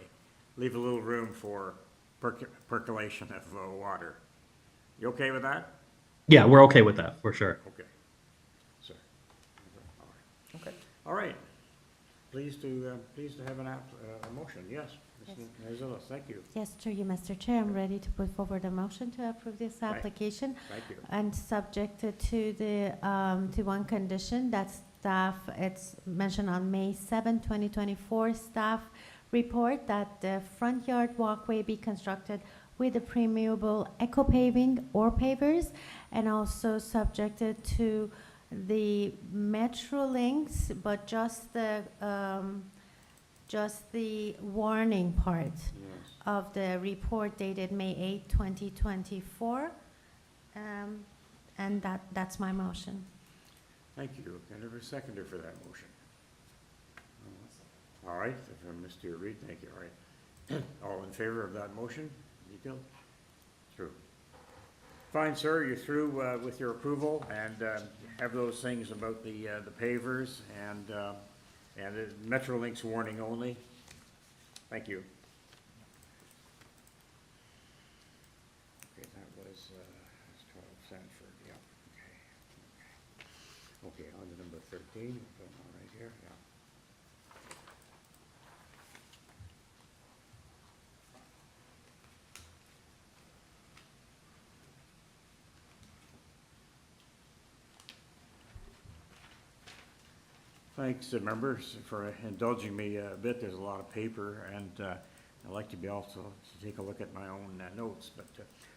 Speaker 1: Leave a little room for percolation of water. You okay with that?
Speaker 11: Yeah, we're okay with that, for sure.
Speaker 1: Okay. So, all right. Pleased to have a motion. Yes, Ms. Illis, thank you.
Speaker 6: Yes, through you, Mr. Chair, I'm ready to put forward a motion to approve this application.
Speaker 1: Thank you.
Speaker 6: And subjected to the, to one condition, that staff, it's mentioned on May 7, 2024, staff report that the front yard walkway be constructed with a permeable eco paving or pavers, and also subjected to the Metrolinx, but just the warning part of the report dated May 8, 2024. And that's my motion.
Speaker 1: Thank you. Can I have a seconder for that motion? All right, Mr. Reed, thank you. All right. All in favor of that motion? Detailed? Through. Fine, sir, you're through with your approval, and have those things about the pavers and the Metrolinx warning only. Thank you. Okay, that was 12 Sandford, yeah. Okay, on to number 13. We'll put it on right here, yeah. Thanks, members, for indulging me a bit. There's a lot of paper, and I'd like to be also to take a look at my own notes. But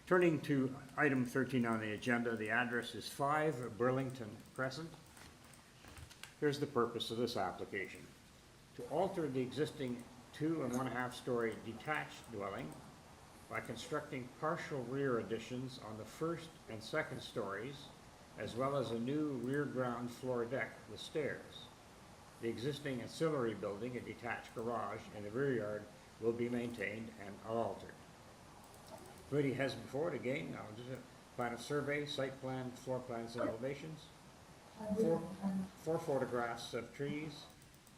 Speaker 1: turning to item 13 on the agenda, the address is 5 Burlington Crescent. Here's the purpose of this application: to alter the existing 2 1/2-story detached dwelling by constructing partial rear additions on the first and second stories, as well as a new rear ground floor deck with stairs. The existing ancillary building, a detached garage in the rear yard, will be maintained and altered. Committee has before it again, now just a plan of survey, site plan, floor plans, and elevations. 4 photographs of trees,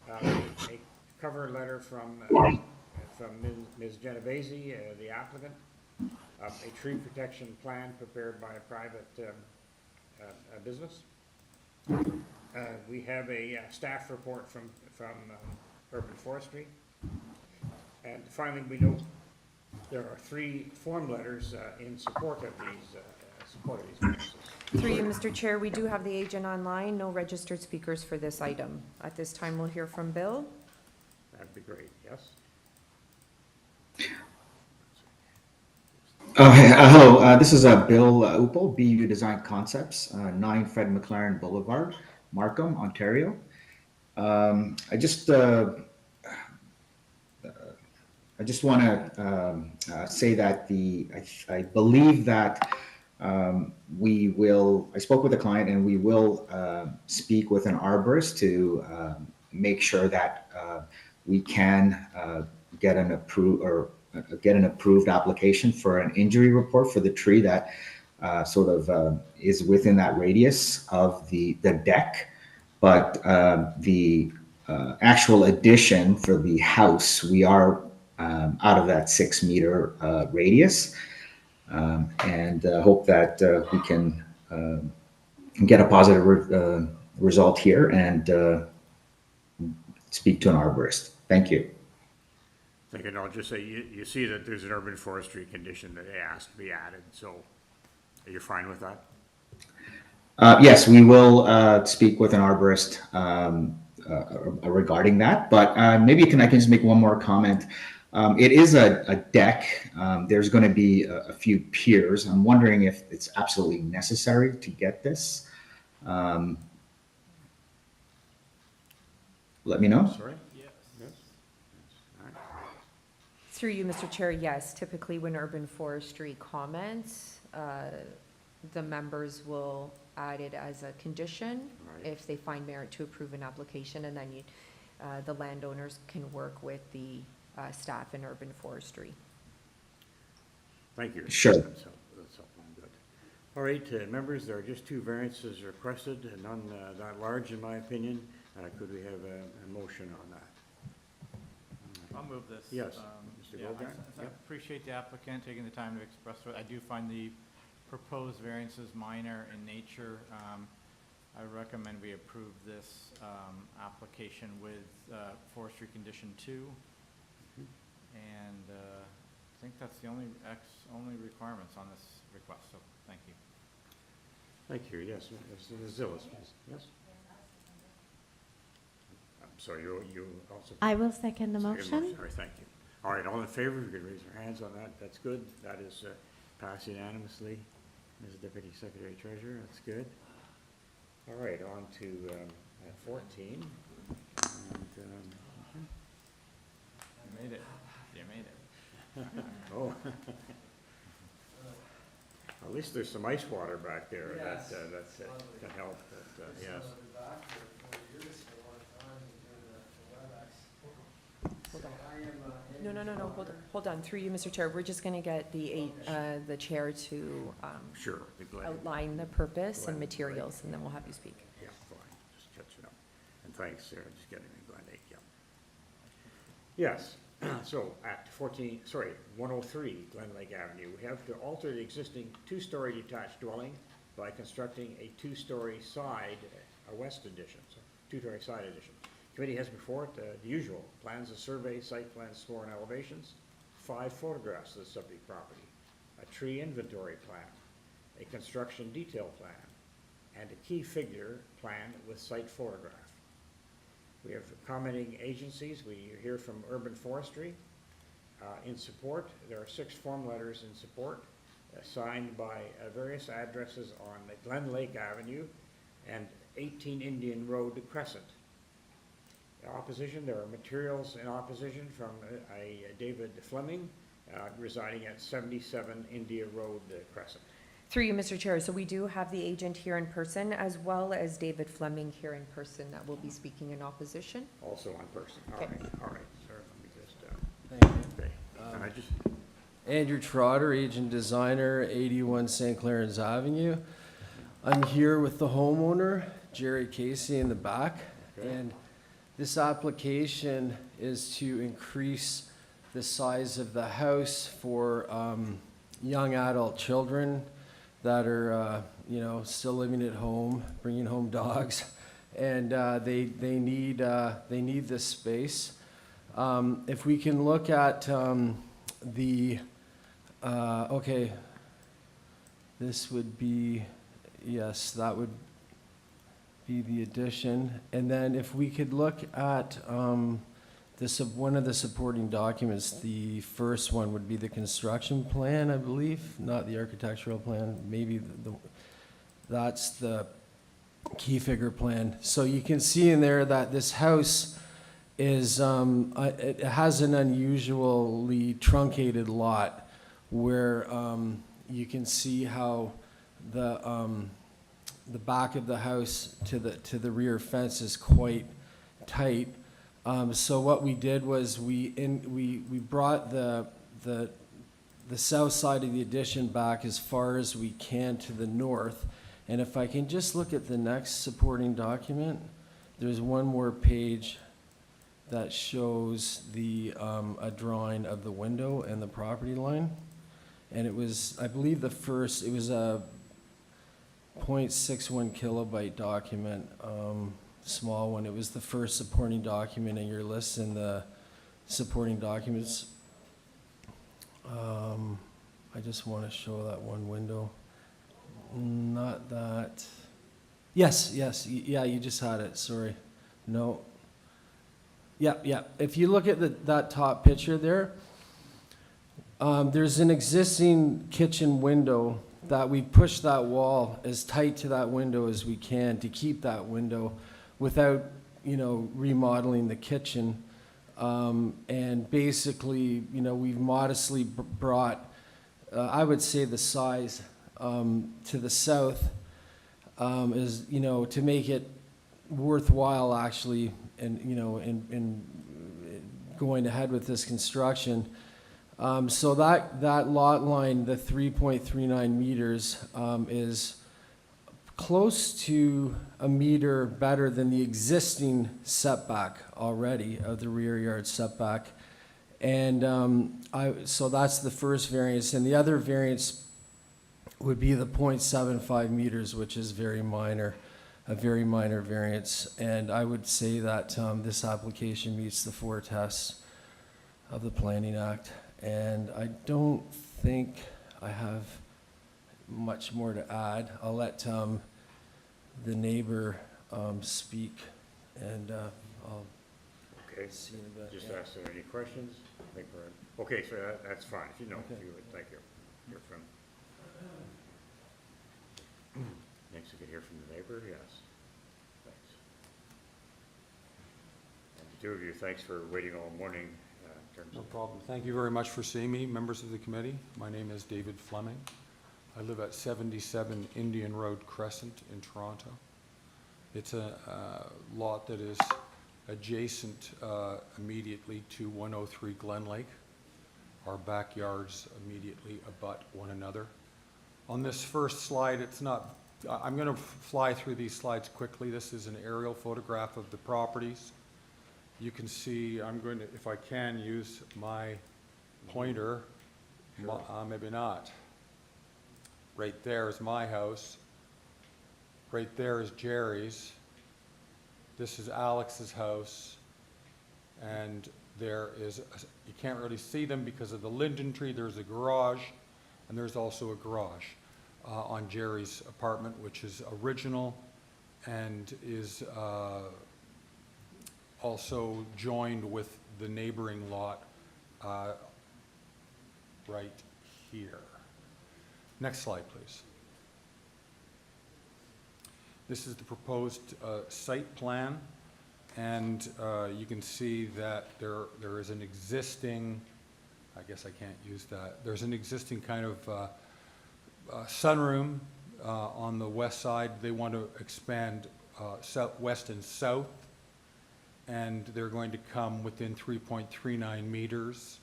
Speaker 1: a cover letter from Ms. Genovese, the applicant, a tree protection plan prepared by a private business. We have a staff report from Urban Forestry. And finally, we note there are 3 form letters in support of these variances.
Speaker 2: Through you, Mr. Chair, we do have the agent online, no registered speakers for this item. At this time, we'll hear from Bill.
Speaker 1: That'd be great, yes?
Speaker 14: Hello, this is Bill Upel, BU Design Concepts, 9 Fred McLaren Boulevard, Markham, Ontario. I just want to say that I believe that I spoke with the client and we will speak with an arborist to make sure that we can get an approved application for an injury report for the tree that is within that radius of the deck. But the actual addition for the house, we are out of that 6 meter radius, and hope that we can get a positive result here and speak to an arborist. Thank you.
Speaker 1: Thank you. And I'll just say, you see that there's an urban forestry condition that they asked to be added, so you're fine with that?
Speaker 14: Yes, we will speak with an arborist regarding that, but maybe I can just make one more comment. It is a deck. There's going to be a few piers. I'm wondering if it's absolutely necessary to get this. Let me know.
Speaker 1: Sorry? Yes. All right.
Speaker 2: Through you, Mr. Chair, yes, typically when urban forestry comments, the members will add it as a condition if they find merit to approve an application, and then the landowners can work with the staff in urban forestry.
Speaker 1: Thank you.
Speaker 14: Sure.
Speaker 1: That's helpful and good. All right, members, there are just 2 variances requested, and none that large in my opinion. Could we have a motion on that?
Speaker 12: I'll move this.
Speaker 1: Yes, Mr.
Speaker 12: Yeah,
Speaker 1: Gogan?
Speaker 12: I appreciate the applicant taking the time to express what I do find the proposed variances minor in nature. I recommend we approve this application with forestry condition 2. And I think that's the only requirements on this request, so thank you.
Speaker 1: Thank you, yes. Ms. Zillis, please. Yes? I'm sorry, you also?
Speaker 6: I will second the
Speaker 1: Second
Speaker 6: motion.
Speaker 1: All right, thank you. All right, all in favor, if you could raise your hands on that, that's good. That is passed unanimously. Ms. Deputy Secretary Treasurer, that's good. All right, on to 14. And,
Speaker 12: You made it. You made it.
Speaker 1: oh. At least there's some ice water back there. Yes. That helped. Yes.
Speaker 2: Hold on. No, hold on. Through you, Mr. Chair, we're just gonna get the chair to
Speaker 1: Sure.
Speaker 2: outline the purpose and materials, and then we'll have you speak.
Speaker 1: Yeah, fine. Just catching up. And thanks, Sarah, just getting me GLENLAKE, yeah. Yes, so at 103 GLENLAKE Avenue, we have to alter the existing 2-story detached dwelling by constructing a 2-story side, a west addition, so 2-story side addition. Committee has before it the usual plans of survey, site plans, floor and elevations, 5 photographs of the subject property, a tree inventory plan, a construction detail plan, and a key figure plan with site photograph. We have commenting agencies. We hear from Urban Forestry. In support, there are 6 form letters in support, signed by various addresses on GLENLAKE Avenue and 18 Indian Road, Crescent. Opposition, there are materials in opposition from a David Fleming residing at 77 India Road, Crescent.
Speaker 2: Through you, Mr. Chair, so we do have the agent here in person, as well as David Fleming here in person that will be speaking in opposition.
Speaker 1: Also in person. All
Speaker 2: Okay.
Speaker 1: right, sir, let me just,
Speaker 15: Thank you.
Speaker 1: okay. And I just,
Speaker 15: Andrew Trotter, agent designer, 81 St. Clarence Avenue. I'm here with the homeowner, Jerry Casey, in the back.
Speaker 1: Okay.
Speaker 15: And this application is to increase the size of the house for young adult children that are, you know, still living at home, bringing home dogs, and they need this space. If we can look at okay, this would be, yes, that would be the addition. And then if we could look at one of the supporting documents, the first one would be the construction plan, I believe, not the architectural plan. Maybe that's the key figure plan. So you can see in there that this house is, it has an unusually truncated lot where you can see how the back of the house to the rear fence is quite tight. So what we did was we brought the south side of the addition back as far as we can to the north. And if I can just look at the next supporting document, there's one more page that shows a drawing of the window and the property line. And it was, I believe it was a 0.61 kilobyte document, small one. It was the first supporting document in your list in the supporting documents. I just want to show that one window. Not that. Yes, yeah, you just had it, sorry. No. Yeah. If you look at that top picture there, there's an existing kitchen window that we push that wall as tight to that window as we can to keep that window without, you know, remodeling the kitchen. And basically, you know, we've modestly brought, I would say the size to the south is, you know, to make it worthwhile actually, and, you know, in going ahead with this construction. So that lot line, the 3.39 meters, is close to a meter better than the existing setback already of the rear yard setback. And so that's the first variance. And the other variance would be the 0.75 meters, which is very minor, a very minor variance. And I would say that this application meets the 4 tests of the Planning Act. And I don't think I have much more to add. I'll let the neighbor speak, and I'll see in a bit.
Speaker 1: Just ask if there are any questions. I think we're, okay, so that's fine. If you know, if you would, thank you. Hear from. Next, we can hear from the neighbor. Yes. Thanks. And the two of you, thanks for waiting all morning.
Speaker 13: No problem. Thank you very much for seeing me, members of the committee. My name is David Fleming. I live at 77 Indian Road, Crescent in Toronto. It's a lot that is adjacent immediately to 103 GLENLAKE. Our backyards immediately abut one another. On this first slide, it's not, I'm going to fly through these slides quickly. This is an aerial photograph of the properties. You can see, I'm going to, if I can, use my pointer. Sure. Maybe not. Right there is my house. Right there is Jerry's. This is Alex's house. And there is, you can't really see them because of the linden tree. There's a garage, and there's also a garage on Jerry's apartment, which is original and is also joined with the neighboring lot right here. Next slide, please. This is the proposed site plan, and you can see that there is an existing, I guess I can't use that, there's an existing kind of sunroom on the west side. They want to expand west and south, and they're going to come within 3.39 meters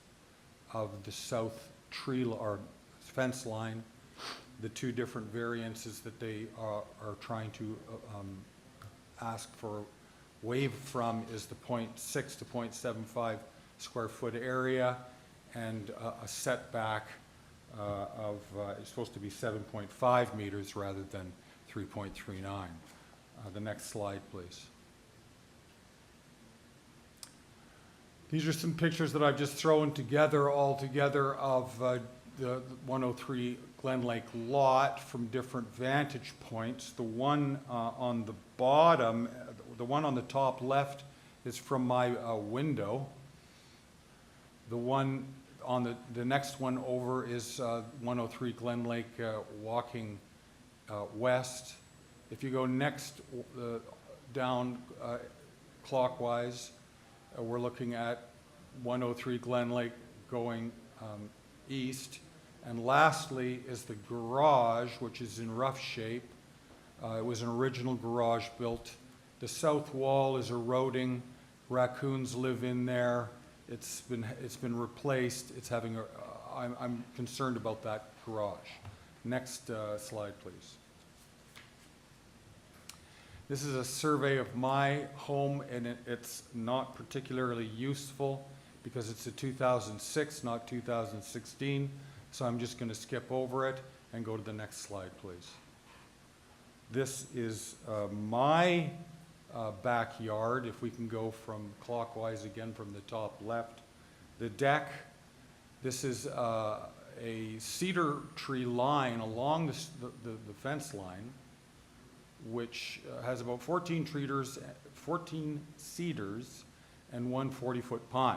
Speaker 13: of the south tree or fence line. The two different variances that they are trying to ask for waive from is the 0.6 to 0.75 square foot area and a setback it's supposed to be 7.5 meters rather than 3.39. The next slide, please. These are some pictures that I've just thrown together all together of the 103 GLENLAKE lot from different vantage points. The one on the bottom, the one on the top left is from my window. The one on the next one over is 103 GLENLAKE walking west. If you go next down clockwise, we're looking at 103 GLENLAKE going east. And lastly is the garage, which is in rough shape. It was an original garage built. The south wall is eroding. Raccoons live in there. It's been replaced. It's having a, I'm concerned about that garage. Next slide, please. This is a survey of my home, and it's not particularly useful because it's a 2006, not 2016. So I'm just going to skip over it and go to the next slide, please. This is my backyard, if we can go from clockwise again from the top left. The deck, this is a cedar tree line along the fence line, which has about 14 cedars and one 40-foot pine.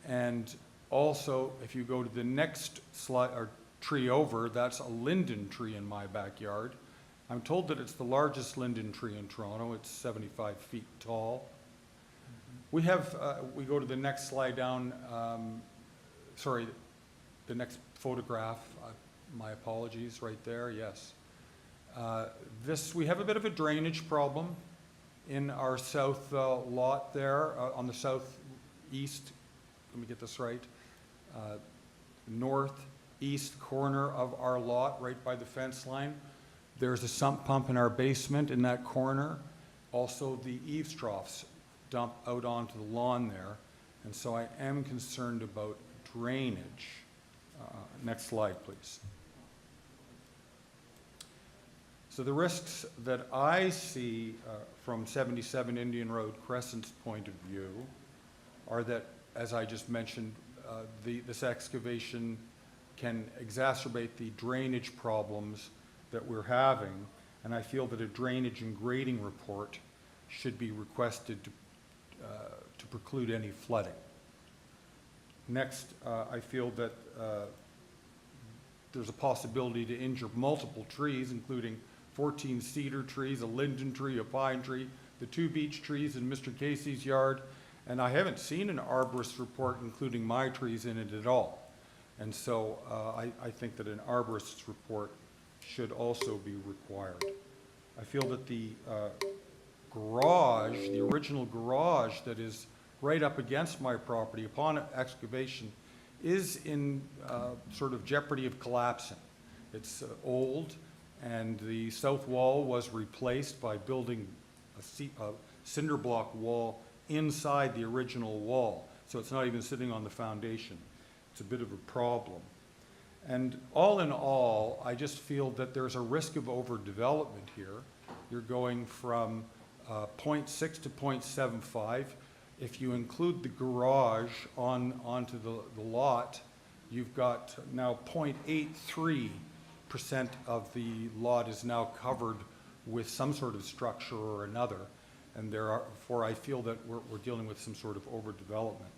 Speaker 13: And also, if you go to the next slide or tree over, that's a linden tree in my backyard. I'm told that it's the largest linden tree in Toronto. It's 75 feet tall. We have, we go to the next slide down, sorry, the next photograph, my apologies, right there, yes. We have a bit of a drainage problem in our south lot there, on the southeast, let me get this right, northeast corner of our lot, right by the fence line. There's a sump pump in our basement in that corner. Also, the eaves troughs dump out onto the lawn there, and so I am concerned about drainage. Next slide, please. So the risks that I see from 77 Indian Road Crescent's point of view are that, as I just mentioned, this excavation can exacerbate the drainage problems that we're having, and I feel that a drainage and grading report should be requested to preclude any flooding. Next, I feel that there's a possibility to injure multiple trees, including 14 cedar trees, a linden tree, a pine tree, the 2 beech trees in Mr. Casey's yard, and I haven't seen an arborist report including my trees in it at all. And so I think that an arborist's report should also be required. I feel that the garage, the original garage that is right up against my property upon excavation, is in sort of jeopardy of collapsing. It's old, and the south wall was replaced by building a cinder block wall inside the original wall, so it's not even sitting on the foundation. It's a bit of a problem. And all in all, I just feel that there's a risk of overdevelopment here. You're going from 0.6 to 0.75. If you include the garage onto the lot, you've got now 0.83% of the lot is now covered with some sort of structure or another. And therefore, I feel that we're dealing with some sort of overdevelopment.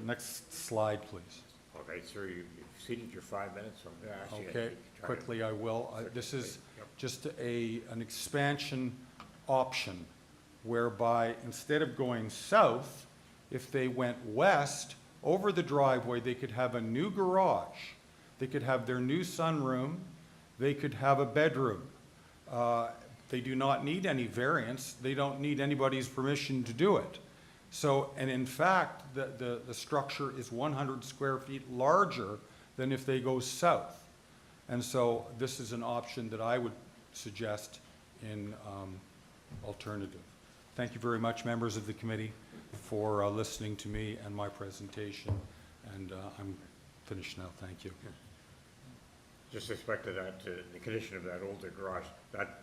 Speaker 13: Next slide, please.
Speaker 1: Okay, sir, you've exceeded your 5 minutes, so I'm going to ask you.
Speaker 13: Okay, quickly I will. This is just an expansion option whereby instead of going south, if they went west over the driveway, they could have a new garage. They could have their new sunroom. They could have a bedroom. They do not need any variance. They don't need anybody's permission to do it. So, and in fact, the structure is 100 square feet larger than if they go south. And so this is an option that I would suggest in alternative. Thank you very much, members of the committee, for listening to me and my presentation. And I'm finished now, thank you.
Speaker 1: Just respect to that, the condition of that older garage,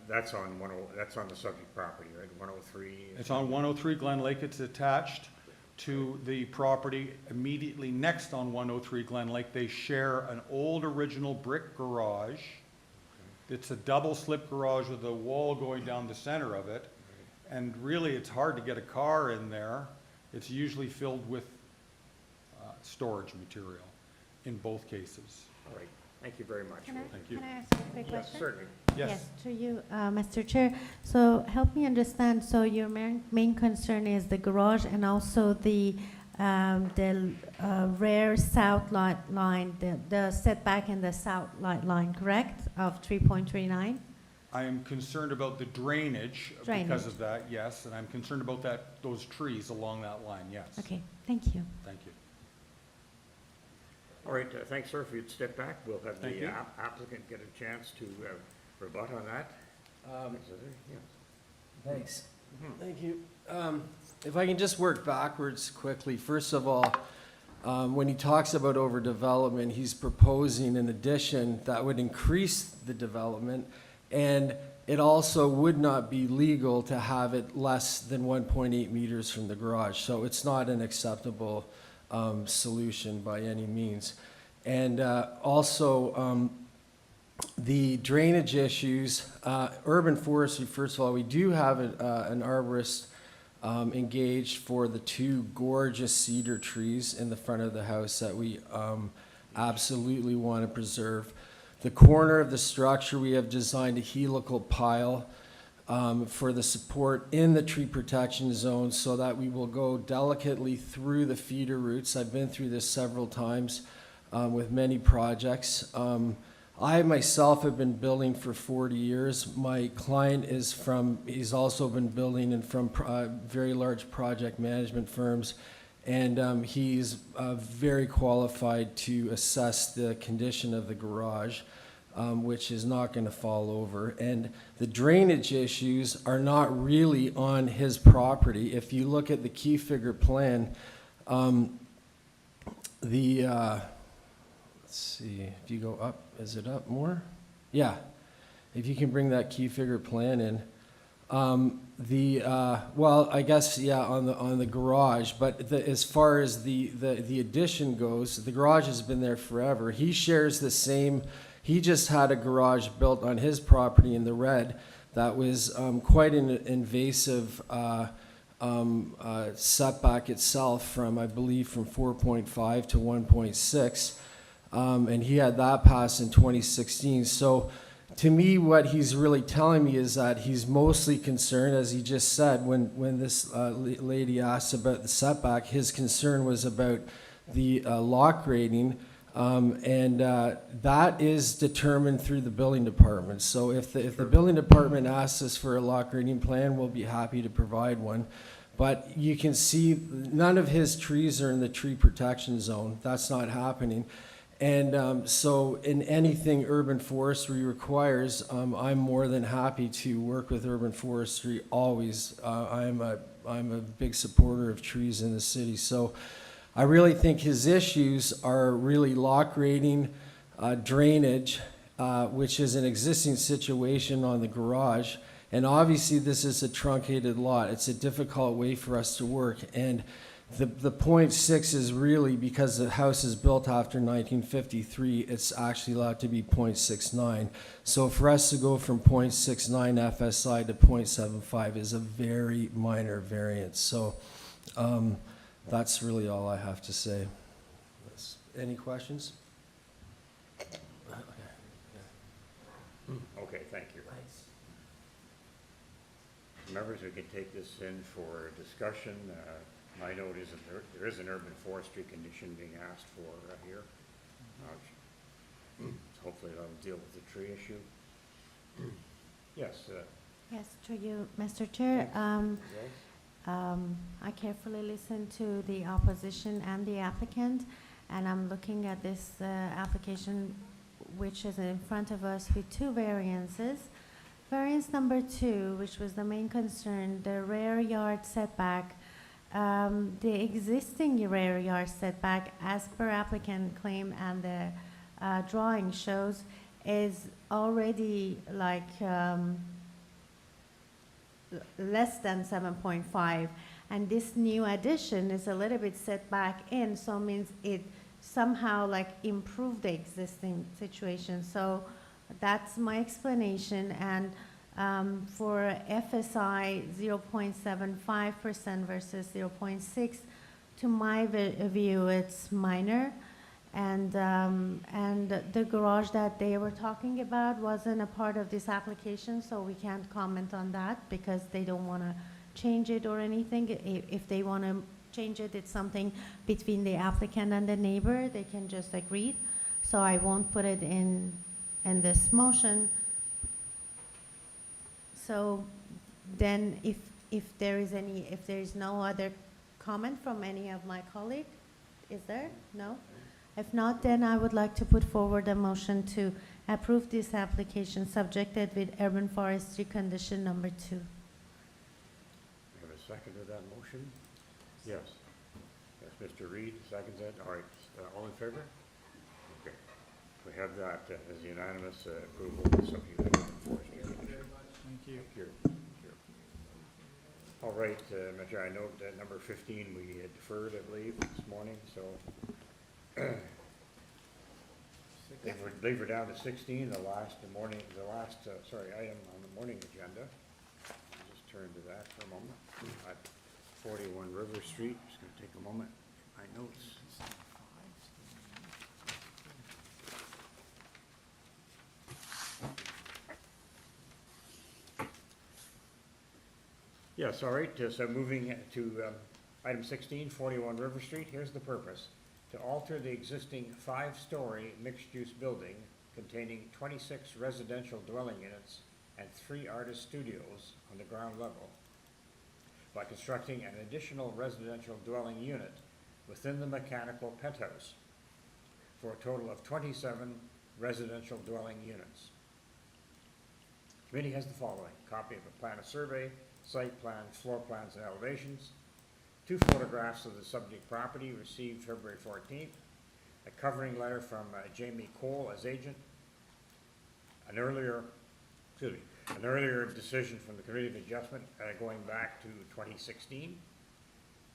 Speaker 1: that's on that's on the subject property, right, 103?
Speaker 13: It's on 103 GlenLake. It's attached to the property immediately next on 103 GlenLake. They share an old original brick garage. It's a double slip garage with a wall going down the center of it. And really, it's hard to get a car in there. It's usually filled with storage material in both cases.
Speaker 1: All right, thank you very much.
Speaker 6: Can I,
Speaker 13: Thank you.
Speaker 6: can I ask a quick question?
Speaker 1: Certainly.
Speaker 13: Yes.
Speaker 6: To you, Mr. Chair. So help me understand, so your main concern is the garage and also the rear south lot line, the setback in the south lot line, correct, of 3.39?
Speaker 13: I am concerned about the drainage because of that, yes, and I'm concerned about those trees along that line, yes.
Speaker 6: Okay, thank you.
Speaker 13: Thank you.
Speaker 1: All right, thanks, sir. If you'd step back, we'll have
Speaker 13: Thank
Speaker 1: the
Speaker 13: you.
Speaker 1: applicant get a chance to rebut on that.
Speaker 15: Thanks. Thank you. If I can just work backwards quickly. First of all, when he talks about overdevelopment, he's proposing an addition that would increase the development, and it also would not be legal to have it less than 1.8 meters from the garage. So it's not an acceptable solution by any means. And also, the drainage issues, urban forestry, first of all, we do have an arborist engaged for the two gorgeous cedar trees in the front of the house that we absolutely want to preserve. The corner of the structure, we have designed a helical pile for the support in the tree protection zone so that we will go delicately through the feeder roots. I've been through this several times with many projects. I myself have been building for 40 years. My client he's also been building and from very large project management firms, and he's very qualified to assess the condition of the garage, which is not going to fall over. And the drainage issues are not really on his property. If you look at the key figure plan, let's see, if you go up, is it up more? Yeah, if you can bring that key figure plan in. Well, I guess, yeah, on the garage, but as far as the addition goes, the garage has been there forever. He shares the same, he just had a garage built on his property in the red that was quite an invasive setback itself from, I believe, from 4.5 to 1.6. And he had that passed in 2016. So to me, what he's really telling me is that he's mostly concerned, as he just said, when this lady asked about the setback, his concern was about the lock rating, and that is determined through the building department. So if the building department asks us for a lock rating plan, we'll be happy to provide one. But you can see none of his trees are in the tree protection zone. That's not happening. And so in anything urban forestry requires, I'm more than happy to work with urban forestry always. I'm a big supporter of trees in the city. So I really think his issues are really lock rating, drainage, which is an existing situation on the garage. And obviously this is a truncated lot. It's a difficult way for us to work. And the 0.6 is really because the house is built after 1953, it's actually allowed to be 0.69. So for us to go from 0.69 FSI to 0.75 is a very minor variance. So that's really all I have to say. Any questions?
Speaker 1: Okay, thank you. Members, we can take this in for discussion. My note is that there is an urban forestry condition being asked for here. Hopefully that'll deal with the tree issue. Yes.
Speaker 6: Yes, to you, Mr. Chair. I carefully listened to the opposition and the applicant, and I'm looking at this application which is in front of us with two variances. Variance number 2, which was the main concern, the rear yard setback the existing rear yard setback, as per applicant claim and the drawing shows, is already like less than 7.5, and this new addition is a little bit set back in, so means it somehow like improved the existing situation. So that's my explanation. And for FSI 0.75% versus 0.6, to my view, it's minor. And the garage that they were talking about wasn't a part of this application, so we can't comment on that because they don't want to change it or anything. If they want to change it, it's something between the applicant and the neighbor. They can just agree. So I won't put it in this motion. So then if there is no other comment from any of my colleagues, is there? No? If not, then I would like to put forward a motion to approve this application subjected with urban forestry condition number 2.
Speaker 1: Have a second to that motion? Yes. Yes, Mr. Reed seconds it. All right, all in favor? Okay. We have that as unanimous approval of the subject of urban forestry condition.
Speaker 12: Thank you.
Speaker 1: Thank you. All right, Mr. I note that number 15 we had deferred, I believe, this morning, so they were down to 16, the last item on the morning agenda. I'll just turn to that for a moment. At 41 River Street, just going to take a moment, my notes. Yes, all right, so moving to item 16, 41 River Street. Here's the purpose: to alter the existing 5-story mixed-use building containing 26 residential dwelling units and 3 artist studios on the ground level by constructing an additional residential dwelling unit within the mechanical penthouse for a total of 27 residential dwelling units. Committee has the following: copy of a plan of survey, site plan, floor plans, and elevations, 2 photographs of the subject property received February 14th, a covering letter from Jamie Cole as agent, an earlier decision from the Committee of Adjustment going back to 2016,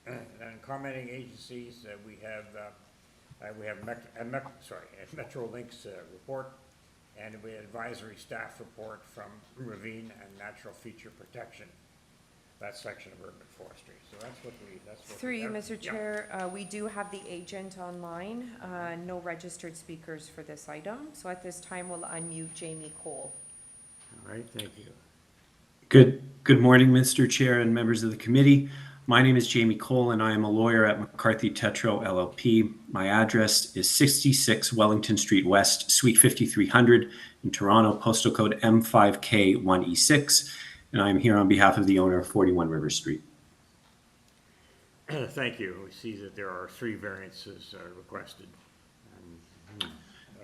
Speaker 1: and commenting agencies we have Metrolinx report, and we have advisory staff report from Ravine and Natural Feature Protection. That section of urban forestry. So that's what we
Speaker 2: Through you,
Speaker 1: have.
Speaker 2: Mr.
Speaker 1: Yeah.
Speaker 2: Chair, we do have the agent online, no registered speakers for this item. So at this time, we'll unmute Jamie Cole.
Speaker 1: All right, thank you.
Speaker 16: Good morning, Mr. Chair and members of the committee. My name is Jamie Cole, and I am a lawyer at McCarthy Tetro LLP. My address is 66 Wellington Street West, Suite 5300 in Toronto, postal code M5K1E6. And I am here on behalf of the owner of 41 River Street.
Speaker 1: Thank you. We see that there are 3 variances requested.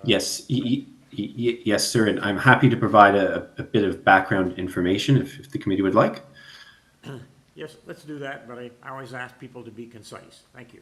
Speaker 16: Yes, yes, sir. And I'm happy to provide a bit of background information if the committee would like.
Speaker 1: Yes, let's do that, but I always ask people to be concise. Thank you.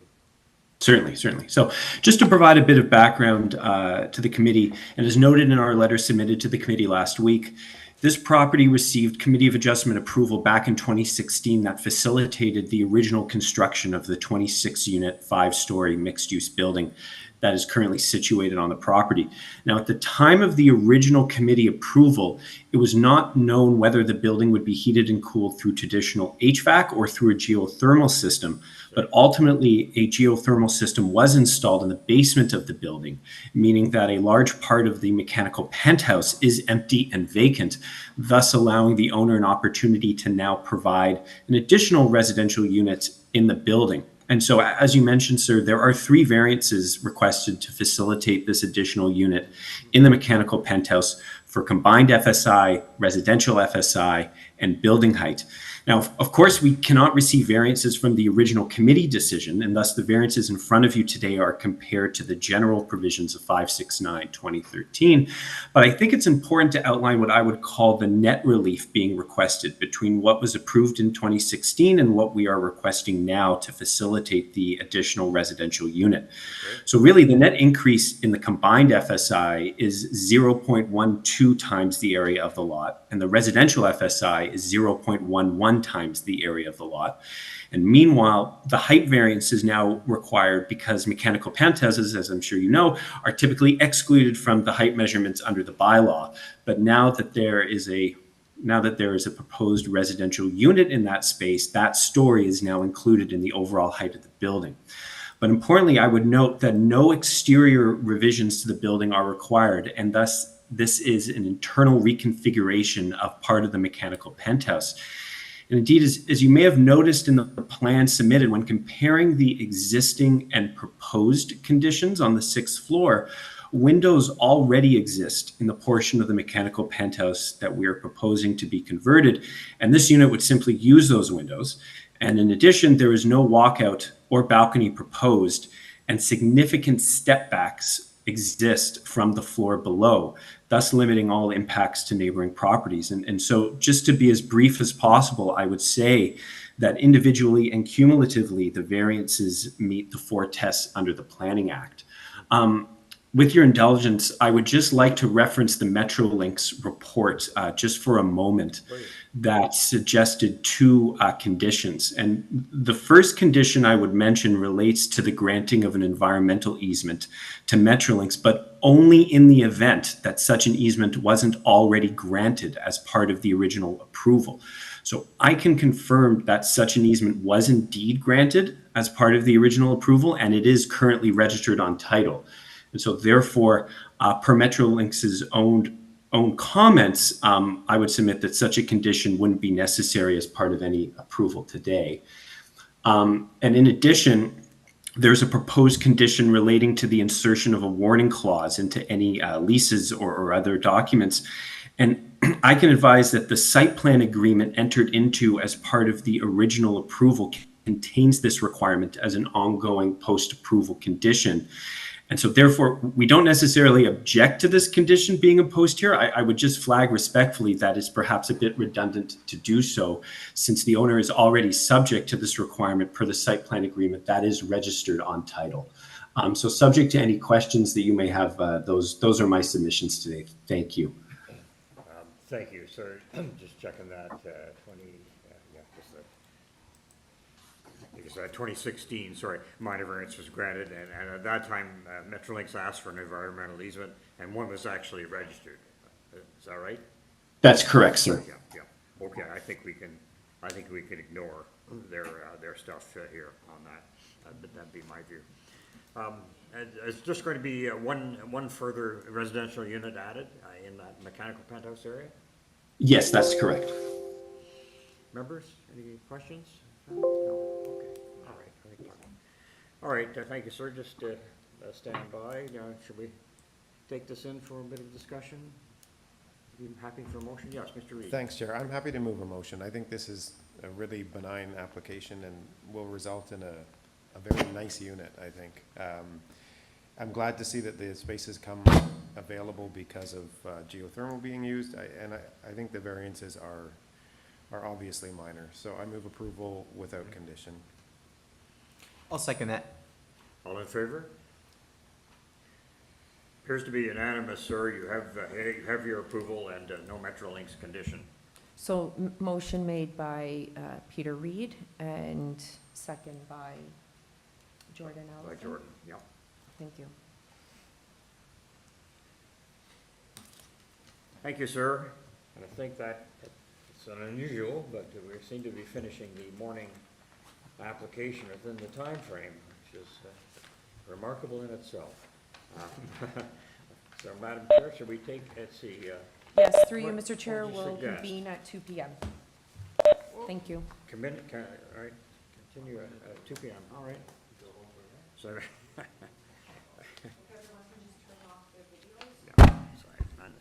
Speaker 16: Certainly. So just to provide a bit of background to the committee, and as noted in our letter submitted to the committee last week, this property received Committee of Adjustment approval back in 2016 that facilitated the original construction of the 26-unit, 5-story mixed-use building that is currently situated on the property. Now, at the time of the original committee approval, it was not known whether the building would be heated and cooled through traditional HVAC or through a geothermal system, but ultimately a geothermal system was installed in the basement of the building, meaning that a large part of the mechanical penthouse is empty and vacant, thus allowing the owner an opportunity to now provide an additional residential unit in the building. And so, as you mentioned, sir, there are 3 variances requested to facilitate this additional unit in the mechanical penthouse for combined FSI, residential FSI, and building height. Now, of course, we cannot receive variances from the original committee decision, and thus the variances in front of you today are compared to the general provisions of 569/2013. But I think it's important to outline what I would call the net relief being requested between what was approved in 2016 and what we are requesting now to facilitate the additional residential unit. So really, the net increase in the combined FSI is 0.12 times the area of the lot, and the residential FSI is 0.11 times the area of the lot. And meanwhile, the height variance is now required because mechanical penthouses, as I'm sure you know, are typically excluded from the height measurements under the bylaw. But now that there is a proposed residential unit in that space, that story is now included in the overall height of the building. But importantly, I would note that no exterior revisions to the building are required, and thus this is an internal reconfiguration of part of the mechanical penthouse. And indeed, as you may have noticed in the plan submitted, when comparing the existing and proposed conditions on the 6th floor, windows already exist in the portion of the mechanical penthouse that we are proposing to be converted, and this unit would simply use those windows. And in addition, there is no walkout or balcony proposed, and significant step backs exist from the floor below, thus limiting all impacts to neighboring properties. And so just to be as brief as possible, I would say that individually and cumulatively, the variances meet the 4 tests under the Planning Act. With your indulgence, I would just like to reference the Metrolinx report just for a moment that suggested 2 conditions. And the first condition I would mention relates to the granting of an environmental easement to Metrolinx, but only in the event that such an easement wasn't already granted as part of the original approval. So I can confirm that such an easement was indeed granted as part of the original approval, and it is currently registered on title. And so therefore, per Metrolinx's own comments, I would submit that such a condition wouldn't be necessary as part of any approval today. And in addition, there's a proposed condition relating to the insertion of a warning clause into any leases or other documents. And I can advise that the site plan agreement entered into as part of the original approval contains this requirement as an ongoing post-approval condition. And so therefore, we don't necessarily object to this condition being imposed here. I would just flag respectfully that it's perhaps a bit redundant to do so, since the owner is already subject to this requirement per the site plan agreement that is registered on title. So subject to any questions that you may have, those are my submissions today. Thank you.
Speaker 1: Thank you, sir. Just checking that, 2016, sorry, minor variance was granted, and at that time, Metrolinx asked for an environmental easement, and one was actually registered. Is that right?
Speaker 16: That's correct, sir.
Speaker 1: Yeah. Okay, I think we can ignore their stuff here on that. That'd be my view. It's just going to be one further residential unit added in that mechanical penthouse area?
Speaker 16: Yes, that's correct.
Speaker 1: Members, any questions? No? Okay. All right, thank you, sir. Just stand by. Should we take this in for a bit of discussion? Are you happy for a motion? Yes, Mr. Reid.
Speaker 17: Thanks, Chair. I'm happy to move a motion. I think this is a really benign application and will result in a very nice unit, I think. I'm glad to see that the spaces come available because of geothermal being used, and I think the variances are obviously minor. So I move approval without condition.
Speaker 10: I'll second that.
Speaker 1: All in favor? Appears to be unanimous, sir. You have your approval and no Metrolinx condition.
Speaker 2: So motion made by Peter Reid and second by Jordan Ellison.
Speaker 1: By Jordan, yeah.
Speaker 2: Thank you.
Speaker 1: Thank you, sir. And I think that it's unusual, but we seem to be finishing the morning application within the time frame, which is remarkable in itself. So, Madam Chair, should we take, let's see.
Speaker 2: Yes, through you, Mr. Chair, we'll convene at 2 p.m. Thank you.
Speaker 1: All right, continue at 2 p.m. All right. So,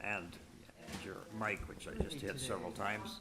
Speaker 1: and your mic, which I just hit several times.